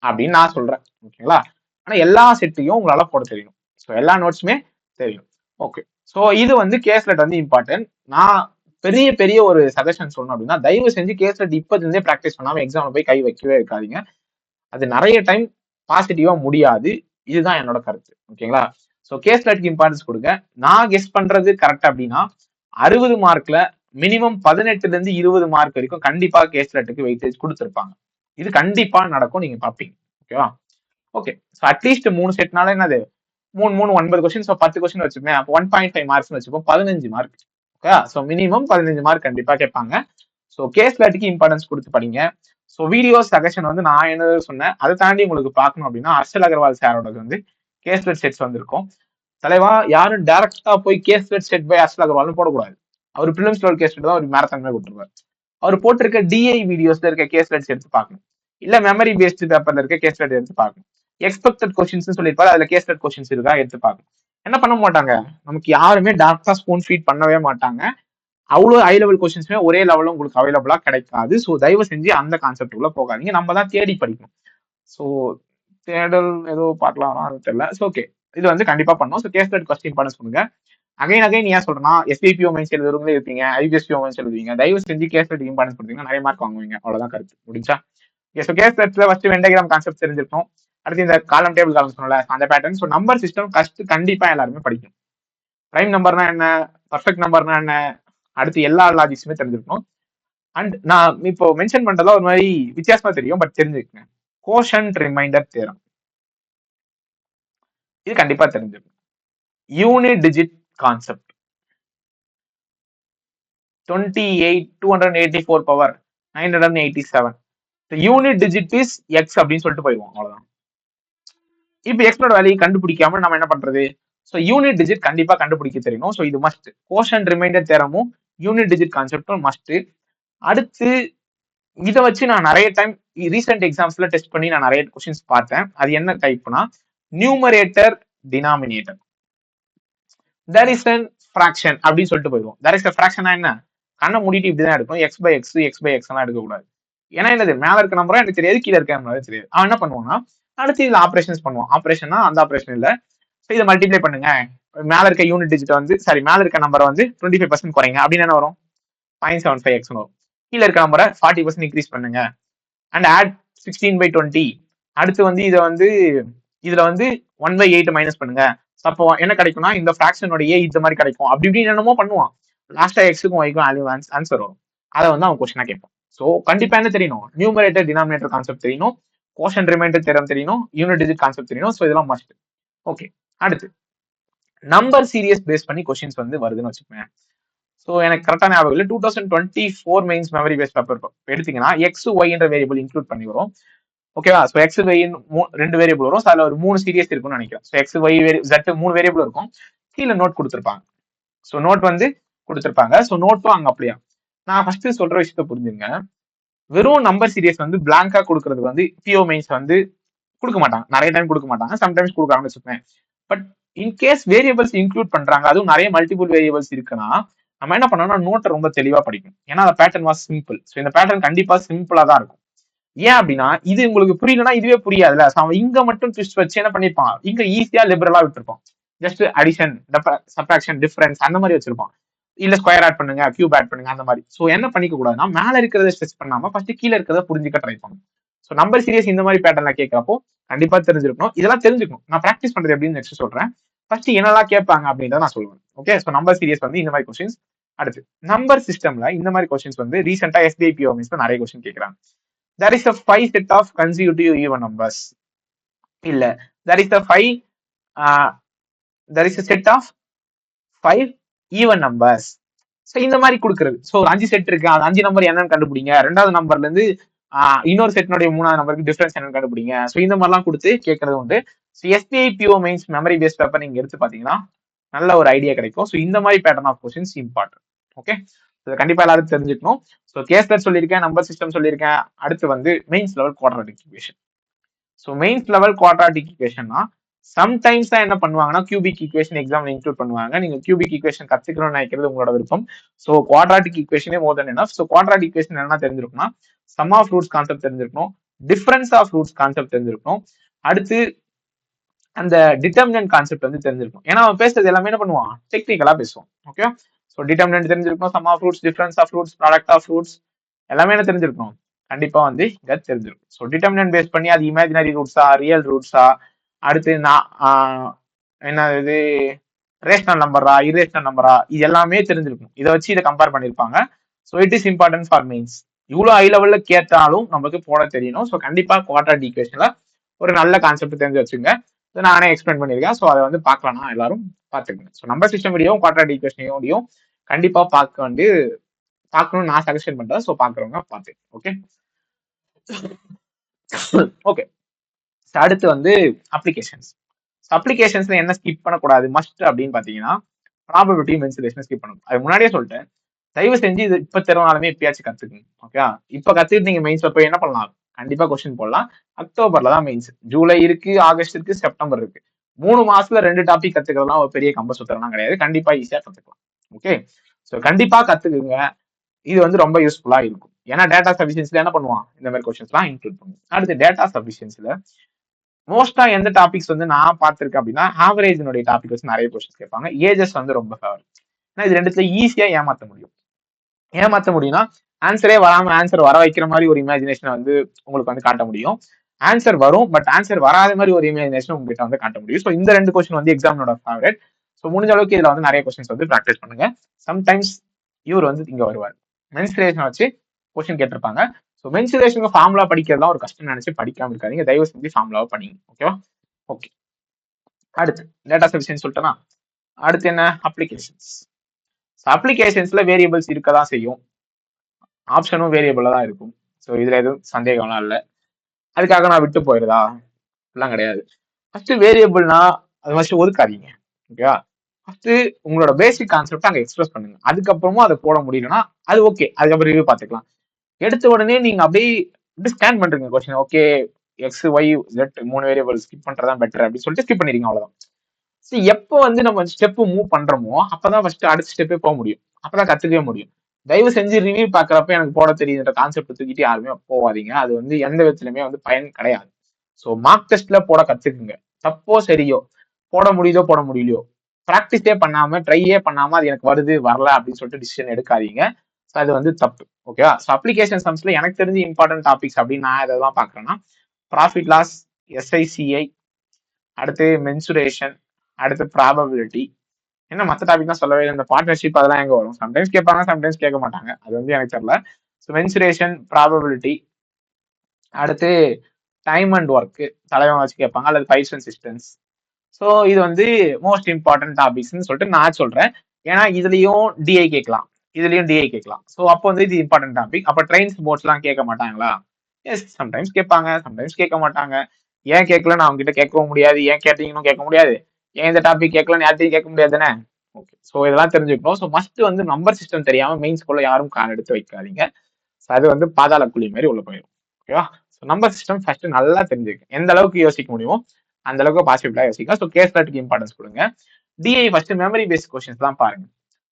அப்படின்னு நான் சொல்றேன். ஓகேங்களா, ஆனா எல்லா செட்டையும் உங்களால போட தெரியணும். ஸோ எல்லா நோட்ஸுமே தெரியும். ஓகே, ஸோ இது வந்து கேஸ்லெட் வந்து இம்பார்ட்டன்ட். நான் பெரிய பெரிய ஒரு சஜஷன் சொல்லணும் அப்படின்னா, தயவு செஞ்சு கேஸ்லெட் இப்போதுல இருந்தே ப்ராக்டிஸ் பண்ணாம எக்ஸாம்ல போய் கை வைக்கவே வைக்காதீங்க. அது நிறைய டைம் பாசிட்டிவா முடியாது. இதுதான் என்னோட கருத்து. ஓகேங்களா? ஸோ கேஸ்லெட்க்கு இம்பார்ட்டன்ஸ் கொடுங்க. நான் கெஸ் பண்றது கரெக்ட் அப்படின்னா 60 மார்க்ல மினிமம் 18ல இருந்து 20 மார்க் வரைக்கும் கண்டிப்பா கேஸ்லெட்டுக்கு வெயிட்டேஜ் கொடுத்துருப்பாங்க. இது கண்டிப்பா நடக்கும், நீங்க பாப்பீங்க. ஓகேவா? ஓகே, ஸோ அட்லீஸ்ட் 3 செட்னால என்னது 3 3 9 கொஸ்டின், ஸோ 10 கொஸ்டின் வச்சுப்பேன். அப்போ 1.5 மார்க்ஸ் வச்சுப்போம், 15 mark. Okay, so minimum 15 mark கண்டிப்பா கேட்பாங்க. ஸோ கேஸ்லெட்டுக்கு இம்பார்ட்டன்ஸ் கொடுத்து படிங்க. ஸோ வீடியோ சஜஷன் வந்து நான் என்ன சொன்னேன், அதை தாண்டி உங்களுக்கு பார்க்கணும் அப்படின்னா ஹர்ஷல் அகர்வால் சாரோட வந்து கேஸ்லெட் செட்ஸ் வந்திருக்கும். தலைவா யாரும் டைரக்டா போய் கேஸ்லெட் செட் பை ஹர்ஷல் அகர்வால்னு போடக்கூடாது. அவர் பிலிம்ஸ் லெவல் கேஸ்லெட் தான் ஒரு மேரத்தான் மாதிரி கொடுத்துருவார். அவர் போட்டிருக்க டிஐ வீடியோஸ்ல இருக்க கேஸ்லெட்ஸ் எடுத்து பார்க்கணும், இல்ல மெமரி பேஸ்டு பேப்பர்ல இருக்க கேஸ்லெட் எடுத்து பார்க்கணும். எக்ஸ்பெக்டட் கொஸ்டின்ஸ் சொல்லியிருப்பாரு, அதுல கேஸ்லெட் கொஸ்டின்ஸ் இருக்கா எடுத்து பார்க்கணும். என்ன பண்ண மாட்டாங்க, நமக்கு யாருமே டார்க்கா ஸ்பூன் ஃபீட் பண்ணவே மாட்டாங்க. அவ்வளோ ஹை லெவல் கொஸ்டின்ஸுமே ஒரே லெவலில் உங்களுக்கு அவைலபிளா கிடைக்காது. ஸோ தயவு செஞ்சு அந்த கான்செப்ட் உள்ள போகாதீங்க. நம்ம தான் தேடி படிக்கணும். ஸோ தேடல் ஏதோ பார்க்கலாம் அது தெரியல. ஸோ ஓகே, இது வந்து கண்டிப்பா பண்ணணும். ஸோ கேஸ்லெட் கொஸ்டின் இம்பார்ட்டன்ஸ் கொடுங்க. அகைன் ஏன் சொல்றேன்னா, எஸ்பிபிஓ மெயின்ஸ் எழுதுறவங்களே இருப்பீங்க, ஐபிஎஸ்பிஓ மெயின்ஸ் எழுதுவீங்க. தயவு செஞ்சு கேஸ்லெட் இம்பார்ட்டன்ஸ் கொடுத்தீங்கன்னா நிறைய மார்க் வாங்குவீங்க. அவ்வளவுதான் கருத்து. முடிஞ்சா? ஸோ கேஸ்லெட்ல ஃபர்ஸ்ட் வெண்டகிராம் கான்செப்ட் தெரிஞ்சிருக்கும். அடுத்து இந்த காலம் டேபிள் காலம் சொன்னல அந்த pattern. So number system first கண்டிப்பா எல்லாருமே படிக்கணும். பிரைம் நம்பர்னா என்ன, பர்ஃபெக்ட் நம்பர்னா என்ன, அடுத்து எல்லா லாஜிக்ஸுமே தெரிஞ்சிருக்கணும். அண்ட் நான் இப்போ மென்ஷன் பண்றதா ஒரு மாதிரி வித்தியாசமா தெரியும், பட் தெரிஞ்சுக்கங்க. கோஷன்ட் ரிமைண்டர் தியரம் இது கண்டிப்பா தெரிஞ்சிருக்கும். Unit digit concept 284 power 987. Unit digit is X அப்படின்னு சொல்லிட்டு போயிடுவோம், அவ்வளவுதான். இப்போ எக்ஸோட வேல்யூ கண்டுபிடிக்காம நம்ம என்ன பண்றது? ஸோ யூனிட் டிஜிட் கண்டிப்பா கண்டுபிடிக்க தெரியணும். ஸோ இது மஸ்ட். கோஷன்ட் ரிமைண்டர் தியரமும் யூனிட் டிஜிட் கான்செப்டும் மஸ்ட். அடுத்து இதை வச்சு நான் நிறைய டைம் ரீசெண்ட் எக்ஸாம்ஸ்ல டெஸ்ட் பண்ணி நான் நிறைய கொஸ்டின்ஸ் பார்த்தேன். அது என்ன டைப்னா numerator denominator. There is an fraction அப்படின்னு சொல்லிட்டு போயிடுவோம். தேர் இஸ் அ ஃபிராக்ஷனா என்ன, கண்ணை மூடிட்டு இப்படிதான் எடுக்கும், X by X X by X எல்லாம் எடுக்கக்கூடாது. ஏன்னா என்னது, மேல இருக்க நம்பரும் எனக்கு தெரியாது, கீழே இருக்க நம்பரும் தெரியாது. அவன் என்ன பண்ணுவான்னா அடுத்து இதுல ஆப்ரேஷன்ஸ் பண்ணுவான். ஆப்ரேஷனா அந்த ஆப்ரேஷன் இல்ல, இதை மல்டிப்ளை பண்ணுங்க, மேல இருக்க யூனிட் டிஜிட் வந்து சாரி மேல இருக்க நம்பரை வந்து 25% குறைங்க அப்படின்னு என்ன வரும், 0.75x வரும். கீழே இருக்க நம்பரை 40% இன்க்ரீஸ் பண்ணுங்க அண்ட் ஆட் 16/20. அடுத்து வந்து இதை வந்து இதுல வந்து 1/8 மைனஸ் பண்ணுங்க. அப்போ என்ன கிடைக்கும்னா இந்த ஃபிராக்ஷனுடைய இந்த மாதிரி கிடைக்கும். அப்படி இப்படி என்னமோ பண்ணுவான். லாஸ்டா எக்ஸுக்கும் ஒய்க்கும் ஆன்சர் வரும். அதை வந்து அவன் கொஸ்டினா கேட்பான். ஸோ கண்டிப்பா என்ன தெரியணும், நியூமரேட்டர் டினாமினேட்டர் கான்செப்ட் தெரியணும், கோஷன் ரிமைண்டர் தியரம் தெரியணும், யூனிட் டிஜிட் கான்செப்ட் தெரியணும். ஸோ இதெல்லாம் மஸ்ட். ஓகே, அடுத்து நம்பர் சீரியஸ் பேஸ் பண்ணி கொஸ்டின்ஸ் வந்து வருதுன்னு வச்சுக்கோங்க. ஸோ எனக்கு கரெக்டான ஞாபகம் இல்லை, 2024 மெயின்ஸ் மெமரி பேஸ் பேப்பர் எடுத்தீங்கன்னா எக்ஸ் ஒய்ன்ற வேரியபிள் இன்க்ளூட் பண்ணி வரும். ஓகேவா? ஸோ எக்ஸ் ஒய் 2 வேரியபிள் வரும். ஸோ அதில் ஒரு 3 சீரியஸ் இருக்கும்னு நினைக்கிறேன். So X Y Z 3 variable இருக்கும். கீழே நோட் கொடுத்துருப்பாங்க. ஸோ நோட் வந்து கொடுத்துருப்பாங்க. ஸோ நோட்டும் அங்கே அப்படியா. நான் ஃபர்ஸ்ட் சொல்ற விஷயத்த புரிஞ்சுங்க. வெறும் நம்பர் சீரியஸ் வந்து பிளாங்கா கொடுக்கறது வந்து பிஓ மெயின்ஸ் வந்து கொடுக்க மாட்டாங்க. நிறைய டைம் கொடுக்க மாட்டாங்க, சம்டைம்ஸ் கொடுக்குறாங்கன்னு வச்சுப்பேன். பட் இன்கேஸ் வேரியபிள்ஸ் இன்க்ளூட் பண்றாங்க, அதுவும் நிறைய மல்டிபிள் வேரியபிள்ஸ் இருக்குன்னா நம்ம என்ன பண்ணோம்னா நோட்டை ரொம்ப தெளிவா படிக்கும். ஏன்னா அந்த பேட்டர்ன் வாஸ் சிம்பிள். ஸோ இந்த பேட்டர்ன் கண்டிப்பா சிம்பிளா தான் இருக்கும். ஏன் அப்படின்னா இது உங்களுக்கு புரியலன்னா இதுவே புரியாதுல்ல. அவன் இங்க மட்டும் ட்விஸ்ட் வச்சு என்ன பண்ணிருப்பான், இங்க ஈஸியா லிபரலா விட்டுருப்பான். ஜஸ்ட் அடிஷன், சப்ட்ராக்ஷன், டிஃபரன்ஸ் அந்த மாதிரி வச்சிருப்பான். இல்ல ஸ்கொயர் ஆட் பண்ணுங்க, கியூப் ஆட் பண்ணுங்க அந்த மாதிரி. ஸோ என்ன பண்ணிக்க கூடாதுன்னா மேல இருக்கிறத ஸ்ட்ரெஸ் பண்ணாம ஃபர்ஸ்ட் கீழே இருக்கிறத புரிஞ்சுக்க ட்ரை பண்ணும். ஸோ நம்பர் சீரியஸ் இந்த மாதிரி பேட்டர்ல கேட்கறப்போ கண்டிப்பா தெரிஞ்சிருக்கணும். இதெல்லாம் தெரிஞ்சுக்கணும். நான் ப்ராக்டிஸ் பண்றது எப்படின்னு நெக்ஸ்ட் சொல்றேன். ஃபர்ஸ்ட் என்னெல்லாம் கேட்பாங்க அப்படின்றத நான் சொல்லுவேன். ஓகே, ஸோ நம்பர் சீரியஸ் வந்து இந்த மாதிரி கொஸ்டின்ஸ். அடுத்து நம்பர் சிஸ்டம்ல இந்த மாதிரி கொஸ்டின்ஸ் வந்து ரீசெண்டா எஸ்பிஐ பிஓ மெயின்ஸ்ல நிறைய கொஸ்டின் கேட்கறாங்க. There is a 5 set of consecutive even numbers. இல்ல, there is a 5 there is a set of 5 even numbers. So இந்த மாதிரி கொடுக்குறது. ஸோ ஒரு 5 செட் இருக்கு, அந்த 5 நம்பர் என்னன்னு கண்டுபிடிங்க, 2வது நம்பர்ல இருந்து இன்னொரு செட்னுடைய 3வது நம்பருக்கு டிஃபரன்ஸ் என்னன்னு கண்டுபிடிங்க. ஸோ இந்த மாதிரிலாம் கொடுத்து கேட்கறது உண்டு. So SBI PO mains memory based paper நீங்க எடுத்து பாத்தீங்கன்னா நல்ல ஒரு ஐடியா கிடைக்கும். ஸோ இந்த மாதிரி pattern of questions important. Okay, கண்டிப்பா எல்லாரும் தெரிஞ்சுக்கணும். ஸோ கேஸ்லெட் சொல்லியிருக்கேன், நம்பர் சிஸ்டம் சொல்லியிருக்கேன். அடுத்து வந்து mains level quadratic equation. So mains level quadratic ஈக்குவேஷன்னா சம்டைம்ஸ் தான் என்ன பண்ணுவாங்கன்னா கியூபிக் ஈக்குவேஷன் எக்ஸாம்ல இன்க்ளூட் பண்ணுவாங்க. நீங்க கியூபிக் ஈக்குவேஷன் கத்துக்கணும்னு நினைக்கிறது உங்களோட விருப்பம். ஸோ குவாட்ராட்டிக் ஈக்குவேஷனே மோர் தென் எனஃப். ஸோ குவாட்ராட்டிக் ஈக்குவேஷன் என்ன தெரிஞ்சிருக்கும்னா சம் ஆஃப் ரூட்ஸ் கான்செப்ட் தெரிஞ்சிருக்கணும், டிஃபரன்ஸ் ஆஃப் ரூட்ஸ் கான்செப்ட் தெரிஞ்சிருக்கணும். அடுத்து அந்த டிட்டர்மினன்ட் கான்செப்ட் வந்து தெரிஞ்சிருக்கும். ஏன்னா அவன் பேசுறது எல்லாமே என்ன பண்ணுவான், டெக்னிக்கலா பேசுவான். ஓகே, ஸோ டிட்டர்மினன்ட் தெரிஞ்சிருக்கும், sum of fruits, difference of fruits, product of fruits, எல்லாமே என்ன தெரிஞ்சிருக்கும், கண்டிப்பா வந்து இதை தெரிஞ்சிருக்கும். ஸோ டிட்டர்மினன்ட் பேஸ் பண்ணி அது இமேஜினரி ரூட்ஸா, ரியல் ரூட்ஸா, அடுத்து என்ன இது ரேஷனல் நம்பரா, இரேஷனல் நம்பரா, இது எல்லாமே தெரிஞ்சிருக்கும். இதை வச்சு இதை கம்பேர் பண்ணிருப்பாங்க. So it is important for mains. இவ்வளவு ஹை லெவல்ல கேட்டாலும் நமக்கு போட தெரியணும். ஸோ கண்டிப்பா குவாட்ராட்டிக் ஈக்குவேஷன்ல ஒரு நல்ல கான்செப்ட் தெரிஞ்சு வச்சுங்க. நானே எக்ஸ்பிளைன் பண்ணிருக்கேன். ஸோ அதை வந்து பார்க்கலாம்னா எல்லாரும் பார்த்துக்கங்க. ஸோ நம்பர் சிஸ்டம் வீடியோவும் குவாட்ராட்டிக் ஈக்குவேஷனையும் கண்டிப்பா பார்க்கணும்னு நான் சஜஷன் பண்றேன். ஸோ பார்க்குறவங்க பார்த்து ஓகே. ஓகே, அடுத்து வந்து அப்ளிகேஷன்ஸ். அப்ளிகேஷன்ஸ்ல என்ன ஸ்கிப் பண்ணக்கூடாது மஸ்ட் அப்படின்னு பாத்தீங்கன்னா, ப்ராபபிலிட்டி மென்சுரேஷன் ஸ்கிப் பண்ணணும். அது முன்னாடியே சொல்லிட்டேன். தயவு செஞ்சு இது இப்ப தெரியனாலுமே எப்பயாச்சும் கத்துக்குங்க. ஓகே, இப்ப கத்துட்டு நீங்க மெயின்ஸ்ல போய் என்ன பண்ணலாம், கண்டிப்பா கொஸ்டின் போடலாம். அக்டோபர்ல தான் மெயின்ஸ். ஜூலை இருக்கு, ஆகஸ்ட் இருக்கு, செப்டம்பர் இருக்கு. 3 மாசத்துல 2 டாபிக் கத்துக்கிறதுலாம் ஒரு பெரிய கம்ப சுத்தலாம் கிடையாது. கண்டிப்பா ஈஸியா கத்துக்கலாம். ஓகே, ஸோ கண்டிப்பா கத்துக்குங்க. இது வந்து ரொம்ப யூஸ்ஃபுல்லா இருக்கும். ஏன்னா டேட்டா சஃபிஷியன்சில என்ன பண்ணுவான், இந்த மாதிரி கொஸ்டின்ஸ்லாம் இன்க்ளூட் பண்ணுவோம். அடுத்து டேட்டா சஃபிஷியன்சில மோஸ்டா எந்த டாபிக்ஸ் வந்து நான் பார்த்திருக்கேன் அப்படின்னா, ஆவரேஜினுடைய டாபிக் வச்சு நிறைய கொஸ்டின்ஸ் கேட்பாங்க. ஏஜஸ் வந்து ரொம்ப ஃபேவரட். ஏன்னா இது ரெண்டுத்துல ஈஸியா ஏமாத்த முடியும். ஏமாத்த முடியும்னா ஆன்சரே வராம ஆன்சர் வர வைக்கிற மாதிரி ஒரு இமேஜினேஷன் வந்து உங்களுக்கு வந்து காட்ட முடியும். ஆன்சர் வரும், பட் ஆன்சர் வராத மாதிரி ஒரு இமேஜினேஷன் உங்ககிட்ட வந்து காட்ட முடியும். ஸோ இந்த 2 கொஸ்டின் வந்து எக்ஸாமோட ஃபேவரட். ஸோ முடிஞ்ச அளவுக்கு இதுல வந்து நிறைய கொஸ்டின்ஸ் வந்து ப்ராக்டிஸ் பண்ணுங்க. சம்டைம்ஸ் இவர் வந்து இங்க வருவார். மென்சுரேஷன் வச்சு கொஸ்டின் கேட்டிருப்பாங்க. ஸோ மென்சுரேஷனுக்கு ஃபார்முலா படிக்கிறதா ஒரு கஷ்டம் நினைச்சு படிக்காம இருக்காதீங்க. தயவு செஞ்சு ஃபார்முலாவை பண்ணிங்க. ஓகேவா? ஓகே, அடுத்து டேட்டா சஃபிஷியன்சி சொல்லிட்டேன்னா, அடுத்து என்ன, அப்ளிகேஷன்ஸ். அப்ளிகேஷன்ஸ்ல வேரியபிள்ஸ் இருக்கதான் செய்யும், ஆப்ஷனும் வேரியபிளா தான் இருக்கும். ஸோ இதுல எதுவும் சந்தேகம்லாம் இல்லை. அதுக்காக நான் விட்டு போயிருதா எல்லாம் கிடையாது. ஃபர்ஸ்ட் வேரியபிள்னா அது ஃபர்ஸ்ட் ஒதுக்காதீங்க. ஓகேவா? ஃபர்ஸ்ட் உங்களோட பேசிக் கான்செப்ட் அங்க எக்ஸ்பிரஸ் பண்ணுங்க. அதுக்கப்புறமும் அதை போட முடியலன்னா அது ஓகே, அதுக்கப்புறம் ரிவ்யூ பார்த்துக்கலாம். எடுத்த உடனே நீங்க அப்படியே ஸ்கேன் பண்றீங்க question. Okay, X Y Z 3 variable skip பண்றதா பெட்டர் அப்படின்னு சொல்லிட்டு ஸ்கிப் பண்ணிருக்கீங்க, அவ்வளவுதான். எப்போ வந்து நம்ம ஸ்டெப் மூவ் பண்றோமோ அப்பதான் ஃபர்ஸ்ட் அடுத்த ஸ்டெப்பே போக முடியும். அப்பதான் கத்துக்கவே முடியும். தயவு செஞ்சு ரிவ்யூ பாக்குறப்ப எனக்கு போட தெரியுதுன்ற கான்செப்ட் தூக்கிட்டு யாருமே போவாதீங்க. அது வந்து எந்த விதத்திலுமே வந்து பயன் கிடையாது. ஸோ மார்க் டெஸ்ட்ல போட கத்துக்குங்க. தப்போ சரியோ, போட முடியுதோ போட முடியலையோ, ப்ராக்டிஸே பண்ணாம ட்ரையே பண்ணாம அது எனக்கு வருது வரல அப்படின்னு சொல்லிட்டு டிசிஷன் எடுக்காதீங்க. ஸோ அது வந்து தப்பு. ஓகேவா? ஸோ அப்ளிகேஷன் சம்ஸ்ல எனக்கு தெரிஞ்சு இம்பார்ட்டன்ட் டாபிக்ஸ் அப்படின்னு நான் எதெல்லாம் பாக்குறேன்னா, ப்ராஃபிட் லாஸ், எஸ்ஐசிஐ, அடுத்து மென்சுரேஷன், அடுத்து ப்ராபபிலிட்டி. என்ன மற்ற டாபிக் தான் சொல்லவே இல்லை. இந்த பார்ட்னர்ஷிப் அதெல்லாம் எங்க வரும்? சம்டைம்ஸ் கேட்பாங்க, சம்டைம்ஸ் கேட்க மாட்டாங்க. அது வந்து எனக்கு தெரியல. ஸோ மென்சுரேஷன், ப்ராபபிலிட்டி, அடுத்து டைம் அண்ட் ஒர்க் தலைவன் வச்சு கேட்பாங்க, அல்லது பைப்ஸ் அண்ட் சிஸ்டம்ஸ். ஸோ இது வந்து மோஸ்ட் இம்பார்ட்டன்ட் டாபிக்ஸ்ன்னு சொல்லிட்டு நான் சொல்றேன். ஏன்னா இதுலயும் டிஐ கேட்கலாம், இதுலயும் டிஐ கேட்கலாம். ஸோ அப்போ வந்து இது இம்பார்ட்டன்ட் டாபிக். அப்போ ட்ரெயின்ஸ் போர்ட்ஸ் எல்லாம் கேட்க மாட்டாங்களா? எஸ், சம்டைம்ஸ் கேட்பாங்க, சம்டைம்ஸ் கேட்க மாட்டாங்க. ஏன் கேட்கலன்னு அவங்க கிட்ட கேட்கவும் முடியாது, ஏன் கேட்டீங்கன்னு கேட்க முடியாது, ஏன் இந்த டாபிக் கேட்கலன்னு யார்ட்டையும் கேட்க முடியாது தானே. ஓகே, ஸோ இதெல்லாம் தெரிஞ்சுக்கணும். ஸோ மஸ்ட் வந்து நம்பர் சிஸ்டம் தெரியாம மெயின் ஸ்கூல்ல யாரும் கால் எடுத்து வைக்காதீங்க. ஸோ அது வந்து பாதாள குழி மாதிரி உள்ள போயிடும். ஓகேவா? ஸோ நம்பர் சிஸ்டம் ஃபர்ஸ்ட் நல்லா தெரிஞ்சுக்க. எந்த அளவுக்கு யோசிக்க முடியுமோ அந்த அளவுக்கு பாசிபிளா யோசிக்க. ஸோ கேஸ் ஸ்டார்ட்டுக்கு இம்பார்ட்டன்ஸ் கொடுங்க. DI first memory based questions தான் பாருங்க.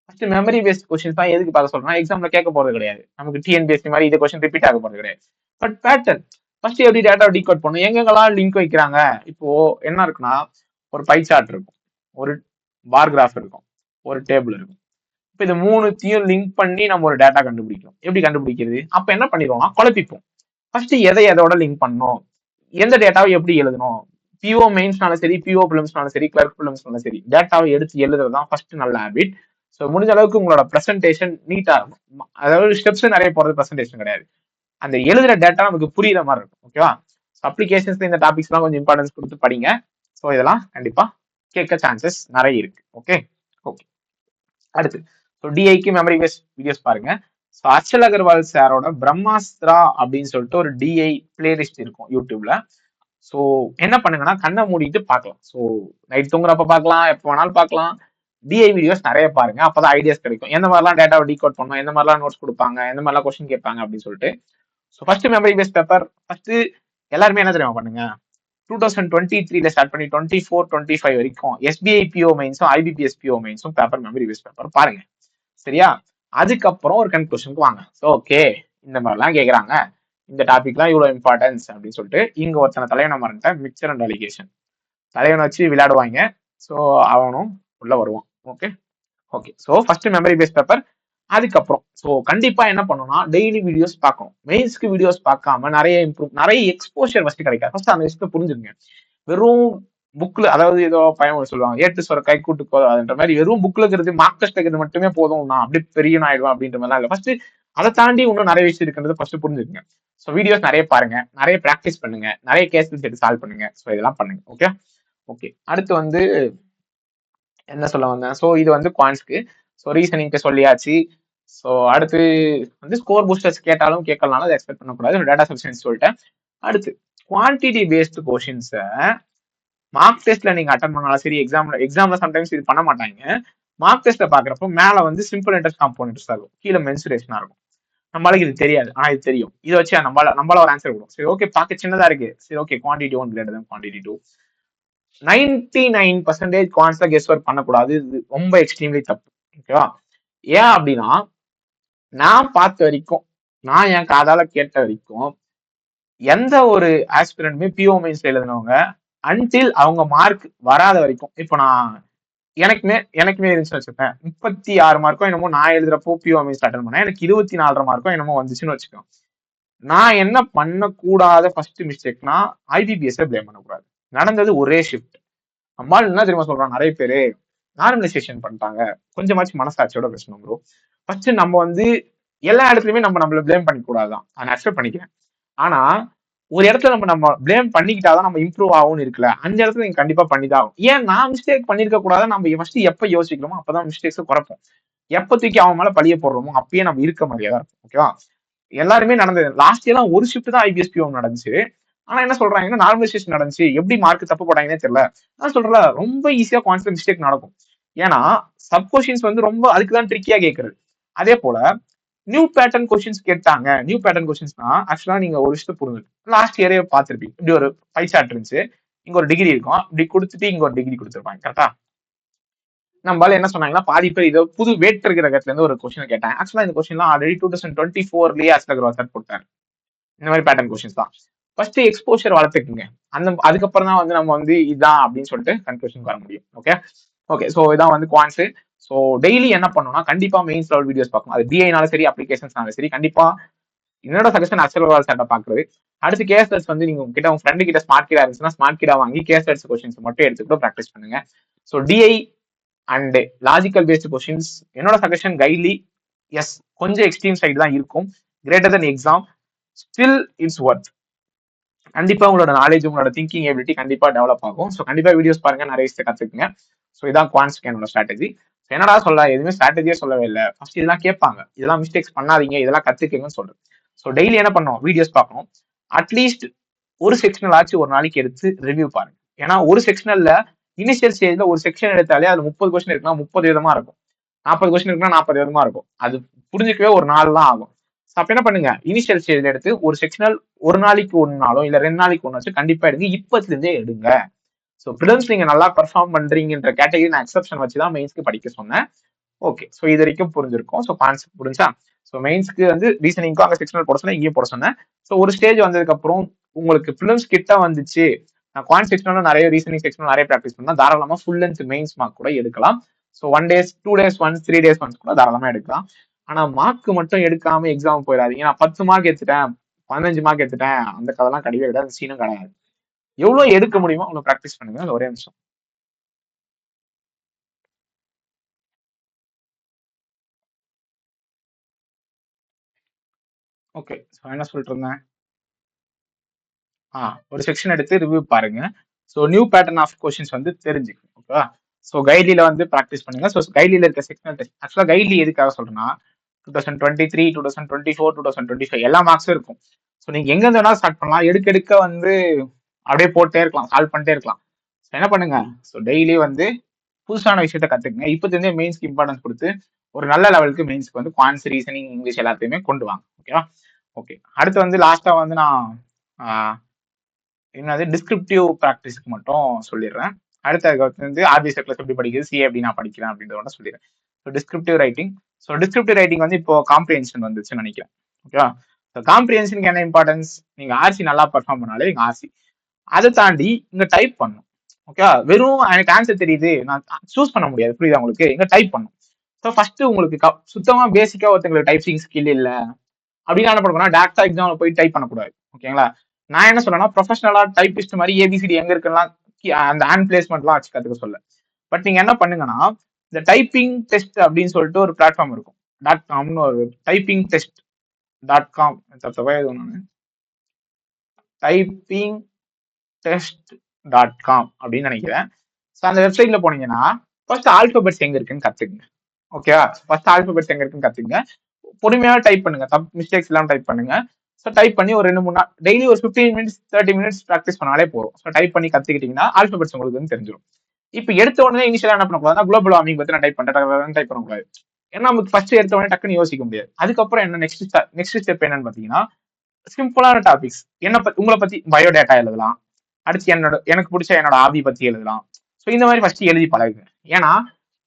ஃபர்ஸ்ட் மெமரி பேஸ்ட் கொஸ்டின்ஸ் தான் எதுக்கு பார்க்க சொல்றேன்னா, எக்ஸாம்ல கேட்க போறது கிடையாது. நமக்கு டிஎன்பிஎஸ்சி மாதிரி இந்த கொஸ்டின் ரிப்பீட் ஆக போறது கிடையாது. பட் பேட்டர்ன் ஃபர்ஸ்ட் எப்படி டேட்டா டீகோட் பண்ணும், எங்கெங்கெல்லாம் லிங்க் வைக்கிறாங்க. இப்போ என்ன இருக்குன்னா, ஒரு பை சார்ட் இருக்கும், ஒரு பார் கிராஃப் இருக்கும், ஒரு டேபிள் இருக்கும். இப்போ இது 3த்தையும் லிங்க் பண்ணி நம்ம ஒரு டேட்டா கண்டுபிடிக்கணும். எப்படி கண்டுபிடிக்கிறது? அப்ப என்ன பண்ணிடுவோம்னா, குழப்பிப்போம். ஃபர்ஸ்ட் எதை எதோட லிங்க் பண்ணணும், எந்த டேட்டாவை எப்படி எழுதணும். பிஓ மெயின்ஸ்னாலும் சரி, பிஓ பிலிம்ஸ்னாலும் சரி, கிளர்க் பிலிம்ஸ்னாலும் சரி, டேட்டாவை எடுத்து எழுதுறது தான் ஃபர்ஸ்ட் நல்ல ஹேபிட். ஸோ முடிஞ்ச அளவுக்கு உங்களோட ப்ரெசன்டேஷன் நீட்டா இருக்கும். அதாவது ஸ்டெப்ஸ் நிறைய போறது ப்ரெசன்டேஷன் கிடையாது. அந்த எழுதுற டேட்டா நமக்கு புரியுற மாதிரி இருக்கும். ஓகேவா? அப்ளிகேஷன்ஸ்ல இந்த டாபிக்ஸ் எல்லாம் கொஞ்சம் இம்பார்ட்டன்ஸ் கொடுத்து படிங்க. ஸோ இதெல்லாம் கண்டிப்பா கேட்க சான்சஸ் நிறைய இருக்கு. ஓகே ஓகே, அடுத்து ஸோ டிஐக்கு மெமரி பேஸ்ட் வீடியோஸ் பாருங்க. ஸோ அச்சல் அகர்வால் சாரோட பிரம்மாஸ்திரா அப்படின்னு சொல்லிட்டு ஒரு டிஐ பிளேலிஸ்ட் இருக்கும் யூடியூப்ல. ஸோ என்ன பண்ணுங்கன்னா, கண்ணை மூடிட்டு பார்க்கலாம். ஸோ நைட் தூங்குறப்ப பார்க்கலாம், எப்போ வேணாலும் பார்க்கலாம். டிஐ வீடியோஸ் நிறைய பாருங்க. அப்பதான் ஐடியாஸ் கிடைக்கும். எந்த மாதிரிலாம் டேட்டாவை டீகோட் பண்ணணும், எந்த மாதிரிலாம் நோட்ஸ் கொடுப்பாங்க, எந்த மாதிரிலாம் கொஸ்டின் கேட்பாங்க அப்படின்னு சொல்லிட்டு. So first memory based paper first எல்லாருமே என்ன தெரியுமா பண்ணுங்க, 2023ல ஸ்டார்ட் பண்ணி 24, 25 வரைக்கும் எஸ்பிஐ பிஓ மெயின்ஸும் ஐபிபிஎஸ் பிஓ மெயின்ஸும் பேப்பர் மெமரி பேஸ்ட் பேப்பர் பாருங்க. சரியா? அதுக்கப்புறம் ஒரு கன்க்ளூஷனுக்கு வாங்க. ஓகே, இந்த மாதிரிலாம் கேட்கறாங்க, இந்த டாபிக்லாம் இவ்வளவு இம்பார்ட்டன்ஸ் அப்படின்னு சொல்லிட்டு இங்க ஒருத்தனை தலைவனை மறந்துட்டேன், மிக்சர் அண்ட் அலிகேஷன். தலைவனை வச்சு விளையாடுவாங்க. ஸோ அவனும் உள்ள வருவான். Okay okay. So first memory based paper. அதுக்கப்புறம் ஸோ கண்டிப்பா என்ன பண்ணணும்னா டெய்லி வீடியோஸ் பார்க்கணும். மெயின்ஸ்க்கு வீடியோஸ் பார்க்காம நிறைய எக்ஸ்போஷர் ஃபர்ஸ்ட் கிடைக்காது. ஃபர்ஸ்ட் அந்த விஷயத்தை புரிஞ்சுங்க. வெறும் புக்ல, அதாவது ஏதோ பயம் சொல்லுவாங்க, ஏட்டு சொர கை கூட்டு போதாதுன்ற மாதிரி வெறும் புக்ல இருக்கிறது மார்க் டெஸ்ட் இருக்கிறது மட்டுமே போதும், நான் அப்படி பெரிய ஆயிடுவேன் அப்படின்ற மாதிரிலாம் இல்லை. ஃபர்ஸ்ட் அதை தாண்டி இன்னும் நிறைய விஷயம் இருக்குன்றது ஃபர்ஸ்ட் புரிஞ்சுக்குங்க. ஸோ வீடியோஸ் நிறைய பாருங்க, நிறைய ப்ராக்டிஸ் பண்ணுங்க, நிறைய கேசஸ் எடுத்து சால்வ் பண்ணுங்க. ஸோ இதெல்லாம் பண்ணுங்க. Okay okay. அடுத்து வந்து என்ன சொல்ல வந்தேன், ஸோ இது வந்து குவான்ஸ்க்கு. ஸோ ரீசனிங்க்கு சொல்லியாச்சு. ஸோ அடுத்து வந்து ஸ்கோர் பூஸ்டர்ஸ் கேட்டாலும் கேட்கலாம், அதை எக்ஸ்பெக்ட் பண்ணக்கூடாது. டேட்டா சப்ஸ்டன்ஸ் சொல்லிட்டேன். அடுத்து குவான்டிட்டி பேஸ்டு கொஷின்ஸை மார்க் டெஸ்ட்ல நீங்க அட்டன் பண்ணாலும் சரி, எக்ஸாம்ல சம்டைம்ஸ் இது பண்ண மாட்டாங்க. மார்க் டெஸ்ட்ல பாக்குறப்போ மேல வந்து சிம்பிள் இன்ட்ரெஸ்ட் காம்போனன்ட்ஸ் இருக்கும், கீழே மென்சுரேஷனா இருக்கும். நம்மளுக்கு இது தெரியாது, ஆனா இது தெரியும். இதை வச்சு நம்மளால ஒரு ஆன்சர் கொடுக்கும். சரி ஓகே, பார்க்க சின்னதா இருக்கு, சரி okay quantity 1 greater than quantity 2. 99% குவான்ஸ்ல கெஸ் ஒர்க் பண்ணக்கூடாது, இது ரொம்ப எக்ஸ்ட்ரீம்லி தப்பு. ஓகேவா? ஏன் அப்படின்னா, நான் பார்த்த வரைக்கும், நான் என் காதால கேட்ட வரைக்கும், எந்த ஒரு ஆஸ்பிரண்ட்மே பிஓ மெயின்ஸ்ல எழுதினவங்க அன்டில் அவங்க மார்க் வராத வரைக்கும், இப்போ நான் எனக்குமே இருந்துச்சுன்னு வச்சுப்பேன், 36 மார்க்கோ என்னமோ நான் எழுதுறப்போ பிஓ மெயின்ஸ் அட்டன் பண்ணேன், எனக்கு 24 மார்க்கோ என்னமோ வந்துச்சுன்னு வச்சுக்கோ. நான் என்ன பண்ணக்கூடாத ஃபர்ஸ்ட் மிஸ்டேக்னா ஐபிபிஎஸ் பிளேம் பண்ணக்கூடாது. நடந்தது ஒரே ஷிஃப்ட். நம்மளால என்ன தெரியுமா சொல்றான் நிறைய பேரு, நார்மலைசேஷன் பண்ணிட்டாங்க. கொஞ்சமாச்சும் மனசாட்சியோட பேசணும் ப்ரோ. ஃபர்ஸ்ட் நம்ம வந்து எல்லா இடத்துலயுமே நம்மள பிளேம் பண்ணிக்க கூடாதான், நான் அக்செப்ட் பண்ணிக்கிறேன். ஆனா ஒரு இடத்துல நம்ம பிளேம் பண்ணிக்கிட்டாதான் நம்ம இம்ப்ரூவ் ஆகும்னு இருக்குல்ல, அந்த இடத்துல நீங்க கண்டிப்பா பண்ணிதான் ஆகும். ஏன் நான் மிஸ்டேக் பண்ணிருக்க கூடாது, நம்ம ஃபர்ஸ்ட் எப்ப யோசிக்கிறோமோ அப்பதான் மிஸ்டேக்ஸ் குறைப்போம். எப்ப தூக்கி அவன் மேல பழிய போடுறோமோ அப்பயே நம்ம இருக்க மாதிரியா தான் இருக்கும். ஓகேவா? எல்லாருமே நடந்தது. லாஸ்ட் இயர்லாம் ஒரு ஷிஃப்ட் தான் ஐபிஎஸ்பிஓ நடந்துச்சு. ஆனா என்ன சொல்றாங்கன்னா நார்மலைசேஷன் நடந்துச்சு, எப்படி மார்க் தப்பு போட்டாங்கன்னே தெரியல. நான் சொல்றேன் ரொம்ப ஈஸியா கான்செப்ட் மிஸ்டேக் நடக்கும். ஏன்னா சப் கொஸ்டின்ஸ் வந்து ரொம்ப அதுக்குதான் ட்ரிக்கியா கேட்கறது. அதே போல நியூ பேட்டர்ன் கொஸ்டின்ஸ் கேட்டாங்க. நியூ பேட்டர்ன் கொஸ்டின்ஸ்னா ஆக்சுவலா நீங்க ஒரு விஷயத்தை புரிஞ்சு லாஸ்ட் இயரே பார்த்திருப்பீங்க. இப்படி ஒரு பை சார்ட் இருந்துச்சு, இங்க ஒரு டிகிரி இருக்கும், இப்படி கொடுத்துட்டு இங்க ஒரு டிகிரி கொடுத்துருப்பாங்க. கரெக்டா? நம்மளால என்ன சொன்னாங்கன்னா பாதி பேர் இதோ புது வேற்று கிரகத்துல இருந்து ஒரு கொஸ்டின் கேட்டாங்க. ஆக்சுவலா இந்த கொஸ்டின்லாம் ஆல்ரெடி 2024லயே அஸ்லகர் சார் போட்டாரு. இந்த மாதிரி பேட்டர்ன் கொஸ்டின்ஸ் தான். ஃபர்ஸ்ட் எக்ஸ்போஷர் வளர்த்துக்குங்க. அதுக்கப்புறம் தான் வந்து நம்ம வந்து இதான் அப்படின்னு சொல்லிட்டு கன்க்ளூஷன் வர முடியும். Okay okay. ஸோ இதான் வந்து குவான்ஸ். ஸோ டெய்லி என்ன பண்ணணும்னா கண்டிப்பா மெயின்ஸ் லெவல் வீடியோஸ் பார்க்கணும். அது டிஐனாலும் சரி, அப்ளிகேஷன்ஸ்னாலும் சரி. கண்டிப்பா என்னோட சஜஷன் அக்சலர் சார்ட்ட பாக்குறது. அடுத்து கேஸ்லெட்ஸ் வந்து நீங்க உங்ககிட்ட உங்க ஃப்ரெண்டு கிட்ட ஸ்மார்ட் கிடா இருந்துச்சுன்னா ஸ்மார்ட் கிடா வாங்கி கேஸ்லெட்ஸ் கொஸ்டின்ஸ் மட்டும் எடுத்துக்கிட்டு ப்ராக்டிஸ் பண்ணுங்க. So DI and logical based questions என்னோட சஜஷன் கைட்லி எஸ் கொஞ்சம் எக்ஸ்ட்ரீம் சைடு தான் இருக்கும். Greater then exam, still it's worth. கண்டிப்பா உங்களோட நாலேஜ், உங்களோட திங்கிங் எபிலிட்டி கண்டிப்பா டெவலப் ஆகும். ஸோ கண்டிப்பா வீடியோஸ் பாருங்க, நிறைய விஷயத்தை கத்துக்குங்க. ஸோ இதான் குவான்ஸ்க்கு என்னோட ஸ்ட்ராட்டஜி. என்னடா சொல்ல, எதுவுமே ஸ்ட்ராட்டஜியே சொல்லவே இல்லை. ஃபர்ஸ்ட் இதெல்லாம் கேட்பாங்க, இதெல்லாம் மிஸ்டேக்ஸ் பண்ணாதீங்க, இதெல்லாம் கத்துக்கங்கன்னு சொல்றேன். ஸோ டெய்லி என்ன பண்ணணும், வீடியோஸ் பார்க்கணும். அட்லீஸ்ட் ஒரு செக்ஷனல் ஆச்சு ஒரு நாளைக்கு எடுத்து ரிவ்யூ பாருங்க. ஏன்னா ஒரு செக்ஷனல்ல இனிஷியல் ஸ்டேஜ்ல ஒரு செக்ஷன் எடுத்தாலே அது 30 கொஸ்டின் இருக்குன்னா 30 விதமா இருக்கும், 40 கொஸ்டின் இருக்குன்னா 40 விதமா இருக்கும். அது புரிஞ்சுக்கவே ஒரு நாள் தான் ஆகும். அப்ப என்ன பண்ணுங்க, இனிஷியல் ஸ்டேஜ்ல எடுத்து ஒரு செக்ஷனல் ஒரு நாளைக்கு ஒன்னாலும் இல்ல 2 நாளைக்கு ஒன்னாச்சும் கண்டிப்பா எடுங்க. இப்பத்துல இருந்தே எடுங்க. ஸோ பிலிம்ஸ் நீங்க நல்லா பெர்ஃபார்ம் பண்றீங்கன்ற கேட்டகரி நான் எக்ஸப்ஷன் வச்சுதான் மெயின்ஸ்க்கு படிக்க சொன்னேன். ஓகே. ஸோ இது வரைக்கும் புரிஞ்சிருக்கும். ஸோ கான்செப்ட் புரிஞ்சா. ஸோ மெயின்ஸ்க்கு வந்து ரீசனிங்க்கும் அங்கே செக்ஷனல் போட சொன்னேன், இங்கேயும் போட சொன்னேன். ஸோ ஒரு ஸ்டேஜ் வந்ததுக்கு அப்புறம் உங்களுக்கு பிலிம்ஸ் கிட்ட வந்துச்சு, நான் குவான்ட் செக்ஷனும் நிறைய ரீசனிங் செக்ஷனும் நிறைய ப்ராக்டிஸ் பண்ணா தாராளமா ஃபுல் லென்த் மெயின்ஸ் மார்க் கூட எடுக்கலாம். So 1 days 2 days once 3 days once கூட தாராளமா எடுக்கலாம். ஆனா மார்க் மட்டும் எடுக்காம எக்ஸாம் போயிடாதீங்க. நான் 10 மார்க் எடுத்துட்டேன், 15 மார்க் எடுத்துட்டேன், அந்த கதைலாம் கிடையவே கிடையாது, சீனும் கிடையாது. எவ்வளவு எடுக்க முடியுமோ அவ்வளவு ப்ராக்டிஸ் பண்ணுங்க. அது ஒரே நிமிஷம். ஓகே. என்ன சொல்லிட்டு இருந்தேன், ஒரு செக்ஷன் எடுத்து ரிவ்யூ பாருங்க. So new pattern of questions வந்து தெரிஞ்சுக்கணும். ஓகேவா? ஸோ கைட்லியில வந்து ப்ராக்டிஸ் பண்ணுங்க. ஸோ கைட்லியில இருக்க செக்ஷனல் டெஸ்ட் ஆக்சுவலா கைட்லி எதுக்காக சொல்றேன்னா 2023, 2024, 2025 எல்லா மார்க்ஸும் இருக்கும். ஸோ நீங்க எங்க இருந்து வேணாலும் ஸ்டார்ட் பண்ணலாம், எடுக்க எடுக்க வந்து அப்படியே போட்டே இருக்கலாம், சால்வ் பண்ணிட்டே இருக்கலாம். ஸோ என்ன பண்ணுங்க, ஸோ டெய்லி வந்து புதுசான விஷயத்த கத்துக்குங்க. இப்போதுலேருந்தே மெயின்ஸ்க்கு இம்பார்ட்டன்ஸ் கொடுத்து ஒரு நல்ல லெவலுக்கு மெயின்ஸ்க்கு வந்து குவான்ஸ், ரீசனிங், இங்கிலீஷ் எல்லாத்தையுமே கொண்டு வாங்க. ஓகேவா? ஓகே. அடுத்து வந்து லாஸ்டா வந்து நான் என்னது டிஸ்கிரிப்டிவ் ப்ராக்டிஸ்க்கு மட்டும் சொல்லிடுறேன். அடுத்து வந்து ஆர்பி செக்லஸ் எப்படி படிக்கிறது, சிஏ எப்படி நான் படிக்கிறேன் அப்படின்றத சொல்லிடுறேன். So descriptive writing. So descriptive writing வந்து இப்போ காம்ப்ரிஹென்ஷன் வந்துச்சுன்னு நினைக்கிறேன். ஓகேவா? ஸோ காம்ப்ரிஹென்ஷனுக்கு என்ன இம்பார்ட்டன்ஸ், நீங்க ஆர்சி நல்லா பர்ஃபார்ம் பண்ணாலே நீங்க ஆர்சி. அதை தாண்டி இங்க டைப் பண்ணணும். ஓகே, வெறும் எனக்கு ஆன்சர் தெரியுது, நான் சூஸ் பண்ண முடியாது. புரியுதா உங்களுக்கு? எங்க டைப் பண்ணும். ஸோ ஃபர்ஸ்ட் உங்களுக்கு சுத்தமா பேசிக்கா ஒருத்தங்களுக்கு டைப்பிங் ஸ்கில் இல்ல அப்படின்னு என்ன பண்ணணும், டேரக்டா எக்ஸாம்ல போய் டைப் பண்ணக்கூடாது. ஓகேங்களா? நான் என்ன சொல்றேன்னா, ப்ரொஃபஷனலா டைப்பிஸ்ட் மாதிரி ஏபிசிடி எங்க இருக்குலாம் அந்த ஹேண்ட் பிளேஸ்மெண்ட்லாம் வச்சு கத்துக்க சொல்ல. பட் நீங்க என்ன பண்ணுங்கன்னா, இந்த டைப்பிங் டெஸ்ட் அப்படின்னு சொல்லிட்டு ஒரு பிளாட்ஃபார்ம் இருக்கும். .comனு ஒரு டைப்பிங் டெஸ்ட் .com தப்பா எதுவும் டைப்பிங் டெஸ்ட் .com அப்படின்னு நினைக்கிறேன். ஸோ அந்த வெப்சைட்ல போனீங்கன்னா ஃபர்ஸ்ட் ஆல்பபெட்ஸ் எங்க இருக்குன்னு கத்துக்குங்க. ஓகேவா? ஃபர்ஸ்ட் ஆல்பபெட்ஸ் எங்க இருக்குன்னு கத்துக்குங்க. பொறுமையா டைப் பண்ணுங்க. மிஸ்டேக்ஸ் எல்லாம் டைப் பண்ணுங்க. ஸோ டைப் பண்ணி ஒரு 2 3 நாள் டெய்லி ஒரு 15 மினிட்ஸ் 30 மினிட்ஸ் ப்ராக்டிஸ் பண்ணாலே போதும். ஸோ டைப் பண்ணி கத்துக்கிட்டீங்கன்னா ஆல்பபெட்ஸ் உங்களுக்கு வந்து தெரிஞ்சிடும். இப்போ எடுத்த உடனே இனிஷியலா என்ன பண்ணக்கூடாதுன்னா குளோபல் வார்மிங் பத்தி நான் டைப் பண்றேன் டைப் பண்ணக்கூடாது. ஏன்னா நமக்கு ஃபர்ஸ்ட் எடுத்த உடனே டக்குன்னு யோசிக்க முடியாது. அதுக்கப்புறம் என்ன நெக்ஸ்ட் ஸ்டெப் என்னன்னு பாத்தீங்கன்னா, சிம்பிளான டாபிக்ஸ் என்ன உங்களை பத்தி பயோடேட்டா எழுதலாம். அடுத்து எனக்கு பிடிச்ச என்னோட ஹாபி பத்தி எழுதலாம். ஸோ இந்த மாதிரி ஃபர்ஸ்ட் எழுதி பழகுங்க. ஏன்னா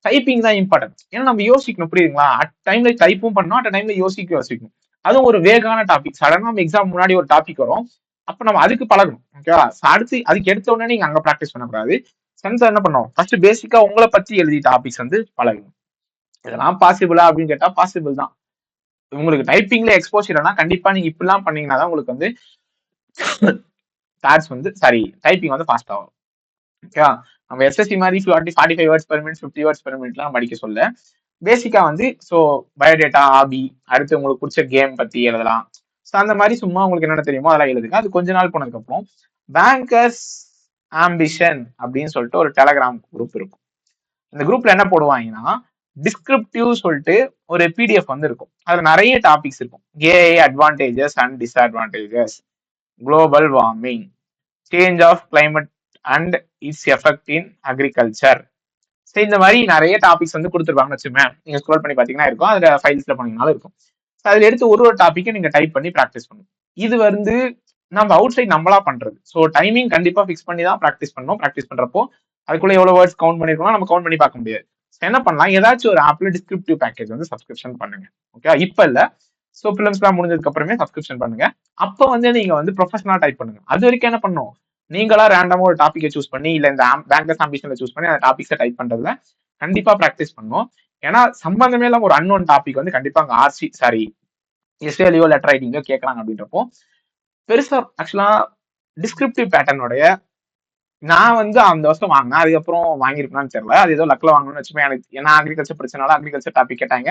டைப்பிங் தான் இம்பார்ட்டன்ட். ஏன்னா நம்ம யோசிக்கணும், புரியுதுங்களா? அட் டைம்ல டைப்பும் பண்ணணும், அட் டைம்ல யோசிக்கணும். அதுவும் ஒரு வேகான டாபிக். சடனா நம்ம எக்ஸாம் முன்னாடி ஒரு டாபிக் வரும். அப்ப நம்ம அதுக்கு பழகணும். ஓகேவா? அடுத்து அதுக்கு எடுத்த உடனே நீங்க அங்க ப்ராக்டிஸ் பண்ணக்கூடாது. சென்சார் என்ன பண்ணும், ஃபர்ஸ்ட் பேசிக்கா உங்களை பத்தி எழுதி டாபிக்ஸ் வந்து பழகணும். இதெல்லாம் பாசிபிளா அப்படின்னு கேட்டா பாசிபிள் தான். உங்களுக்கு டைப்பிங்ல எக்ஸ்போஷர்னா கண்டிப்பா நீங்க இப்படிலாம் பண்ணீங்கன்னா தான் உங்களுக்கு வந்து டாட்ஸ் வந்து டைப்பிங் வந்து ஃபாஸ்ட் ஆகும். ஓகேவா? நம்ம எஸ்எஸ்சி மாதிரி 45 words per minute 50 words per மினிட்லாம் படிக்க சொல்ல, பேசிக்கா வந்து ஸோ பயோடேட்டா, ஹாபி, அடுத்து உங்களுக்கு பிடிச்ச கேம் பத்தி எழுதலாம். ஸோ அந்த மாதிரி சும்மா உங்களுக்கு என்னென்ன தெரியுமோ அதெல்லாம் எழுதுங்க. அது கொஞ்ச நாள் போனதுக்கு அப்புறம் பேங்கர்ஸ் ஆம்பிஷன் அப்படின்னு சொல்லிட்டு ஒரு டெலகிராம் குரூப் இருக்கும். இந்த குரூப்ல என்ன போடுவாங்கன்னா, டிஸ்கிரிப்டிவ் சொல்லிட்டு ஒரு பிடிஎஃப் வந்து இருக்கும். அதுல நிறைய டாபிக்ஸ் இருக்கும். AI advantages and disadvantages, global warming, change of climate and its effect in agriculture. So இந்த மாதிரி நிறைய டாபிக்ஸ் வந்து கொடுத்துருப்பாங்கன்னு வச்சுமே, நீங்க ஸ்க்ரோல் பண்ணி பாத்தீங்கன்னா இருக்கும். அதுல ஃபைல்ஸ்ல போனீங்கனாலும் இருக்கும். அதுல எடுத்து ஒரு டாபிக்கை நீங்க டைப் பண்ணி ப்ராக்டிஸ் பண்ணணும். இது வந்து நம்ம அவுட் சைட் நம்மளா பண்றது. ஸோ டைமிங் கண்டிப்பா ஃபிக்ஸ் பண்ணி தான் ப்ராக்டிஸ் பண்ணணும். ப்ராக்டிஸ் பண்றப்போ அதுக்குள்ள எவ்வளவு வேர்ட்ஸ் கவுண்ட் பண்ணிருக்கோம் நம்ம கவுண்ட் பண்ணி பார்க்க முடியாது. என்ன பண்ணலாம், ஏதாச்சும் ஒரு ஆப்ல டிஸ்கிரிப்டிவ் பேக்கேஜ் வந்து சப்ஸ்கிரிப்ஷன் பண்ணுங்க. ஓகே, இப்ப இல்ல. ஸோ பிலிம்ஸ்லாம் முடிஞ்சதுக்கு அப்புறமே சப்ஸ்கிரிப்ஷன் பண்ணுங்க. அப்ப வந்து நீங்க வந்து ப்ரொஃபஷனலா டைப் பண்ணுங்க. அது வரைக்கும் என்ன பண்ணும், நீங்களா ரேண்டமா ஒரு டாபிக்கை சூஸ் பண்ணி இல்ல இந்த பேங்கர்ஸ் ஆம்பிஷன்ல சூஸ் பண்ணி அந்த டாபிக்ஸை டைப் பண்றதுல கண்டிப்பா ப்ராக்டிஸ் பண்ணும். ஏன்னா சம்பந்தமே இல்லாம ஒரு அன்னோன் டாபிக் வந்து கண்டிப்பா அங்க எஸ்ஏலியோ லெட்டர் ரைட்டிங்கோ கேட்கறாங்க அப்படின்றப்போ பெருசா ஆக்சுவலா டிஸ்கிரிப்டிவ் பேட்டர்னுடைய நான் வந்து அந்த வருஷம் வாங்கினேன். அதுக்கப்புறம் வாங்கியிருப்பேன்னு தெரியல. அது ஏதோ லக்ல வாங்கணும்னு வச்சுமே எனக்கு ஏன்னா அக்ரிகல்ச்சர் பிரச்சனால அக்ரிகல்ச்சர் டாபிக் கேட்டாங்க.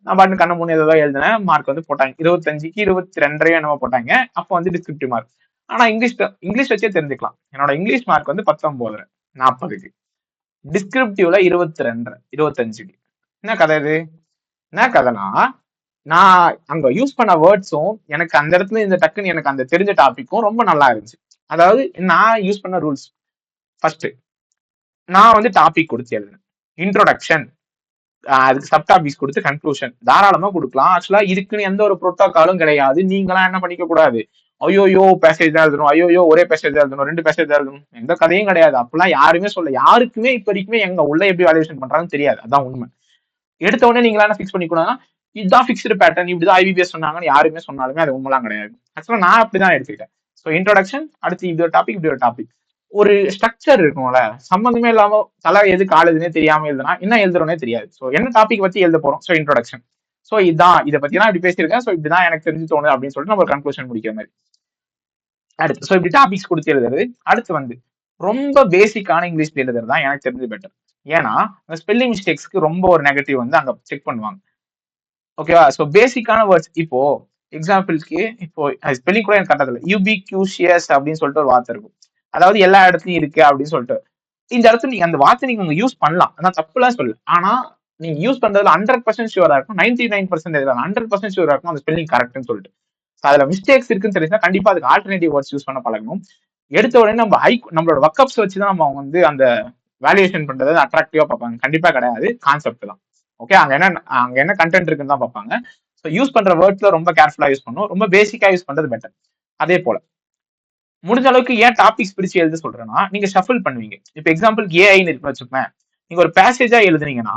நான் பாட்டு கண்ண மூணு ஏதோ எழுதினேன். மார்க் வந்து போட்டாங்க 25க்கு 22 என்னமோ போட்டாங்க. அப்போ வந்து டிஸ்கிரிப்டிவ் மார்க். ஆனா இங்கிலீஷ் வச்சே தெரிஞ்சுக்கலாம். என்னோட இங்கிலீஷ் மார்க் வந்து 19 40க்கு, டிஸ்கிரிப்டிவ்ல 22 25க்கு. என்ன கதை இது? என்ன கதைனா, நான் அங்க யூஸ் பண்ண வேர்ட்ஸும் எனக்கு அந்த இடத்துல இந்த டக்குன்னு எனக்கு அந்த தெரிஞ்ச டாபிக்கும் ரொம்ப நல்லா இருந்துச்சு. அதாவது நான் யூஸ் பண்ண ரூல்ஸ், ஃபர்ஸ்ட் நான் வந்து டாபிக் கொடுத்து எழுதுனேன். இன்ட்ரோடக்ஷன், அதுக்கு சப் டாபிக்ஸ் கொடுத்து கன்க்ளூஷன் தாராளமா கொடுக்கலாம். ஆக்சுவலா இதுக்குன்னு எந்த ஒரு புரோட்டோகாலும் கிடையாது. நீங்களாம் என்ன பண்ணிக்க கூடாது, ஐயோயோ பேசேஜ் தான் எழுதணும், ஐயோயோ ஒரே பேசேஜ் தான் எழுதணும், 2 பேசேஜ் தான் எழுதணும், எந்த கதையும் கிடையாது. அப்பெல்லாம் யாருமே சொல்ல, யாருக்குமே இப்ப வரைக்குமே எங்க உள்ள எப்படி வேல்யூஷன் பண்றாங்கன்னு தெரியாது. அதான் உண்மை. எடுத்த உடனே நீங்களா என்ன ஃபிக்ஸ் பண்ணிக்கூடாதுன்னா இதுதான் ஃபிக்ஸ்டு பேட்டர்ன், இப்படிதான் ஐபிபிஎஸ் சொன்னாங்கன்னு யாருமே சொன்னாலுமே அது உண்மைலாம் கிடையாது. ஆக்சுவலா நான் அப்படிதான் எடுத்துக்கிட்டேன். ஸோ இன்ட்ரோடக்ஷன், அடுத்து இது ஒரு டாபிக், இப்படி ஒரு டாபிக், ஒரு ஸ்ட்ரக்சர் இருக்கும்ல. சம்பந்தமே இல்லாம தலை எது காலேஜ்னே தெரியாம எழுதுனா என்ன எழுதுறோனே தெரியாது. ஸோ என்ன டாபிக் பத்தி எழுத போறோம், ஸோ இன்ட்ரோடக்ஷன், ஸோ இதான் இதை பத்தி நான் இப்படி பேசியிருக்கேன், ஸோ இப்படிதான் எனக்கு தெரிஞ்சு தோணுது அப்படின்னு சொல்லிட்டு நம்ம ஒரு கன்க்ளூஷன் முடிக்கிற மாதிரி. அடுத்து ஸோ இப்படி டாபிக்ஸ் கொடுத்து எழுதுறது. அடுத்து வந்து ரொம்ப பேசிக்கான இங்கிலீஷ்ல எழுதுறது தான் எனக்கு தெரிஞ்சு பெட்டர். ஏன்னா ஸ்பெல்லிங் மிஸ்டேக்ஸ்க்கு ரொம்ப ஒரு நெகட்டிவ் வந்து அங்க செக் பண்ணுவாங்க. ஓகேவா? ஸோ பேசிக்கான வேர்ட்ஸ், இப்போ எக்ஸாம்பிள்க்கு இப்போ ஸ்பெல்லிங் கூட எனக்கு கரெக்டாக இல்லை, யூபிக்யூஷியஸ் அப்படின்னு சொல்லிட்டு ஒரு வார்த்தை இருக்கும். அதாவது எல்லா இடத்துலயும் இருக்கு அப்படின்னு சொல்லிட்டு இந்த இடத்துல நீங்க அந்த வார்த்தை நீங்க யூஸ் பண்ணலாம், ஆனா தப்புலாம் சொல்லு. ஆனா நீங்க யூஸ் பண்றதுல 100% ஷூரா இருக்கும், 99% 100% ஷூரா இருக்கும் அந்த ஸ்பெல்லிங் கரெக்ட்னு சொல்லிட்டு. அதுல மிஸ்டேக்ஸ் இருக்குன்னு தெரிஞ்சா கண்டிப்பா அதுக்கு ஆல்டர்னேட்டிவ் வேர்ட்ஸ் யூஸ் பண்ண பழகணும். எடுத்த உடனே நம்மளோட ஒர்க்அப்ஸ் வச்சு தான் நம்ம வந்து அந்த வேல்யூவேஷன் பண்றது அட்ராக்டிவா பார்ப்பாங்க. கண்டிப்பா கிடையாது, கான்செப்ட் தான். ஓகே, அங்க என்ன கண்டென்ட் இருக்குன்னு தான் பார்ப்பாங்க. ஸோ யூஸ் பண்ற வேர்ட்ஸ்ல ரொம்ப கேர்ஃபுல்லா யூஸ் பண்ணணும், ரொம்ப பேசிக்கா யூஸ் பண்றது பெட்டர். அதே போல முடிஞ்ச அளவுக்கு ஏன் டாபிக்ஸ் பிரிச்சு எழுத சொல்றேன்னா, நீங்க ஷஃபிள் பண்ணுவீங்க. இப்போ எக்ஸாம்பிள் ஏஐன்னு இருக்குன்னு வச்சுக்கோங்க, நீங்க ஒரு பேசேஜா எழுதுனீங்கன்னா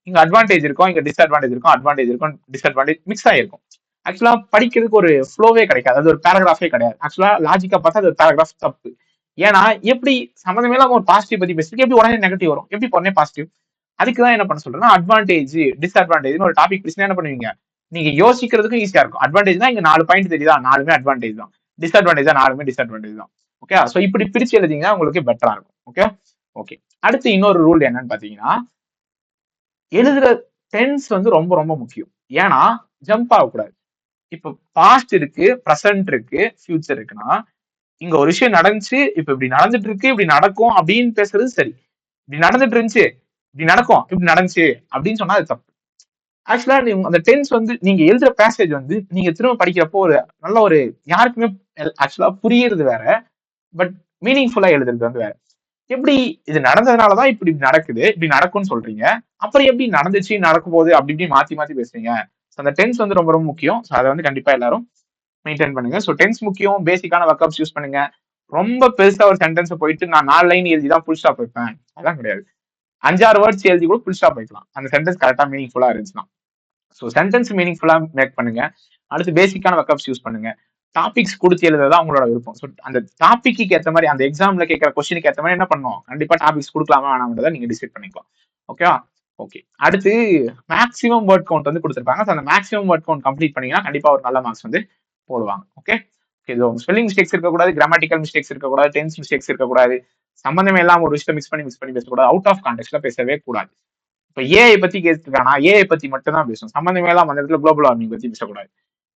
இங்க அட்வான்டேஜ் இருக்கும், இங்க டிஸ்அட்வான்டேஜ் இருக்கும், அட்வான்டேஜ் இருக்கும், டிஸ்அட்வான்டேஜ் மிக்ஸ் ஆயிருக்கும். ஆக்சுவலா படிக்கிறதுக்கு ஒரு ஃப்ளோவே கிடைக்காது, அது ஒரு பேராகிராஃபே கிடையாது. ஆக்சுவலா லாஜிக்கா பார்த்தா அது ஒரு பேராகிராஃப் தப்பு. ஏன்னா எப்படி சம்மந்தமே இல்லாம ஒரு பாசிட்டிவ் பத்தி பேசுறதுக்கு எப்படி உடனே நெகட்டிவ் வரும், எப்படி உடனே பாசிட்டிவ்? அதுக்கு தான் என்ன பண்ண சொல்றேன்னா அட்வான்டேஜ் டிஸ்அட்வான்டேஜ்னு ஒரு டாபிக் பேசினா என்ன பண்ணுவீங்க, நீங்க யோசிக்கிறதுக்கும் ஈஸியா இருக்கும். அட்வான்டேஜ்னா இங்க 4 பாயிண்ட் தெரியுதா, 4மே அட்வான்டேஜ் தான். டிஸ்அட்வான்டேஜா 4மே டிஸ்அட்வான்டேஜ் தான். ஓகே, சோ இப்படி பிரிச்சு எழுதிங்கன்னா உங்களுக்கு பெட்டரா இருக்கும். Okay okay. அடுத்து இன்னொரு ரூல் என்னன்னு பாத்தீங்கன்னா, எழுதுற டென்ஸ் வந்து ரொம்ப ரொம்ப முக்கியம். ஏன்னா ஜம்ப் ஆகக்கூடாது. இப்ப பாஸ்ட் இருக்கு, பிரசன்ட் இருக்கு, ஃபியூச்சர் இருக்குன்னா, இங்க ஒரு விஷயம் நடந்துச்சு, இப்ப இப்படி நடந்துட்டு இருக்கு, இப்படி நடக்கும் அப்படின்னு பேசுறது சரி. இப்படி நடந்துட்டு இருந்துச்சு, இப்படி நடக்கும், இப்படி நடந்துச்சு அப்படின்னு சொன்னா அது தப்பு. ஆக்சுவலா அந்த டென்ஸ் வந்து நீங்க எழுதுற பேசேஜ் வந்து நீங்க திரும்ப படிக்கிறப்போ ஒரு நல்ல ஒரு யாருக்குமே ஆக்சுவலா புரியுறது வேற, பட் மீனிங்ஃபுல்லா எழுதுறது வந்து வேற. எப்படி இது நடந்ததுனாலதான் இப்படி நடக்குது, இப்படி நடக்கும்னு சொல்றீங்க, அப்புறம் எப்படி நடந்துச்சு நடக்கும் போது அப்படி இப்படி மாத்தி மாத்தி பேசுறீங்க. அந்த டென்ஸ் வந்து ரொம்ப ரொம்ப முக்கியம். அதை வந்து கண்டிப்பா எல்லாரும் மெயின்டைன் பண்ணுங்க. ஸோ டென்ஸ் முக்கியம், பேசிக்கான வர்க்அப்ஸ் யூஸ் பண்ணுங்க. ரொம்ப பெருசா ஒரு சென்டென்ஸ் போயிட்டு நான் 4 லைன் எழுதி தான் ஃபுல் ஸ்டாப் வைப்பேன், அதான் கிடையாது. 5-6 வேர்ட்ஸ் எழுதி கூட ஃபுல் ஸ்டாப் வைக்கலாம், அந்த சென்டென்ஸ் கரெக்டா மீனிங்ஃபுல்லா இருந்துச்சுன்னா. ஸோ சென்டென்ஸ் மீனிங்ஃபுல்லா மேக் பண்ணுங்க. அடுத்து பேசிக்கான வர்க்அப்ஸ் யூஸ் பண்ணுங்க. டாபிக்ஸ் கொடுத்து எழுதுறதா உங்களோட விருப்பம். ஸோ அந்த டாபிக்கு ஏற்ற மாதிரி, அந்த எக்ஸாம்ல கேட்கிற கொஸ்டினுக்கு ஏற்ற மாதிரி என்ன பண்ணும், கண்டிப்பா டாபிக்ஸ் கொடுக்கலாமா வேணாம்ன்றதை நீங்க டிசைட் பண்ணிக்கலாம். ஓகேவா? ஓகே. அடுத்து மேக்ஸிமம் வேர்ட் கவுண்ட் வந்து கொடுத்துருப்பாங்க. ஸோ அந்த மேக்ஸிமம் வேர்ட் கவுண்ட் கம்ப்ளீட் பண்ணீங்கன்னா கண்டிப்பா ஒரு நல்ல மார்க்ஸ் வந்து போடுவாங்க. ஓகே. இது ஸ்பெல்லிங் மிஸ்டேக்ஸ் இருக்கக்கூடாது, கிராமட்டிக்கல் மிஸ்டேக்ஸ் இருக்கக்கூடாது, டென்ஸ் மிஸ்டேக்ஸ் இருக்கக்கூடாது, சம்பந்தமே இல்லாம ஒரு விஷயம் மிக்ஸ் பண்ணி பேசக்கூடாது, அவுட் ஆஃப் கான்டெக்ட்ல பேசவே கூடாது. இப்ப ஏஐ பத்தி கேட்டிருக்கானா ஏஐ பத்தி மட்டும் தான் பேசணும், சம்பந்தமே இல்லாம அந்த இடத்துல குளோபல் வார்மிங் பத்தி பேசக்கூடாது.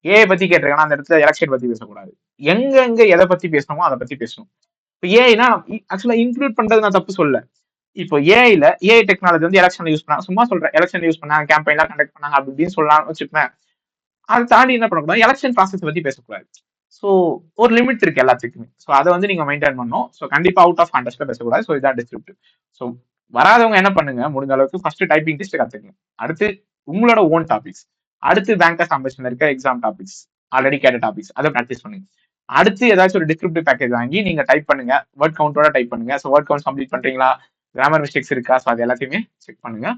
ஏஐ பத்தி கேட்டிருக்கானா அந்த இடத்துல எலெக்ஷன் பத்தி பேசக்கூடாது. எங்க எதை பத்தி பேசணுமோ அதை பத்தி பேசணும். இப்ப ஏஐனா ஆக்சுவலா இன்க்ளூட் பண்றது நான் தப்பு சொல்ல. இப்போ ஏஐல ஏஐ டெக்னாலஜி வந்து எலெக்ஷன்ல யூஸ் பண்ணாங்க, சும்மா சொல்றேன், எலெக்ஷன் யூஸ் பண்ணாங்க, கேம்பெயின்லாம் கண்டக்ட் பண்ணாங்க அப்படி இப்படின்னு சொல்லலாம் வச்சுப்பேன். அதை தாண்டி என்ன பண்ணக்கூடாது, எலெக்ஷன் ப்ராசஸ் பத்தி பேசக்கூடாது. ஸோ ஒரு லிமிட் இருக்கு எல்லாத்துக்குமே. ஸோ அதை வந்து நீங்க மெயின்டைன் பண்ணணும். ஸோ கண்டிப்பா அவுட் ஆஃப் கான்டெக்ட்ல பேசக்கூடாது. ஸோ இதான் டிஸ்கிரிப்டிவ். ஸோ வராதவங்க என்ன பண்ணுங்க, முடிஞ்ச அளவுக்கு ஃபர்ஸ்ட் டைப்பிங் டெஸ்ட் கத்துக்கணும். அடுத்து உங்களோட ஓன் டாபிக்ஸ், அடுத்து பேங்கர்ஸ் அம்பேஷன்ல இருக்க எக்ஸாம் டாபிக்ஸ், ஆல்ரெடி கேட்ட டாபிக்ஸ், அதை ப்ராக்டிஸ் பண்ணுங்க. அடுத்து ஏதாச்சும் ஒரு டிஸ்கிரிப்டிவ் பேக்கேஜ் வாங்கி நீங்க டைப் பண்ணுங்க, வேர்ட் கவுண்டோட டைப் பண்ணுங்க. ஸோ வேர்ட் கவுண்ட் கம்ப்ளீட் பண்றீங்களா, கிராமர் மிஸ்டேக்ஸ் இருக்கா, ஸோ அது எல்லாத்தையுமே செக் பண்ணுங்க.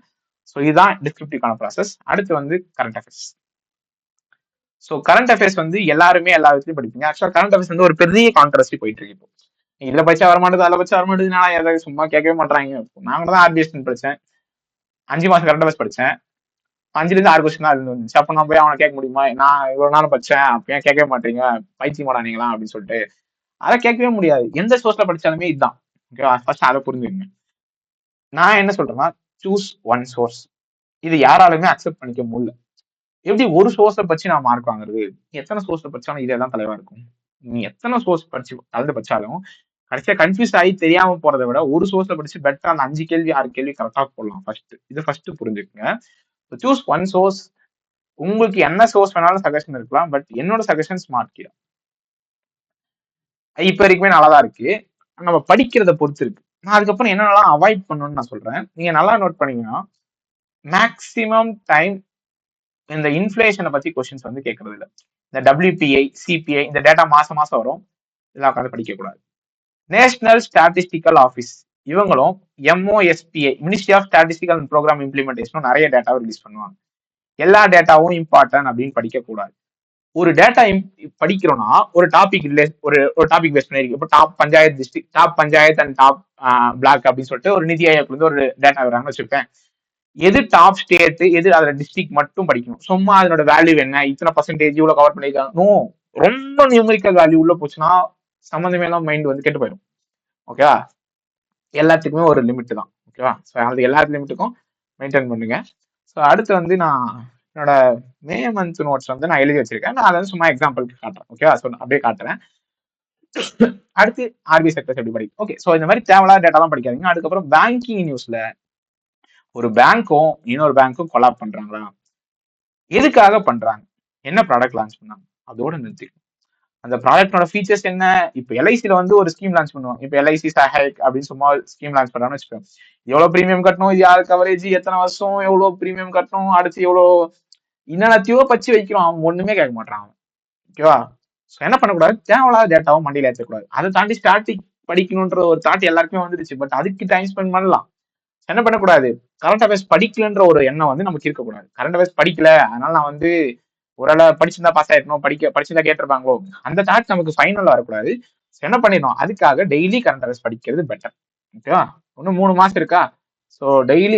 ஸோ இதுதான் டிஸ்கிரிப்டிவ்கான ப்ராசஸ். அடுத்து வந்து current affairs. So current affairs வந்து எல்லாருமே எல்லா விதத்துலையும் படிப்பீங்க. ஆக்சுவலா கரண்ட் அஃபேர்ஸ் வந்து ஒரு பெரிய கான்ட்ரவர்சி போயிட்டு இருக்கு இப்போ. இதுல படிச்சா வரமாட்டேது, அதில் படிச்சா வரமாட்டேதுனா ஏதாவது சும்மா கேட்கவே மாட்டாங்க. நாங்க தான் ஆர்பிஎஸ் படிச்சேன், 5 மாசம் கரண்ட் அஃபேர்ஸ் படிச்சேன், 5ல இருந்து 6 கொஸ்டின் தான் இருந்துச்சு. அப்ப நான் போய் அவனை கேட்க முடியுமா, நான் இவ்வளவு நாள் படிச்சேன் அப்ப ஏன் கேட்கவே மாட்டீங்க, பைத்தியமாடா நீங்களா அப்படின்னு சொல்லிட்டு அதை கேட்கவே முடியாது. எந்த சோர்ஸ்ல படிச்சாலுமே இதுதான். ஓகேவா? ஃபர்ஸ்ட் அதை புரிஞ்சுக்கங்க. நான் என்ன சொல்றேன்னா, சூஸ் ஒன் சோர்ஸ். இது யாராலுமே அக்செப்ட் பண்ணிக்க முடியல. எப்படி ஒரு சோர்ஸை பற்றி நான் மார்க் வாங்குறது, எத்தனை சோர்ஸை படிச்சாலும் இதே தான் தலைவா இருக்கும். நீ எத்தனை சோர்ஸ் படிச்சு கலந்து படிச்சாலும் கடைசியா கன்ஃபியூஸ் ஆகி தெரியாம போறதை விட ஒரு சோர்ஸ்ல படிச்சு பெட்டரா அந்த 5 கேள்வி 6 கேள்வி கரெக்டா போடலாம். ஃபர்ஸ்ட் புரிஞ்சுக்கங்க. Choose one source. உங்களுக்கு என்ன சோர்ஸ் வேணாலும் சஜஷன் இருக்கலாம், பட் என்னோட சஜஷன் ஸ்மார்ட் கியா இப்ப வரைக்குமே நல்லாதான் இருக்கு. நம்ம படிக்கிறத பொறுத்து இருக்கு. நான் அதுக்கப்புறம் என்னென்னலாம் அவாய்ட் பண்ணணும்னு நான் சொல்றேன். நீங்க நல்லா நோட் பண்ணீங்கன்னா, மேக்சிமம் டைம் இந்த இன்ஃபிளேஷனை பத்தி கொஸ்டின்ஸ் வந்து கேட்கறது இல்லை. இந்த WPI, CPI இந்த டேட்டா மாசம் மாசம் வரும், இதெல்லாம் உட்காந்து படிக்க கூடாது. நேஷனல் ஸ்டாட்டிஸ்டிக்கல் ஆஃபீஸ் இவங்களும் MOSPI ministry of statistical and programme இம்ப்ளிமெண்டேஷனும் நிறைய டேட்டாவை ரிலீஸ் பண்ணுவாங்க. எல்லா டேட்டாவும் அப்படின்னு படிக்க கூடாது. ஒரு டேட்டா படிக்கிறோம்னா ஒரு டாபிக் ஒரு டாபிக் பேஸ் பண்ணி இப்போ top panchayat district, top panchayat and top block அப்படின்னு சொல்லிட்டு ஒரு நிதி ஆயோக்ல இருந்து ஒரு டேட்டா வராங்கன்னு வச்சிருப்பேன். எது டாப் ஸ்டேட், எது அதோட டிஸ்ட்ரிக்ட் மட்டும் படிக்கணும். சும்மா அதனோட வேல்யூ என்ன, இத்தனை பர்சன்டேஜ் இவ்வளவு கவர் பண்ணிருக்காங்க, ரொம்ப நியூமரிக்கல் வேல்யூ உள்ள போச்சுன்னா சம்பந்தமே எல்லாம் மைண்ட் வந்து கெட்டு போயிடும். ஓகேவா? எல்லாத்துக்குமே ஒரு லிமிட் தான். ஓகேவா? ஸோ அது எல்லா லிமிட்டுக்கும் மெயின்டைன் பண்ணுங்க. ஸோ அடுத்து வந்து நான் என்னோட மே மந்த் நோட்ஸ் வந்து நான் எழுதி வச்சிருக்கேன். நான் அதை வந்து சும்மா எக்ஸாம்பிளுக்கு காட்டுறேன். ஓகேவா? ஸோ அப்படியே காட்டுறேன். அடுத்து ஆர்பி செக்டர்ஸ் எப்படி படிக்கும். ஓகே, ஸோ இந்த மாதிரி தேவையில்லாத டேட்டா தான் படிக்காதீங்க. அதுக்கப்புறம் பேங்கிங் நியூஸ்ல ஒரு பேங்க்கும் இன்னொரு பேங்க்கும் கொலாப் பண்றாங்களா, எதுக்காக பண்றாங்க, என்ன ப்ராடக்ட் லான்ச் பண்ணாங்க, அதோட நிறுத்திக்கணும். அந்த ப்ராடக்டோட ஃபீச்சர்ஸ் என்ன. இப்போ எல்ஐசில வந்து ஒரு ஸ்கீம் லான்ச் பண்ணுவாங்க. இப்போ எல்ஐசி சஹேக் அப்படின்னு சும்மா ஸ்கீம் லான்ச் பண்றாங்கன்னு வச்சுக்கோங்க. எவ்வளவு பிரீமியம் கட்டணும், இது யார் கவரேஜ், எத்தனை வருஷம், எவ்வளவு பிரீமியம் கட்டணும், அடுத்து எவ்வளவு என்னென்னத்தையோ பச்சு வைக்கிறோம். அவன் ஒண்ணுமே கேட்க மாட்டான். ஓகேவா? ஸோ என்ன பண்ணக்கூடாது, தேவையில்லாத டேட்டாவும் மண்டியில ஏற்றக்கூடாது. அதை தாண்டி ஸ்டாட்டிக் படிக்கணுன்ற ஒரு தாட் எல்லாருக்குமே வந்துருச்சு, பட் அதுக்கு டைம் ஸ்பெண்ட் பண்ணலாம். என்ன பண்ணக்கூடாது, கரண்ட் அஃபேர்ஸ் படிக்கலன்ற ஒரு எண்ணம் வந்து நமக்கு இருக்கக்கூடாது. கரண்ட் அஃபேர்ஸ் படிக்கல அதனால நான் வந்து ஒரு படிச்சிருந்தா பாஸ் ஆயிருக்கணும், படிச்சிருந்தா கேட்டிருப்பாங்களோ, அந்த தாட் நமக்கு ஃபைனல் வரக்கூடாது. என்ன பண்ணிடணும், அதுக்காக டெய்லி கரண்ட் அஃபேர்ஸ் படிக்கிறது பெட்டர். ஓகேவா? இன்னும் 3 மாசம் இருக்கா. ஸோ டெய்லி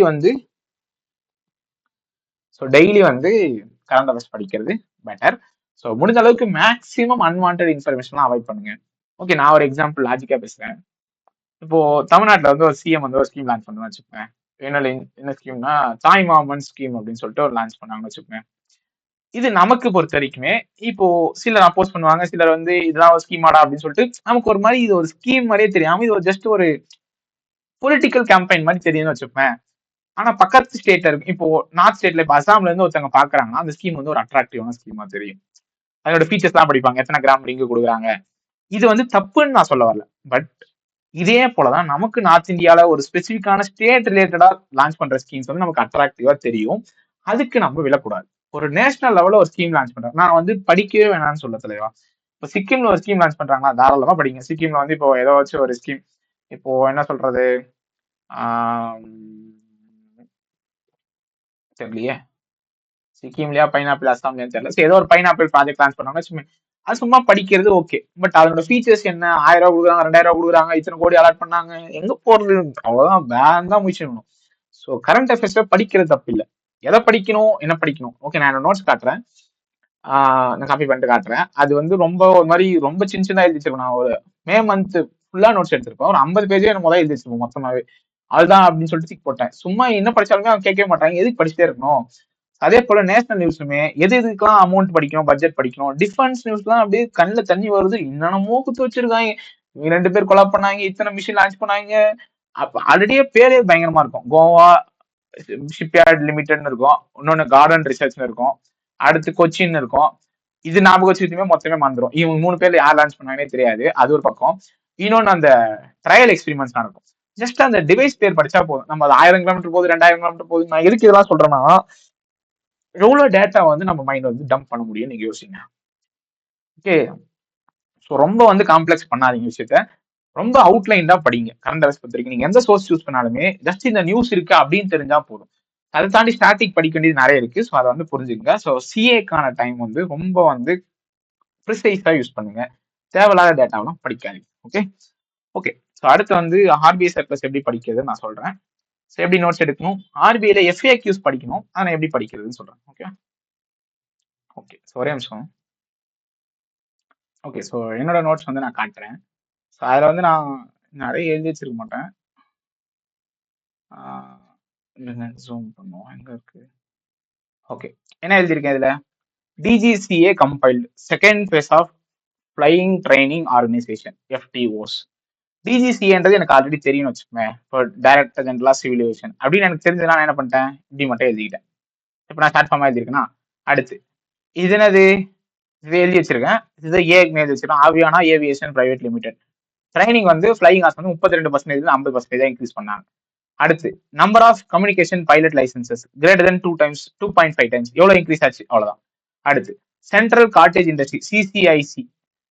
வந்து கரண்ட் அஃபேர்ஸ் படிக்கிறது பெட்டர். ஸோ முடிஞ்ச அளவுக்கு மேக்ஸிமம் அன்வான்ட் இன்ஃபர்மேஷன்லாம் அவாய்ட் பண்ணுங்க. ஓகே, நான் ஒரு எக்ஸாம்பிள் லாஜிக்கா பேசுறேன். இப்போ தமிழ்நாட்டுல வந்து ஒரு சிஎம் வந்து ஒரு ஸ்கீம் லான்ச் பண்ணுவேன் வச்சுக்கோங்க. என்ன ஸ்கீம்னா தாய் மாமன் ஸ்கீம் அப்படின்னு சொல்லிட்டு ஒரு லான்ச் பண்ணாங்கன்னு வச்சுக்கோங்க. இது நமக்கு பொறுத்த வரைக்குமே இப்போ சிலர் அப்போஸ் பண்ணுவாங்க, சிலர் வந்து இதெல்லாம் ஒரு ஸ்கீமாடா அப்படின்னு சொல்லிட்டு நமக்கு ஒரு மாதிரி இது ஒரு ஸ்கீம் மாதிரியே தெரியாம இது ஒரு ஜஸ்ட் ஒரு பொலிட்டிக்கல் கேம்பெயின் மாதிரி தெரியும்னு வச்சுப்பேன். ஆனா பக்கத்து ஸ்டேட்ல இருக்கு, இப்போ நார்த் ஸ்டேட்ல இப்போ அசாம்ல இருந்து ஒருத்தவங்க பாக்குறாங்கன்னா அந்த ஸ்கீம் வந்து ஒரு அட்ராக்டிவான ஸ்கீமா தெரியும். அதோட ஃபீச்சர்ஸ் எல்லாம் படிப்பாங்க, எத்தனை கிராம் ரிங்கு கொடுக்குறாங்க. இது வந்து தப்புன்னு நான் சொல்ல வரல. பட் இதே போலதான் நமக்கு நார்த் இந்தியால ஒரு ஸ்பெசிபிக்கான ஸ்டேட் ரிலேட்டடா லான்ச் பண்ற ஸ்கீம்ஸ் வந்து நமக்கு அட்ராக்டிவா தெரியும். அதுக்கு நம்ம விழக்கூடாது. ஒரு நேஷனல் லெவல்ல ஒரு ஸ்கீம் லான்ச் பண்றாங்க, நான் வந்து படிக்கவே வேணாம்னு சொல்ல தலைவா. இப்போ சிக்கிம்ல ஒரு ஸ்கீம் லான்ச் பண்றாங்களா, தாராளமா படிங்க. சிக்கிம்ல வந்து இப்போ ஏதாச்சும் ஒரு ஸ்கீம், இப்போ என்ன சொல்றது, தெரியலையே, சிக்கிம்லயா பைனாப்பிள் அஸ்ஸாம்லயான்னு தெரியல. ஏதோ ஒரு பைனாப்பிள் ப்ராஜெக்ட் லான்ச் பண்ணாங்க, அது சும்மா படிக்கிறது ஓகே. பட் அதோட ஃபீச்சர்ஸ் என்ன, 1000 ரூபாய் கொடுக்குறாங்க, 2000 ரூபாய் கொடுக்குறாங்க, இத்தனை கோடி அலாட் பண்ணாங்க, எங்க போறது, அவ்வளவுதான், பேன் தான் முடிச்சிடணும். ஸோ கரண்ட் அஃபேர்ஸ் படிக்கிறது தப்பு இல்லை. எதை படிக்கணும், என்ன படிக்கணும், ஓகே. நான் நோட்ஸ் காட்டுறேன், நான் காப்பி பண்ணிட்டு காட்டுறேன். அது வந்து ரொம்ப ஒரு மாதிரி ரொம்ப சின்ன சின்ன எழுதி வச்சிருக்கேன். நான் ஒரு மே மந்த் ஃபுல்லா நோட்ஸ் எடுத்திருப்பேன். ஒரு 50 பேஜே எனக்கு முதல்ல எழுதி வச்சிருப்போம் மொத்தமாவே. அதுதான் அப்படின்னு சொல்லிட்டு தூக்கி போட்டேன். சும்மா என்ன படிச்சாலுமே அவங்க கேட்கவே மாட்டாங்க, எதுக்கு படிச்சுட்டே இருக்கணும். அதே போல நேஷனல் நியூஸுமே எது எதுக்கெல்லாம் அமௌண்ட் படிக்கணும், பட்ஜெட் படிக்கணும். டிஃபென்ஸ் நியூஸ்லாம் அப்படியே கண்ணில் தண்ணி வருது, என்னென்னமோ குத்து வச்சிருக்காங்க. இவங்க 2 பேர் கொலை பண்ணாங்க, இத்தனை மிஷின் லான்ச் பண்ணாங்க. அப்ப ஆல்ரெடியே பேரே பயங்கரமா இருக்கும். கோவா ஷிப்யார்ட் லிமிடெட்னு இருக்கும், இன்னொன்னு கார்டன் ரிசர்ச்னு இருக்கும், அடுத்து கொச்சின் இருக்கும். இது ஞாபகம் வச்சுக்கிட்டுமே மொத்தமே மறந்துடும். இவங்க 3 பேர்ல யார் லான்ச் பண்ணாங்கன்னே தெரியாது. அது ஒரு பக்கம். இன்னொன்னு அந்த ட்ரையல் எக்ஸ்பெரிமெண்ட்ஸ் நடக்கும். ஜஸ்ட் அந்த டிவைஸ் பேர் படிச்சா போதும். நம்ம அது 1000 கிலோமீட்டர் போகுது, 2000 கிலோமீட்டர் போகுது. நான் எதுக்கு இதெல்லாம் சொல்றேன்னா, எவ்வளவு டேட்டா வந்து நம்ம மைண்ட் வந்து டம்ப் பண்ண முடியும் நீங்க யோசிங்க. ஓகே, ஸோ ரொம்ப வந்து காம்ப்ளெக்ஸ் பண்ணாதீங்க விஷயத்த. ரொம்ப அவுட்லைன் தான் படிங்க. கரண்ட் அஃபேர்ஸ் பத்திரிக்கை நீங்க எந்த சோர்ஸ் யூஸ் பண்ணாலுமே ஜஸ்ட் இந்த நியூஸ் இருக்கு அப்படின்னு தெரிஞ்சா போதும். அதை தாண்டி ஸ்டாட்டிக் படிக்க வேண்டியது நிறைய இருக்கு. ஸோ அதை வந்து புரிஞ்சுங்க. ஸோ சிஏக்கான டைம் வந்து ரொம்ப வந்து ப்ரிசைஸா யூஸ் பண்ணுங்க. தேவையில்லாத டேட்டாவெல்லாம் படிக்காதீங்க. Okay okay. ஸோ அடுத்து வந்து ஆர்பிஐ சர்ப்ளஸ் எப்படி படிக்கிறதுன்னு நான் சொல்றேன். ஸோ எப்படி நோட்ஸ் எடுக்கணும், ஆர்பிஐல எஃப்ஏக்யூஸ் படிக்கணும், அதை எப்படி படிக்கிறதுன்னு சொல்றேன். Okay okay. ஸோ ஒரே நிமிஷம். ஓகே, ஸோ என்னோட நோட்ஸ் வந்து நான் காட்டுறேன். ஸோ அதில் வந்து நான் நிறைய எழுதி வச்சிருக்க மாட்டேன். ஜூம் பண்ணுவோம், எங்க இருக்கு. ஓகே, என்ன எழுதியிருக்கேன் இதுல, DGCA compiled second phase of flying training organisation FTOs. டிஜிசிஏன்றது எனக்கு ஆல்ரெடி தெரியும்னு வச்சுக்கோங்க. இப்போ director general of civil aviation அப்படின்னு எனக்கு தெரிஞ்சதுனா நான் என்ன பண்ணிட்டேன், இப்படி மட்டும் எழுதிக்கிட்டேன். இப்போ நான் ஷார்ட் ஃபார்மா எழுதிருக்கேன்னா, அடுத்து இது என்னது, இது எழுதி வச்சிருக்கேன். இது ஏன்னு எழுதி வச்சிருக்கேன், ஆவியானா ஏவியேஷன் பிரைவேட் லிமிடெட். ட்ரைனிங் வந்து ஃபிளையிங் ஆர்ஸ் வந்து 32% 50% இன்க்ரீஸ் பண்ணாங்க. அடுத்து number of communication pilot licenses greater then 2.5 times, எவ்வளவு இன்க்ரீஸ் ஆச்சு, அவ்வளவுதான். அடுத்து சென்ட்ரல் கார்டேஜ் இண்டஸ்ட்ரி சிசிஐசி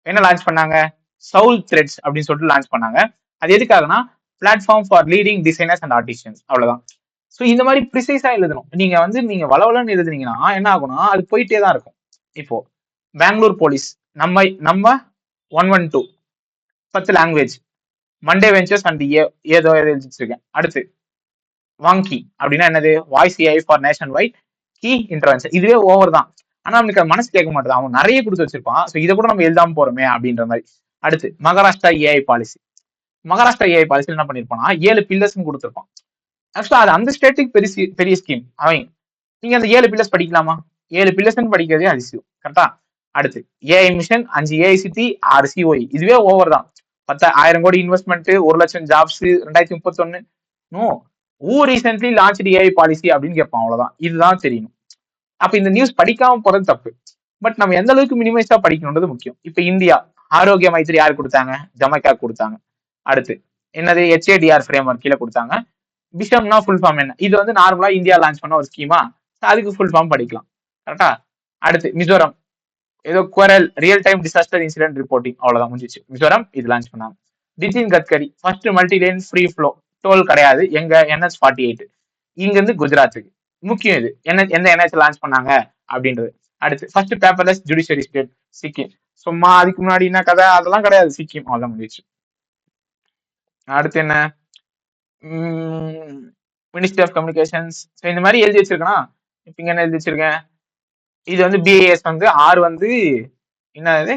என்ன லான்ச் பண்ணாங்க, சவுல் த்ரெட்ஸ் அப்படின்னு சொல்லிட்டு லான்ச் பண்ணாங்க. அது எதுக்காகனா platform for leading designers and artisans, அவ்வளவுதான். ஸோ இந்த மாதிரி ப்ரிசைஸா எழுதணும். நீங்க வளவலன்னு எழுதுனீங்கன்னா என்ன ஆகும்னா அது போயிட்டே தான் இருக்கும். இப்போ பெங்களூர் போலீஸ் நம்ம 112 10 லாங்குவேஜ், மண்டே வெஞ்சர்ஸ் அண்ட் ஏதோ எழுதிச்சிருக்கேன். அடுத்து வாங்கி அப்படின்னா என்னது, voice AI for nation wide key intervention. இதுவே ஓவர் தான், ஆனா அவனுக்கு மனசு கேட்க மாட்டேது, அவன் நிறைய கொடுத்து வச்சிருப்பான். ஸோ இதை கூட நம்ம எழுதாம போறோமே அப்படின்ற மாதிரி. அடுத்து Maharashtra AI policy. Maharashtra AI policy என்ன பண்ணிருப்பான்னா 7 பில்லர்ஸ் கொடுத்துருப்பான். ஆக்சுவலா அது அந்த ஸ்டேட்டுக்கு பெரிய ஸ்கீம். அவன் நீங்க அந்த 7 பில்லர்ஸ் படிக்கலாமா, 7 பில்லர்ஸ் படிக்கிறதே அதிசயம், கரெக்டா. அடுத்து ஏஐ மிஷன் 5 ஏஐசிடி 6 சிஓஇ, இதுவே ஓவர் தான். 10,000 கோடி இன்வெஸ்ட்மெண்ட், 1 லட்சம் ஜாப்ஸ் 2031. நோ, ஊ ரீசென்ட்லி லான்ச் ஏஐ பாலிசி அப்படின்னு கேட்பான், அவ்வளவுதான். இதுதான் தெரியணும். அப்ப இந்த நியூஸ் படிக்காம போறது தப்பு. பட் நம்ம எந்த அளவுக்கு மினிமைஸா படிக்கணும்ன்றது முக்கியம். இப்ப இந்தியா ஆரோக்கிய மைத்திரி யாரு கொடுத்தாங்க, ஜமைக்கா கொடுத்தாங்க. அடுத்து என்னது, ஹெச்ஏடிஆர் ஃப்ரேம் ஒர்க் கீழே கொடுத்தாங்க. பிஷம்னா ஃபுல் ஃபார்ம் என்ன, இது வந்து நார்மலா இந்தியா லான்ச் பண்ண ஒரு ஸ்கீமா, அதுக்கு ஃபுல் ஃபார்ம் படிக்கலாம், கரெக்டா. அடுத்து மிசோரம் ஏதோ குவரல் real time disaster incident reporting, அவ்வளவுதான் முடிஞ்சிச்சு. மிசோரம் இது லான்ச் பண்ணாங்க. Nitin Gadkari first multi lane free flow toll கிடையாது, எங்க NH48 இங்க இருந்து குஜராத்துக்கு. முக்கியம் இது என்ன, எந்த NH லான்ச் பண்ணாங்க அப்படின்றது. அடுத்து first paperless judiciary state Sikkim. சும்மா அதுக்கு முன்னாடி என்ன கதை அதெல்லாம் கிடையாது, சிக்கிம் அவ்வளவுதான் முடிச்சு. அடுத்து என்ன, மினிஸ்ட்ரி ஆஃப் கம்யூனிகேஷன்ஸ். ஸோ இந்த மாதிரி எழுதி வச்சிருக்கேனா, இப்ப இங்க என்ன எழுதி வச்சிருக்கேன், இது வந்து பிஏஎஸ் வந்து ஆர் வந்து என்னது,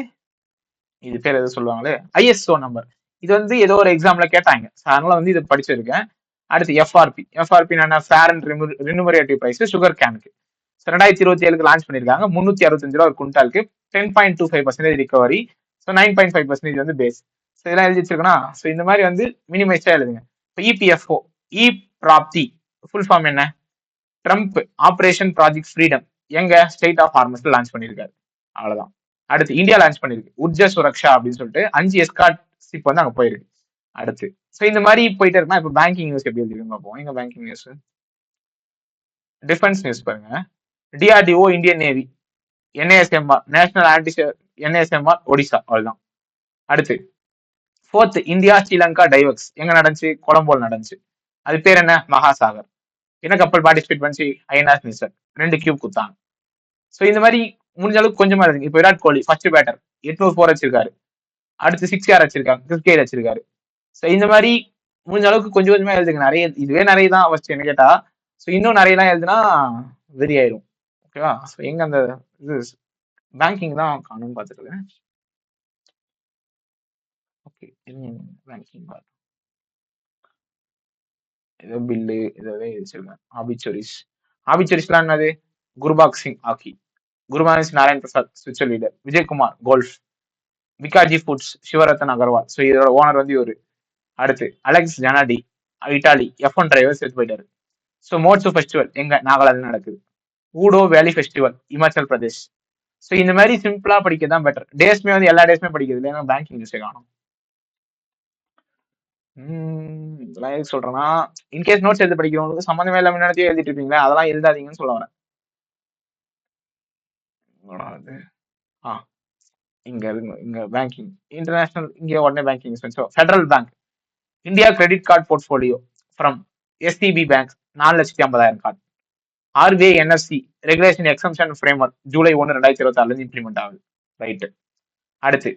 இது பேர் எது சொல்லுவாங்களே, ஐஎஸ்ஓ நம்பர். இது வந்து ஏதோ ஒரு எக்ஸாம்ல கேட்டாங்க, அதனால வந்து இதை படிச்சிருக்கேன். அடுத்து எஃப்ஆர்பி. எஃப்ஆர்பி என்ன, fair and remunerative price sugar கேனுக்கு 2027 லான்ச் பண்ணிருக்காங்க. 365 ரூபா ஒரு குண்டாலுக்கு, 10.25% ரிகவரி, ஸோ 9.5% வந்து பேஸ். ஸோ இதெல்லாம் எழுதி வச்சிருக்கேனா. ஸோ இந்த மாதிரி வந்து மினிமைஸா எழுதுங்க. இப்போ இபிஎஃப்ஓ, இ பிராப்தி ஃபுல் ஃபார்ம் என்ன, ட்ரம்ப் ஆபரேஷன் ப்ராஜெக்ட் ஃப்ரீடம் எங்க ஸ்டேட் ஆஃப் ஃபார்மஸ்ல லான்ச் பண்ணிருக்காரு, அவ்வளவுதான். அடுத்து இந்தியா லான்ச் பண்ணிருக்கு உர்ஜா சுரக்ஷா அப்படின்னு சொல்லிட்டு 5 எஸ்கார்ட் ஷிப் வந்து அங்க போயிருக்கு. அடுத்து ஸோ இந்த மாதிரி போயிட்டே இருக்குன்னா, இப்போ பேங்கிங் நியூஸ் எப்படி எழுதிருக்குன்னு பார்ப்போம். எங்க பேங்கிங் நியூஸ், டிஃபென்ஸ் நியூஸ் பாருங்க. DRDO Indian navy, NASMR national anti, NASMR Odisha, அவ்வளவுதான். அடுத்து 4th இந்தியா ஸ்ரீலங்கா டைவர்ஸ் எங்க நடந்துச்சு, கொலம்போல் நடந்துச்சு. அது பேர் என்ன, மகாசாகர். என்ன கப்பல் பார்ட்டிசிபேட் பண்ணிச்சு, ஐஎன்ஆர் நிசர். 2 கியூப் குத்தாங்க. ஸோ இந்த மாதிரி முடிஞ்ச அளவுக்கு கொஞ்சமா இருக்கு. இப்போ விராட் கோலி ஃபர்ஸ்ட் பேட்டர் 804 வச்சிருக்காரு. அடுத்து 6 யார் வச்சிருக்காங்க, 58 வச்சிருக்காரு. ஸோ இந்த மாதிரி முடிஞ்ச அளவுக்கு கொஞ்சம் கொஞ்சமா எழுதுங்க. நிறைய இதுவே நிறைய தான் ஃபர்ஸ்ட் என்ன கேட்டா. ஸோ இன்னும் நிறைய எல்லாம் எழுதுனா வெறி ஆயிரும். ஓகேவா. ஸோ எங்க அந்த இது பேங்கிங் தான் காணும்னு பார்த்துருக்கேன். ஓகே, பேங்கிங் ஏதோ பில்லு ஏதோ வச்சிருக்கேன். ஆபிச்சோரிஸ். ஆபிச்சோரிஸ்லாம் என்னது, குருபாக் சிங் ஹாக்கி, குருபானிஸ் நாராயண் பிரசாத் ஸ்விட்சர் leader, Vijayakumar golf, Bikaji foods Shivratan Agarwal. So இதோட ஓனர் வந்து இவரு. அடுத்து அலெக்ஸ் ஜனாடி இட்டாலி F1 டிரைவர் செத்து போயிட்டாரு. ஸோ மோட்சோ ஃபெஸ்டிவல் எங்க, நாகாலாந்து நடக்குது. ஊடோ வேலி ஃபெஸ்டிவல் இமாச்சல் பிரதேஷ். ஸோ இந்த மாதிரி சிம்பிளா படிக்க தான் பெட்டர். டேஸ்மே வந்து எல்லா டேஸ்மே படிக்கிறது இல்லையா, பேங்கிங் நியூஸே காணும். இதெல்லாம் எதுக்கு சொல்றேன்னா, இன்கேஸ் நோட்ஸ் எழுதி படிக்கிறவங்களுக்கு சம்மந்தமே இல்லாம என்னத்தையும் எழுதிட்டு இருப்பீங்களா, அதெல்லாம் எழுதாதீங்கன்னு சொல்ல வரேன். இங்க இருக்கு, இங்க பேங்கிங் இன்டர்நேஷனல், இங்க உடனே banking. Federal bank India credit card portfolio from SDB bank 4,50,000 card. RBI NFC regulation exemption framework July 1, 2026 implement ஆகுது. ரைட்டு. அடுத்து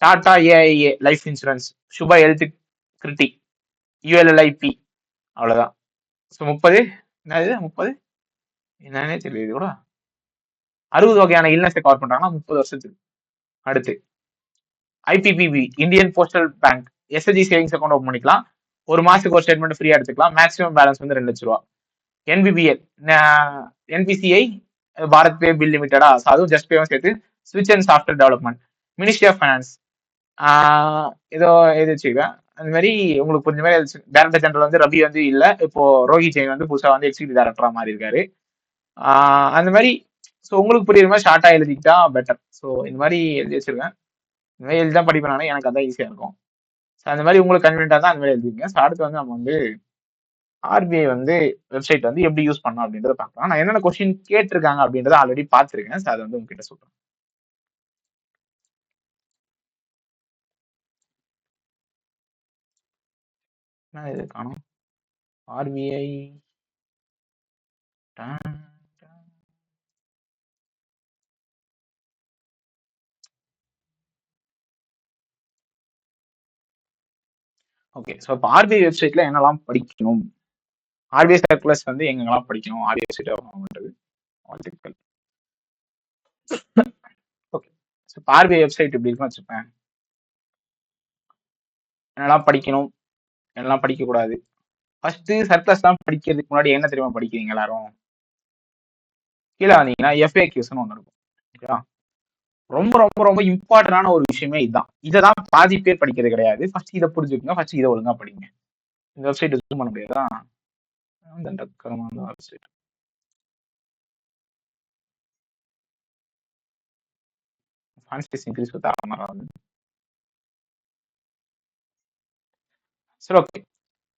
டாடா ஏஐஏ லைஃப் இன்சூரன்ஸ், சுபா ஹெல்த் கிரிட்டி, யூஎல்எல்ஐபி, அவ்வளவுதான். ஸோ 30 என்னது 30 என்னன்னே தெரியல, இது கூட 60 வகையான இல்னஸை கவர் பண்றாங்கன்னா 30 வருஷத்துக்கு. அடுத்து IPPB Indian postal bank SSG savings account open பண்ணிக்கலாம். ஒரு மாசத்துக்கு ஒரு ஸ்டேட்மெண்ட் ஃப்ரீயா எடுத்துக்கலாம். மேக்ஸிமம் பேலன்ஸ் வந்து 2 லட்ச ரூபா. NPPL NPCI Bharat pay bill லிமிடெடா, அதுவும் ஜஸ்ட் பேவும் சேர்த்து ஸ்விட்ச் and software development. Ministry of finance ஏதோ எழுதி வச்சுக்கேன். அந்த மாதிரி உங்களுக்கு புரிஞ்ச மாதிரி டைரக்டர் ஜெனரல் வந்து ரவி வந்து இல்ல, இப்போ ரோஹித் ஜெயின் வந்து புதுசா வந்து எக்ஸிக்யூட்டிவ் டைரக்டரா மாறி இருக்காரு. அந்த மாதிரி ஸோ உங்களுக்கு புரியுற மாதிரி ஷார்ட்டா எழுதிக்கிட்டா பெட்டர். ஸோ இந்த மாதிரி எழுதி வச்சிருக்கேன். இந்த மாதிரி எழுதி தான் படிப்பேன், எனக்கு அதான் ஈஸியா இருக்கும். ஸோ அந்த மாதிரி உங்களுக்கு கன்வீனியன்டா தான் அந்த மாதிரி எழுதிங்க. ஸோ அடுத்து வந்து நம்ம வந்து ஆர்பிஐ வந்து வெப்சைட் வந்து எப்படி யூஸ் பண்ணலாம் அப்படின்றத பார்க்கலாம். நான் என்னென்ன கொஸ்டின் கேட்டிருக்காங்க அப்படின்றத ஆல்ரெடி பார்த்துருக்கேன். ஸோ அதை வந்து உங்ககிட்ட சொல்றேன். என்ன இது காணும், ஆர்பிஐ ஓகே. ஸோ இப்போ ஆர்பிஐ வெப்சைட்ல என்னெல்லாம் படிக்கணும், ஆர்பிஐ சர்க்குலர்ஸ் வந்து எங்கெல்லாம் படிக்கணும், ஆர்பிஐ வெப்சைட் பண்ணுறது வாழ்த்துக்கள். ஓகே. ஸோ இப்போ ஆர்பிஐ வெப்சைட் இப்படி இருக்குன்னு வச்சுப்பேன். என்னெல்லாம் படிக்கணும், என்னெல்லாம் படிக்கக்கூடாது. ஃபர்ஸ்ட் சர்க்குலர்ஸ் தான் படிக்கிறதுக்கு முன்னாடி என்ன தெரியுமா படிக்கிறீங்க எல்லாரும், கீழே வந்தீங்கன்னா எஃப்ஏக்யூஸ்னு ஒன்று இருக்கும். ஓகேவா. ரொம்ப ரொம்ப ரொம்ப இம்பார்ட்டன்டான ஒரு விஷயமே இதுதான். இதை தான் பாதி பேர் படிக்கிறது கிடையாது. ஃபர்ஸ்ட் இதை புரிஞ்சுக்கோங்க, ஃபர்ஸ்ட் இதை ஒழுங்கா படிங்க. இந்த வெப்சைட் யூஸ் பண்ண முடியாதான் வெப்சைட். இன்க்ரீஸ் சரி, ஓகே.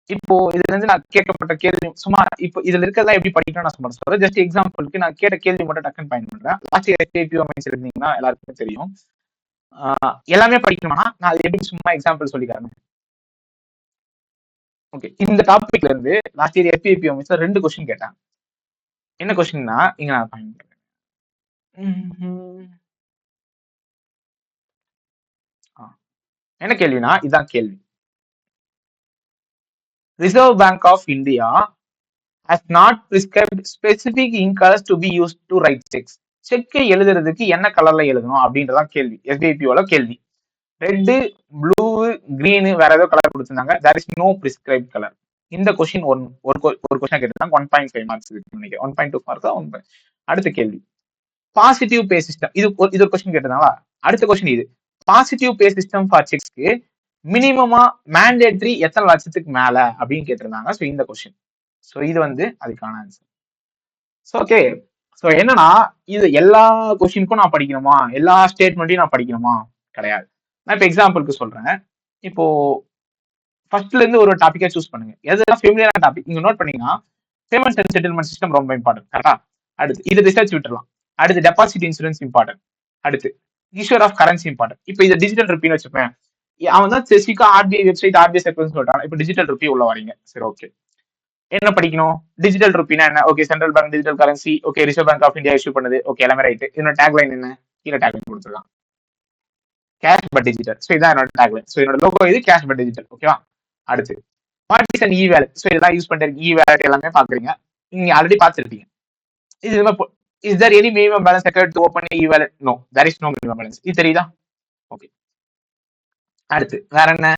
இப்போ இதுல இருந்து நான் கேட்கப்பட்ட கேள்வி சும்மா இப்போ இதுல இருக்கிறதா எப்படி படிக்கணும் நான் சும்மா சொல்றேன். ஜஸ்ட் எக்ஸாம்பிளுக்கு நான் கேட்ட கேள்வி மட்டும் டக்குன்னு பயன் பண்றேன். லாஸ்ட் இயர் எஸ்பிஓ மைன்ஸ் இருந்தீங்கன்னா எல்லாருக்குமே தெரியும். எல்லாமே படிக்கணும்னா நான் அது எப்படி சும்மா எக்ஸாம்பிள் சொல்லிக்கிறேன். ஓகே. இந்த டாபிக்ல இருந்து லாஸ்ட் இயர் எஸ்பிஓ மைன்ஸ்ல 2 கொஸ்டின் கேட்டேன். என்ன கொஸ்டின்னா இங்க நான் பயன் பண்றேன். என்ன கேள்வினா இதான் கேள்வி. Reserve bank of India has not prescribed specific ink colors to be used to write checks. செக்கை எழுதுறதுக்கு என்ன கலர்ல எழுதணும் அப்படின்றதான் கேள்வி. எஸ்பிஐபியோட கேள்வி. ரெட்டு, ப்ளூ, கிரீனு வேற ஏதோ கலர் கொடுத்திருந்தாங்க. There is no prescribe colour. இந்த கொஸ்டின் ஒரு கொஸ்டின் கேட்டிருந்தாங்க. 1.5 மார்க்ஸ் நினைக்கிறேன். 1.2 மார்க்ஸ். அடுத்த கேள்வி, பாசிட்டிவ் பே சிஸ்டம். இது ஒரு கொஸ்டின் கேட்டிருந்தாங்களா? அடுத்த கொஸ்டின் இது, பாசிட்டிவ் பே சிஸ்டம் ஃபார் செக்ஸ்க்கு மினிமமா மேண்டேட்டரி எத்தனை லட்சத்துக்கு மேல அப்படின்னு கேட்டிருந்தாங்க. ஸோ இந்த கொஸ்டின். ஸோ இது வந்து அதுக்கான ஆன்சர். So okay. ஸோ என்னன்னா, இது எல்லா கொஸ்டினுக்கும் நான் படிக்கணுமா, எல்லா ஸ்டேட்மெண்ட்டையும் நான் படிக்கணுமா? கிடையாது. நான் இப்போ எக்ஸாம்பிளுக்கு சொல்றேன். இப்போ ஃபர்ஸ்ட்ல இருந்து ஒரு டாபிக்கா சூஸ் பண்ணுங்க. எதெல்லாம் ஃபெமிலியரான டாபிக் நீங்க நோட் பண்ணீங்கன்னா, பேமெண்ட் அண்ட் செட்டில்மெண்ட் சிஸ்டம் ரொம்ப இம்பார்ட்டன்ட். கரெக்டா? அடுத்து இது ரிசர்ச் விட்டுறலாம். அடுத்து டெபாசிட் இன்சூரன்ஸ் இம்பார்ட்டன்ட். அடுத்து இஷ்யூர் ஆஃப் கரன்சி இம்பார்ட்டன்ட். இப்போ இது டிஜிட்டல் ருப்பின்னு வச்சுப்பேன். அவன் தான் ஸ்பெசிஃபிக்கா ஆர்பிஐ வெப்சைட், ஆர்பிஐ சர்க்கிள்ஸ் சொல்றான். இப்போ டிஜிட்டல் ருப்பி உள்ள வரீங்க. சரி, ஓகே. என்ன படிக்கணும்? டிஜிட்டல் ருப்பினா என்ன? Okay, central bank digital currency. Okay, reserve bank of India issue பண்ணுது. ஓகே, எல்லாமே ரைட். என்னோட டேக்லைன் என்ன? கீழே டேக்லைன் கொடுத்துருக்கான், கேஷ் பட் டிஜிட்டல். ஸோ இதான் என்னோட டேக்லைன். ஸோ என்னோட லோகோ இது, கேஷ் பட் டிஜிட்டல். ஓகேவா? அடுத்து what is an e wallet. So இதெல்லாம் யூஸ் பண்ணிட்டு இ வேலட் எல்லாமே பாக்குறீங்க, நீங்க ஆல்ரெடி பார்த்துருப்பீங்க. இது is there any minimum balance required to open e wallet? No, there is no minimum balance. இது தெரியுதா? ஓகே. அடுத்து வேற என்ன?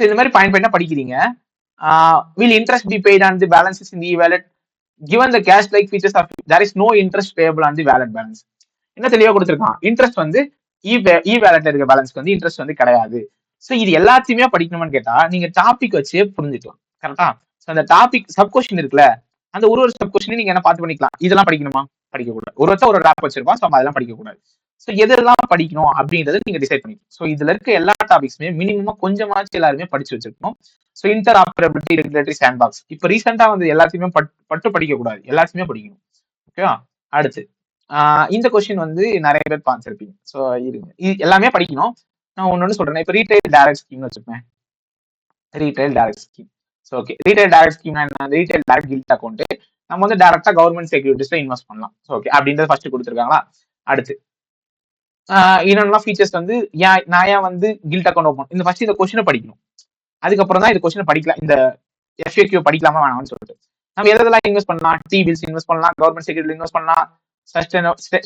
இந்த மாதிரி பாயிண்ட் பாயிண்டா படிக்கிறீங்க. will interest be paid on the balances in the e-wallet given the cash like features of there is no interest payable on the wallet balance. என்ன தெளிவா கொடுத்திருக்கான், இன்ட்ரெஸ்ட் வந்து இ வேலட்ல இருக்க பேலன்ஸ்க்கு வந்து இன்ட்ரெஸ்ட் வந்து கிடையாது. ஸோ இது எல்லாத்தையுமே படிக்கணும்னு கேட்டா நீங்க டாபிக் வச்சே புரிஞ்சுக்கலாம். கரெக்டா? ஸோ அந்த டாபிக் சப் கொஸ்டின் இருக்குல்ல, அந்த ஒரு சப் கொஸ்டின் நீங்க என்ன பார்த்து பண்ணிக்கலாம். இதெல்லாம் படிக்கணுமா? படிக்க கூடாது. ஒரு வருஷம் ஒரு டாப் வச்சிருப்பான். ஸோ அதெல்லாம் படிக்க கூடாது. ஸோ எதெல்லாம் படிக்கணும் அப்படின்றத நீங்க டிசைட் பண்ணிக்கணும். ஸோ இதுல இருக்க எல்லா டாபிக்ஸுமே மினிமமா கொஞ்சமாச்சு எல்லாருமே படிச்சு வச்சிருக்கணும். So interoperability, regulatory sandbox. இப்போ ரீசெண்டா வந்து எல்லாத்தையுமே பட்டு படிக்க கூடாது, எல்லாத்தையுமே படிக்கணும். ஓகேவா? அடுத்து இந்த கொஸ்டின் வந்து நிறைய பேர் பார்த்துருப்பீங்க. ஸோ இருங்க, எல்லாமே படிக்கணும். நான் ஒன்னு சொல்றேன். இப்போ ரீட்டைல் டைரக்ட் ஸ்கீம் வச்சுப்பேன். Retail direct scheme. So okay, retail direct ஸ்கீம்னா என்ன? ரீட்டைல் டைரக்ட் கில்ட் அக்கௌண்ட் நம்ம வந்து டைரக்டா கவர்மெண்ட் செக்யூரிட்டிஸ்ல இன்வெஸ்ட் பண்ணலாம். ஸோ ஓகே, அப்படின்றது ஃபர்ஸ்ட் கொடுத்துருக்காங்களா? அடுத்து என்னென்னலாம் ஃபீச்சர்ஸ் வந்து நான் ஏன் வந்து கில்ட் அக்கௌண்ட் ஓப்பன், இந்த ஃபர்ஸ்ட் இந்த கொஸ்டினை படிக்கணும். அதுக்கப்புறம் தான் இந்த கொஸ்டினை படிக்கலாம், இந்த எஃப்ஏக்யூ படிக்கலாமா வேணாம்னு சொல்லிட்டு நம்ம எதெல்லாம் இன்வெஸ்ட் பண்ணலாம். டி பில்ஸ் இன்வெஸ்ட் பண்ணலாம், கவர்மெண்ட் செக்யூரிட்டி இன்வெஸ்ட் பண்ணலாம்,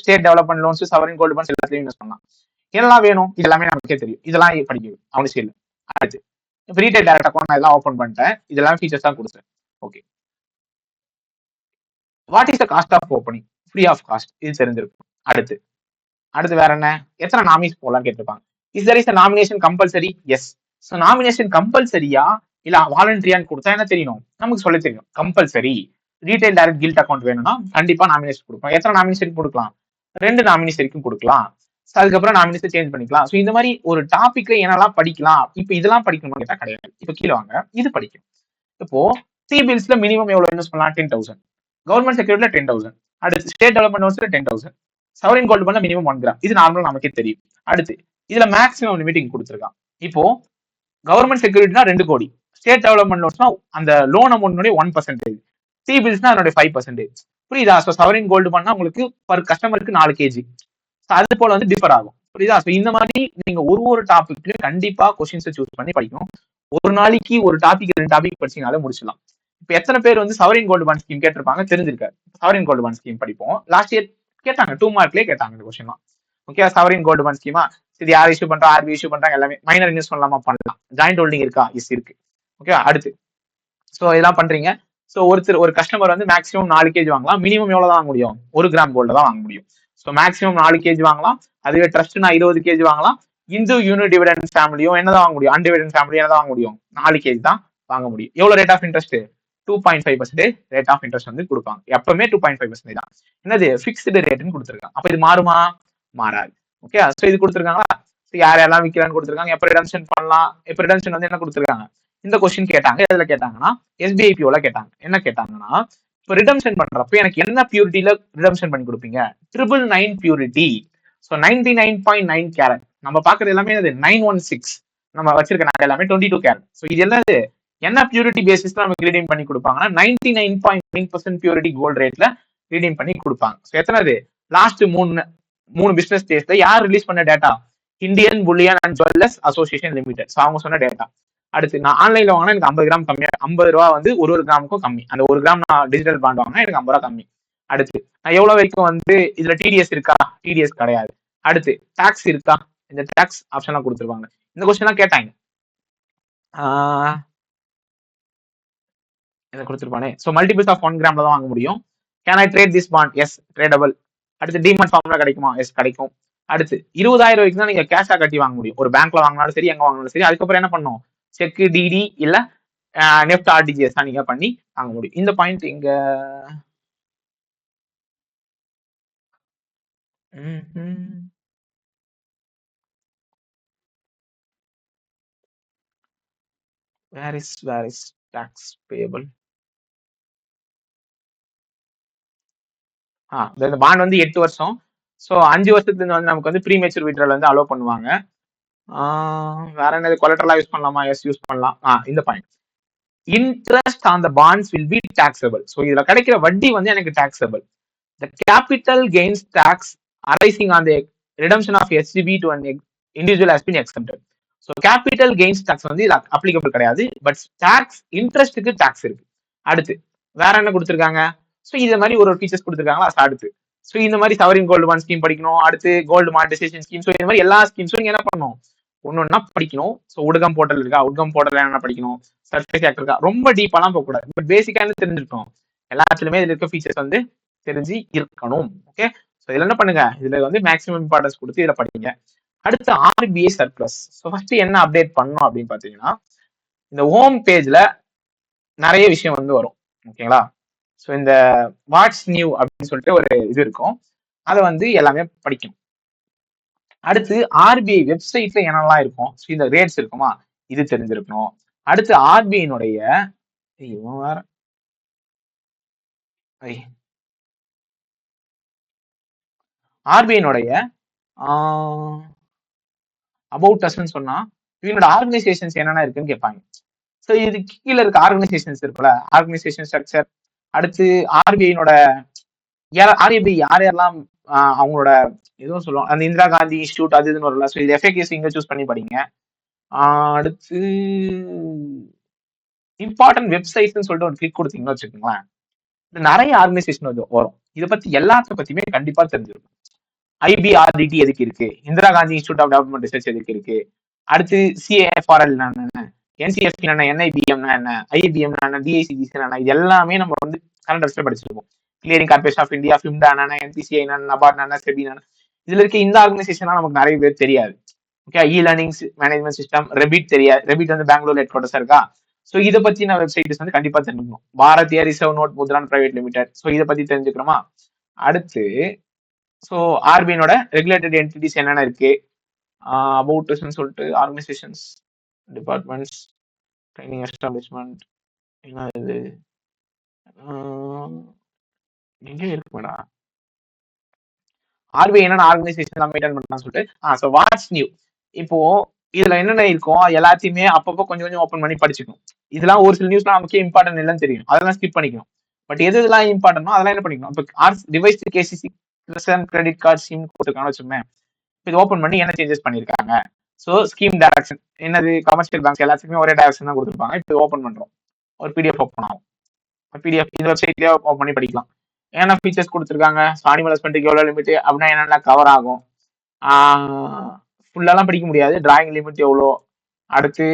state development loans, sovereign gold bonds எல்லாத்தையும் இன்வெஸ்ட் பண்ணலாம். என்னெல்லாம் வேணும் இதெல்லாமே நமக்கே தெரியும். இதெல்லாம் படிக்கணும் அவசியம் இல்லை. அடுத்து இப்போ ரீட்டைல் டைரக்ட் அக்கௌண்ட் நான் இதெல்லாம் ஓப்பன் பண்ணிட்டேன். இதெல்லாம் ஃபீச்சர்ஸ் தான் கொடுத்தேன். Okay, what is the cost of opening? Free of cost. இது தெரிஞ்சிருக்கும். அடுத்து வேற என்ன? எத்தனை நாமினேஷன் போடலாம் கேட்டிருப்பாங்க. Is there is a nomination compulsory? Yes. So nomination கம்பல்சரியா இல்ல வாலண்டரியான்னு கொடுத்தா என்ன தெரியணும், நமக்கு சொல்ல தெரியும். Compulsory. Retail direct gilt account வேணும்னா கண்டிப்பா நாமினேஷன் கொடுக்கலாம். எத்தனை நாமினேஷன் கொடுக்கலாம்? 2 நாமினேஷன் கொடுக்கலாம். அதுக்கப்புறம் நாமினேஷன் சேஞ்ச் பண்ணிக்கலாம். ஸோ இந்த மாதிரி ஒரு டாபிக்ல என்னெல்லாம் படிக்கலாம். இப்போ இதெல்லாம் படிக்கணும்னு கேட்டா கிடையாது. இப்போ கீழே வாங்க, இது படிக்கணும். இப்போ டி பில்ஸ்ல மினிமம் எவ்வளவு இன்வெஸ்ட் பண்ணலாம்? 10,000. கவர்மெண்ட் செக்யூரிட்டில 10,000. அடுத்து ஸ்டேட் டெவலப்மெண்ட் லோன்ஸ்ல 10,000. சவரின் கோல்டு பண்ண மினிமம் 1 கிராம். இது நார்மலா நமக்கே தெரியும். அடுத்து இதுல மேக்ஸிமம் லிமிட்டிங் கொடுத்துருக்கான். இப்போ கவர்மெண்ட் செக்யூரிட்டினா 2 கோடி, ஸ்டேட் டெவலப்மெண்ட் லோன்ஸ்னா அந்த லோன் அமௌண்ட் 1%, டி பில்ஸ்னா அதனுடைய 5%. புரியுதா? ஸோ சவரின் கோல்டு பண்ணா உங்களுக்கு பர் கஸ்டமருக்கு 4 kg. அது போல வந்து டிஃபர் ஆகும். புரியுதா? ஸோ இந்த மாதிரி நீங்க ஒரு டாபிக்லயும் கண்டிப்பா கொஸ்டின்ஸ் சூஸ் பண்ணி படிக்கணும். ஒரு நாளைக்கு ஒரு டாபிக் 2 டாபிக் படிச்சீங்கனாலே முடிச்சிடலாம். இப்போ எத்தனை பேர் வந்து சவரின் கோல்டு பாண்ட் ஸ்கீம் கேட்டிருப்பாங்க தெரிஞ்சிருக்காரு. சவரின் கோல்டு பாண்ட் ஸ்கீம் படிப்போம். லாஸ்ட் இயர் கேட்டாங்க, 2 மார்க்லயே கேட்டாங்க இந்த question. Okay, sovereign gold bond ஸ்கீமா? இது யார் இஷ்யூ பண்றா? ஆர்பிஐ இஷ்யூ பண்றாங்க. எல்லாமே மைனர் இன்வெஸ்ட் பண்ணலாமா? பண்ணலாம். ஜாயிண்ட் ஹோல்டிங் இருக்கா? இருக்கு. ஓகே, அடுத்து ஸோ இதெல்லாம் பண்றீங்க. ஸோ ஒரு கஸ்டமர் வந்து மேக்ஸிமம் 4 kg வாங்கலாம். மினிமம் எவ்வளவு தான் வாங்க முடியும்? 1 கிராம் கோல்டு தான் வாங்க முடியும். ஸோ மேக்ஸிமம் 4 kg வாங்கலாம். அதுவே ட்ரஸ்ட்னா 20 kg வாங்கலாம். இந்து யூனி டிவிடெண்ட் ஃபேமிலியும் என்னதான் வாங்க முடியும்? அன்டிவிடெண்ட் ஃபேமிலியும் என்னதான் வாங்க முடியும்? 4 kg தான் வாங்க முடியும். எவ்வளவு rate of interest? 2.5% rate of interest வந்து கொடுப்பாங்க. எப்பவுமே 2.5% தான். என்னது? பிக்ஸ்டு ரேட்னு கொடுத்துருக்காங்க. அப்ப இது மாறுமா? மாறாது. ஓகே, ஸோ இது கொடுத்துருக்காங்களா? யார் யாரெல்லாம் விற்கிறான்னு கொடுத்துருக்காங்க. எப்ப ரிடம்ஷன் பண்ணலாம்? எப்ப ரிடம்ஷன் வந்து என்ன கொடுத்துருக்காங்க? இந்த கொஸ்டின் கேட்டாங்க. எதுல கேட்டாங்கன்னா எஸ்பிஐபிஓல கேட்டாங்க. என்ன கேட்டாங்கன்னா, இப்போ ரிடம்ஷன் பண்றப்ப எனக்கு என்ன பியூரிட்டியில ரிடம்ஷன் பண்ணி கொடுப்பீங்க? 999 பியூரிட்டி. So 99.9 carrot. நம்ம பாக்குறது எல்லாமே 916 நம்ம வச்சிருக்க நாங்க எல்லாமே 22 கேரட். ஸோ இது என்னது? என்ன பியூரிட்டி பேசிஸ்ல நமக்கு ரீடீம் பண்ணி கொடுப்பாங்கன்னா 99.9% பியூரிட்டி கோல்ட் ரேட்ல ரீடீம் பண்ணி கொடுப்பாங்க. ஸோ எத்தனது? லாஸ்ட் 3 3 பிசினஸ் டேஸ்ல யார் ரிலீஸ் பண்ண data? Indian bullion and jewellers association limited. அவங்க சொன்ன டேட்டா. அடுத்து நான் ஆன்லைன்ல வாங்கினா எனக்கு 50 கிராம் கம்மியா, 50 ரூபா வந்து ஒரு கிராமுக்கும் கம்மி. அந்த 1 கிராம் நான் டிஜிட்டல் பாண்ட் வாங்கினா எனக்கு 50 ரூபா கம்மி. அடுத்து நான் எவ்வளவு வரைக்கும் வந்து இதுல டிடிஎஸ் இருக்கா? டிடிஎஸ் கிடையாது. அடுத்து டாக்ஸ் இருக்கா? இந்த டாக்ஸ் ஆப்ஷன்லாம் கொடுத்துருவாங்க. இந்த கொஸ்டின் எல்லாம் கேட்டாங்க. இதை கொடுத்துருப்பானே. ஸோ மல்டிபிள்ஸ் ஆஃப் 1 கிராம்ல தான் வாங்க முடியும். Can I trade this bond? Yes, tradable. அடுத்து டிமாண்ட் ஃபார்ம்ல கிடைக்குமா? எஸ், கிடைக்கும். அடுத்து 20,000 ரூபாய்க்கு தான் நீங்க கேஷா கட்டி வாங்க முடியும். ஒரு பேங்க்ல வாங்கினாலும் சரி, எங்க வாங்கினாலும் சரி. அதுக்கப்புறம் என்ன பண்ணும்? செக், டிடி இல்ல நெஃப்ட், ஆர்டிஜிஎஸ் தான் நீங்க பண்ணி வாங்க முடியும். இந்த பாயிண்ட் இங்க where is tax payable? இந்த பாண்ட் வந்து 8 வருஷம். ஸோ 5 வருஷத்துல இருந்து வந்து நமக்கு வந்து ப்ரீமேச்சர் விட்ரல் வந்து அலோவ் பண்ணுவாங்க. வேற என்னது? கொலட்டரலா யூஸ் பண்ணலாமா? எஸ், யூஸ் பண்ணலாம். இந்த point interest on the bonds will be taxable. So இதுல கிடைக்கிற வட்டி வந்து எனக்கு taxable. The capital gains tax arising on the redemption of SGB to an individual has been exempted. So capital gains tax வந்து இது applicable கிடையாது. But tax இன்ட்ரெஸ்ட்டுக்கு tax இருக்கு. அடுத்து வேற என்ன கொடுத்துருக்காங்க? ஸோ இந்த மாதிரி ஒரு ஃபீச்சர்ஸ் கொடுத்துருக்காங்களா? அடுத்து ஸோ இந்த மாதிரி சவரின் கோல்டு பாண்ட் ஸ்கீம் படிக்கணும். அடுத்து கோல்டு மானிட்டைசேஷன் ஸ்கீம். ஸோ இந்த மாதிரி எல்லா ஸ்கீம்ஸும் நீங்க என்ன பண்ணணும்? ஒன்னொன்னா படிக்கணும். ஸோ ஊடகம் போர்ட்டல் இருக்கா? ஊடகம் போர்ட்டல் என்ன படிக்கணும்? சர்ஃபேஸ் ஆக்ட் இருக்கா? ரொம்ப டீப்பாலாம் போக கூடாது. பட் பேசிக்கா என்ன தெரிஞ்சிருக்கணும்? எல்லாத்துலயுமே இதுல இருக்க ஃபீச்சர்ஸ் வந்து தெரிஞ்சு இருக்கணும். ஓகே. ஸோ இதுல என்ன பண்ணுங்க? இதுல வந்து மேக்ஸிமம் இம்பார்ட்டன்ஸ் கொடுத்து இதை படிங்க. அடுத்து ஆர்பிஐ சர்ப்ளஸ். ஸோ ஃபர்ஸ்ட் என்ன அப்டேட் பண்ணணும் அப்படின்னு பாத்தீங்கன்னா, இந்த ஹோம் பேஜ்ல நிறைய விஷயம் வந்து வரும். ஓகேங்களா? ஸோ இந்த வாட்ஸ் நியூ அப்படின்னு சொல்லிட்டு ஒரு இது இருக்கும். அதை வந்து எல்லாமே படிக்கணும். அடுத்து ஆர்பிஐ வெப்சைட்ல என்னெல்லாம் இருக்கும்? ஸோ இந்த ரேட்ஸ் இருக்குமா? இது தெரிஞ்சிருக்கணும். அடுத்து ஆர்பிஐனுடைய ஆர்பிஐனுடைய அபவுட் அஸ்ன்னு சொன்னா இவனோட ஆர்கனைசேஷன்ஸ் என்னென்ன இருக்குன்னு கேட்பாங்க. ஸோ இது கீழே இருக்க ஆர்கனைசேஷன்ஸ் இருக்குல்ல, ஆர்கனைசேஷன் ஸ்ட்ரக்சர். அடுத்து ஆர்பிஐனோட ஆர்பிஐ யார் யாரெல்லாம் அவங்களோட எதுவும் சொல்லுவோம், அந்த இந்திரா காந்தி இன்ஸ்டியூட் அது இதுன்னு வரல. ஸோ இது எஃப்ஏகேஸ் இங்க சூஸ் பண்ணி படிங்க. அடுத்து இம்பார்ட்டன்ட் வெப்சைட்ஸ்ன்னு சொல்லிட்டு ஒரு கிளிக் கொடுத்தீங்கன்னு வச்சுக்கோங்களேன், நிறைய ஆர்கனைசேஷன் வரும். இதை பத்தி எல்லாத்த பத்தியுமே கண்டிப்பா தெரிஞ்சிருக்கும். ஐபிஆர்டிடி எதுக்கு இருக்கு? Indira Gandhi institute of development research எதுக்கு இருக்கு? அடுத்து சிஏஎஃப்ஆர்எல் என்ன, என்சிஎஃப்டி என்ன, என்ஐபிஎம்னா என்ன, ஐபிஎம் என்ன, டிஐசிஜிசி என்ன, இது எல்லாமே நம்ம வந்து கரண்ட் அஃபேர்ஸ்ல படிச்சிருக்கோம். கிளியரிங் கார்பரேஷன் ஆஃப் இந்தியா, ஃபிம்டா என்ன, என்பிசிஐ என்ன, நபார்ட் என்ன, செபி என்ன, இதுல இருக்க இந்த ஆர்கனைசேஷன்லாம் நமக்கு நிறைய பேர் தெரியாது. Okay. E learning management system, ReBIT தெரியாது. ரெபிட் வந்து பெங்களூர் ஹெட் குவார்டர்ஸ் இருக்கா? ஸோ இதை பத்தின வெப்சைட்ஸ் வந்து கண்டிப்பா தெரிஞ்சுக்கணும். Bharatiya reserve note Mudran private limited. So இதை பத்தி தெரிஞ்சுக்கணுமா? அடுத்து ஸோ ஆர்பிஐனோட ரெகுலேட்டட் என்டிட்டிஸ் என்னென்ன இருக்கு? அபவுட்ஸ்ன்னு சொல்லிட்டு ஆர்கனைசேஷன்ஸ், டிபார்ட்மெண்ட்ஸ், ட்ரைனிங் எஸ்டாப்ளிஷ்மெண்ட், என்ன இது எங்கே இருக்கு மேடா? ஆர்பிஐ என்னென்ன ஆர்கனைசேஷன் மெயின்டைன் பண்ணலாம்னு சொல்லிட்டு ஸோ வாட்ஸ் நியூ. இப்போ இதுல என்னென்ன இருக்கும் எல்லாத்தையுமே அப்பப்போ கொஞ்சம் கொஞ்சம் ஓப்பன் பண்ணி படிச்சுக்கணும். இதெல்லாம் ஒரு சில நியூஸ்லாம் நமக்கு இம்பார்ட்டன்ட் இல்லைன்னு தெரியும், அதெல்லாம் ஸ்கிப் பண்ணிக்கணும். பட் எது இதெல்லாம் இம்பார்ட்டன்டோ அதெல்லாம் என்ன பண்ணிக்கணும்? இப்போ revised KCC credit card scheme கொடுத்துருக்கான்னு வச்சுக்கோங்க. இது ஓப்பன் பண்ணி என்ன சேஞ்சஸ் பண்ணிருக்காங்க? ஸோ ஸ்கீம் டைரக்ஷன் என்னது? கமர்ஷியல் பேங்க்ஸ் எல்லாத்துக்குமே ஒரே டைரக்ஷன் தான் கொடுத்துருப்பாங்க. இப்போ ஓப்பன் பண்றோம், ஒரு பிடிஎஃப் ஓப்பன் ஆகும். பிடிஎஃப் இந்த வெப்சைட்லயே ஓப்பன் பண்ணி படிக்கலாம். என்னென்ன ஃபீச்சர்ஸ் கொடுத்துருக்காங்க? அனிமல் ஹஸ்பண்ட்ரிக்கு எவ்வளோ லிமிட் அப்படின்னா என்னென்ன கவர் ஆகும்? ஃபுல்லாலாம் படிக்க முடியாது. டிராயிங் லிமிட் எவ்வளோ, அடுத்து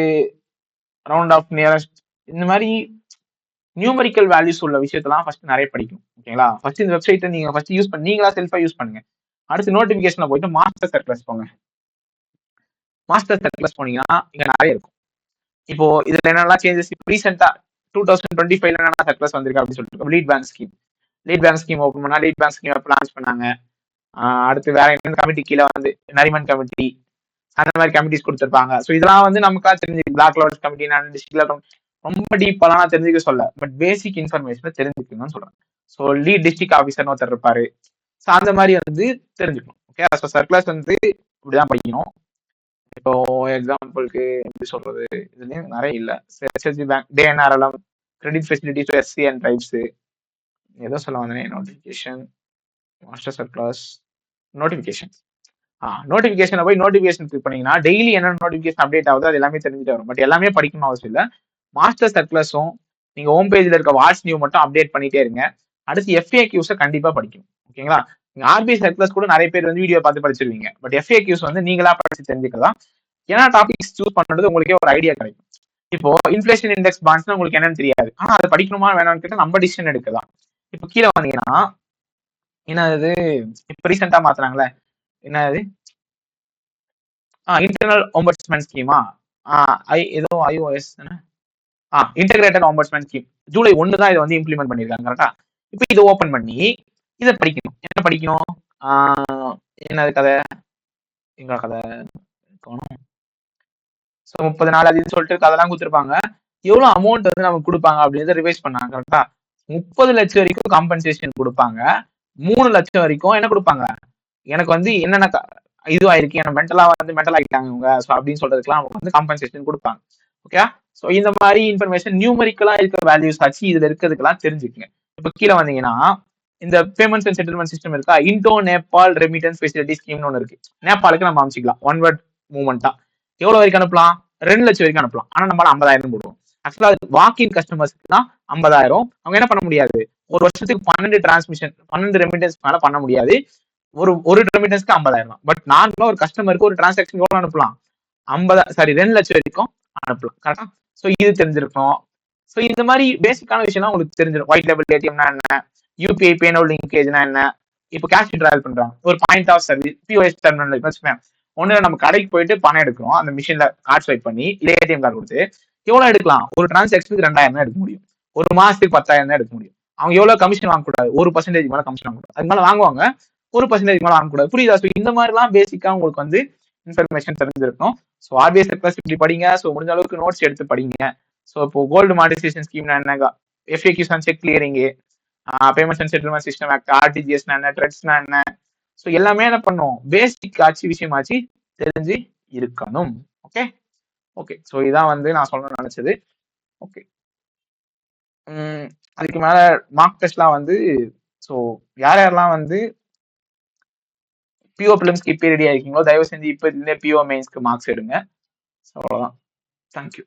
ரவுண்ட் ஆஃப் நியரஸ்ட், இந்த மாதிரி நியூமரிக்கல் வேல்யூஸ் உள்ள விஷயத்தெல்லாம் ஃபர்ஸ்ட் நிறைய படிக்கணும். ஓகேங்களா? ஃபர்ஸ்ட் இந்த வெப்சைட்டை நீங்க ஃபர்ஸ்ட் யூஸ் பண்ணி நீங்களா செல்ஃபா யூஸ் பண்ணுங்க. அடுத்து நோட்டிபிகேஷன்ல போயிட்டு மாஸ்டர் சர்க்குலர்ஸ் போங்க. மாஸ்டர் சர்க்குலர்ஸ் போனீங்கன்னா இங்க நிறைய இருக்கும். இப்போ இதுல என்னெல்லாம் சேஞ்சஸ் ரீசெண்டா 2025 என்னென்ன சர்க்குலர்ஸ் வந்திருக்கு அப்படின்னு சொல்லிட்டு lead bank scheme. Lead bank scheme open பண்ணா லீட் பேங்க் ஸ்கீம் லான்ச் பண்ணாங்க. அடுத்து வேற என்ன கமிட்டி கீழே வந்து நரிமன் கமிட்டி, அந்த மாதிரி கமிட்டிஸ் கொடுத்துருப்பாங்க. ஸோ இதெல்லாம் வந்து நமக்கா தெரிஞ்சு பிளாக் லோட்ஸ் கமிட்டி, டிஸ்ட்ரிக்ட் ரொம்ப டீப்பெல்லாம் தெரிஞ்சுக்க சொல்ல, பட் பேசிக் இன்ஃபர்மேஷனை தெரிஞ்சுக்கணும்னு சொல்றேன். ஸோ லீட் டிஸ்ட்ரிக்ட் ஆஃபீஸர்னு ஒருத்தர் இருப்பாரு. ஸோ அந்த மாதிரி வந்து தெரிஞ்சுக்கணும். ஓகே. ஸோ சர்க்குலர்ஸ் வந்து இப்படிதான் படிக்கணும். இப்போ எக்ஸாம்பிளுக்கு எப்படி சொல்றது, இதுலயும் நிறைய இல்ல. எஸ்எஸ்பி பேங்க், டேஎன்ஆர்எல்எம், credit facilities SC and tribes, ஏதோ சொல்ல வந்தேன், நோட்டிஃபிகேஷன், மாஸ்டர் சர்க்குலர்ஸ், நோட்டிபிகேஷன். நோட்டிபிகேஷனை போய் நோட்டிபிகேஷன் கிளிக் பண்ணீங்கன்னா டெய்லி என்ன நோட்டிபிகேஷன் அப்டேட் ஆகுது அது எல்லாமே தெரிஞ்சுட்டு வரும். பட் எல்லாமே படிக்கணும் அவசியம் இல்லை. மாஸ்டர் சர்க்குலர்ஸும் நீங்க ஹோம் பேஜ்ல இருக்க வாட்ஸ் நியூ மட்டும் அப்டேட் பண்ணிட்டே இருங்க. அடுத்து FAQs கண்டிப்பா படிக்கணும். ஓகேங்களா? நீங்க RBI சர்க்குலர்ஸ் கூட நிறைய பேர் வந்து வீடியோ பார்த்து படிச்சிருவீங்க. பட் FAQs வந்து நீங்களா படிச்சு தெரிஞ்சுக்கலாம். ஏன்னா டாபிக்ஸ் சூஸ் பண்றது உங்களுக்கே ஒரு ஐடியா கிடைக்கும். இப்போ இன்ஃபிளேஷன் இண்டெக்ஸ் பாண்ட்ஸ்னா உங்களுக்கு என்னன்னு தெரியாது. ஆனா அதை படிக்கணுமா வேணாம்னு கேட்டா நம்ம டிசிஷன் எடுக்கலாம். இப்போ கீழே வந்தீங்கன்னா என்னது இப்ப ரீசெண்டா மாத்துறாங்களே என்னது இன்டர்னல் ஆம்பட்ஸ்மேன் ஸ்கீமா ஏதோ iOS integrated ombudsman scheme July 1 தான் இதை வந்து இம்ப்ளிமெண்ட் பண்ணிருக்காங்க. கரெக்டா? இப்போ இதை ஓபன் பண்ணி இதை படிக்கணும். என்ன படிக்கணும்? என்னது கதை? எங்க கதை ஸோ 30 நாள் அதுன்னு சொல்லிட்டு கதெல்லாம் கொடுத்துருப்பாங்க. எவ்வளவு அமௌண்ட் வந்து நமக்கு கொடுப்பாங்க அப்படின்றத ரிவைஸ் பண்ணாங்க. கரெக்டா? 30 லட்சம் வரைக்கும் காம்பன்சேஷன் கொடுப்பாங்க. 3 லட்சம் வரைக்கும் என்ன கொடுப்பாங்க? எனக்கு வந்து என்னென்ன இதுவாயிருக்கு, எனக்கு மென்டல் ஆகிட்டாங்க இவங்க அப்படின்னு சொல்றதுக்குலாம் அவங்க வந்து காம்பன்சேஷன் கொடுப்பாங்க. ஓகே. ஸோ இந்த மாதிரி இன்ஃபர்மேஷன் நியூமரிக்கலா இருக்கிற வேல்யூஸ் ஆச்சு இதுல இருக்கிறதுக்கெல்லாம் தெரிஞ்சுக்கங்க. இப்போ கீழே வந்தீங்கன்னா இந்த பேமெண்ட்ஸ் அண்ட் செட்டில்மெண்ட் சிஸ்டம் இருக்கா, இண்டோ நேபாள் ரெமிட்டன்ஸ் ஃபெசிலிட்டி ஸ்கீம்னு ஒன்று இருக்கு. நேபாளுக்கு நம்ம அமைச்சிக்கலாம் ஒன் வேர்ட் மூவ்மெண்டா. எவ்வளவு வரைக்கும் அனுப்பலாம்? 2 லட்சம் வரைக்கும் அனுப்பலாம். ஆனா நம்மளால 50,000 போடுவோம். ஆக்சுவலா வாக்கின் கஸ்டமர்ஸ்க்கு தான் 50,000. அவங்க என்ன பண்ண முடியாது, ஒரு வருஷத்துக்கு 12 ரெமிட்டன்ஸ் மேல பண்ண முடியாது. ஒரு ரெமிட்டன்ஸ்க்கு 50,000 தான். பட் நார்மலா ஒரு கஸ்டமருக்கு ஒரு டிரான்சாக்ஷன் எவ்வளவு அனுப்பலாம்? 2 லட்சம் வரைக்கும் அனுப்பலாம். கரெக்டா? ஸோ இது தெரிஞ்சிருக்கும். ஸோ இந்த மாதிரி பேசிக்கான விஷயம் உங்களுக்கு தெரிஞ்சிடும். ஒயிட் லேபிள் ஏடிஎம்னா என்ன, UPI பேனோ லிங்கேஜ்னா என்ன, இப்போ கேஷ் விட்ராவல் பண்றாங்க, ஒரு point of service POS terminal வச்சுப்பேன். ஒண்ணு நம்ம கடைக்கு போயிட்டு பணம் எடுக்கிறோம், அந்த மிஷின்ல கார்டு ஸ்வைப் பண்ணி இல்லை ATM கார்டு கொடுத்து எவ்வளவு எடுக்கலாம்? ஒரு டிரான்சாக்ஷனுக்கு 2,000 தான் எடுக்க முடியும். ஒரு மாசத்துக்கு 10,000 தான் எடுக்க முடியும். அவங்க எவ்வளவு கமிஷன் வாங்கக்கூடாது? 1% மேல கமிஷன் வாங்கக்கூடாது. அது மேல வாங்குவாங்க, 1% மேல வாங்கக்கூடாது. புரியுதா? ஸோ இந்த மாதிரிலாம் பேசிக்கா உங்களுக்கு வந்து இன்ஃபர்மேஷன் தெரிஞ்சிருக்கும். ஸோ RBI சர்க்குலர்ஸ் இப்படி படிங்க. ஸோ முடிஞ்ச அளவுக்கு நோட்ஸ் எடுத்து படிங்க. ஸோ இப்போ கோல்டு மானிட்டைசேஷன் ஸ்கீம்னா என்ன, FAQs and check clearing, payments and settlement system act, RTGS என்ன, ட்ரெட்ஸ்னா என்ன, ஸோ எல்லாமே என்ன பண்ணும், பேசிக் ஆச்சு விஷயமாச்சு தெரிஞ்சு இருக்கணும். Okay okay. ஸோ இதான் வந்து நான் சொல்லணும்னு நினைச்சது. ஓகே. அதுக்கு மேல மார்க் டெஸ்ட்லாம் வந்து ஸோ யாரெல்லாம் வந்து PO பிலிம்ஸ்க்கு இப்போ ரெடியா இருக்கீங்களோ தயவு செஞ்சு இப்போ இருந்தே PO மெயின்ஸ்க்கு மார்க்ஸ் எடுங்க. அவ்வளோதான். தேங்க்யூ.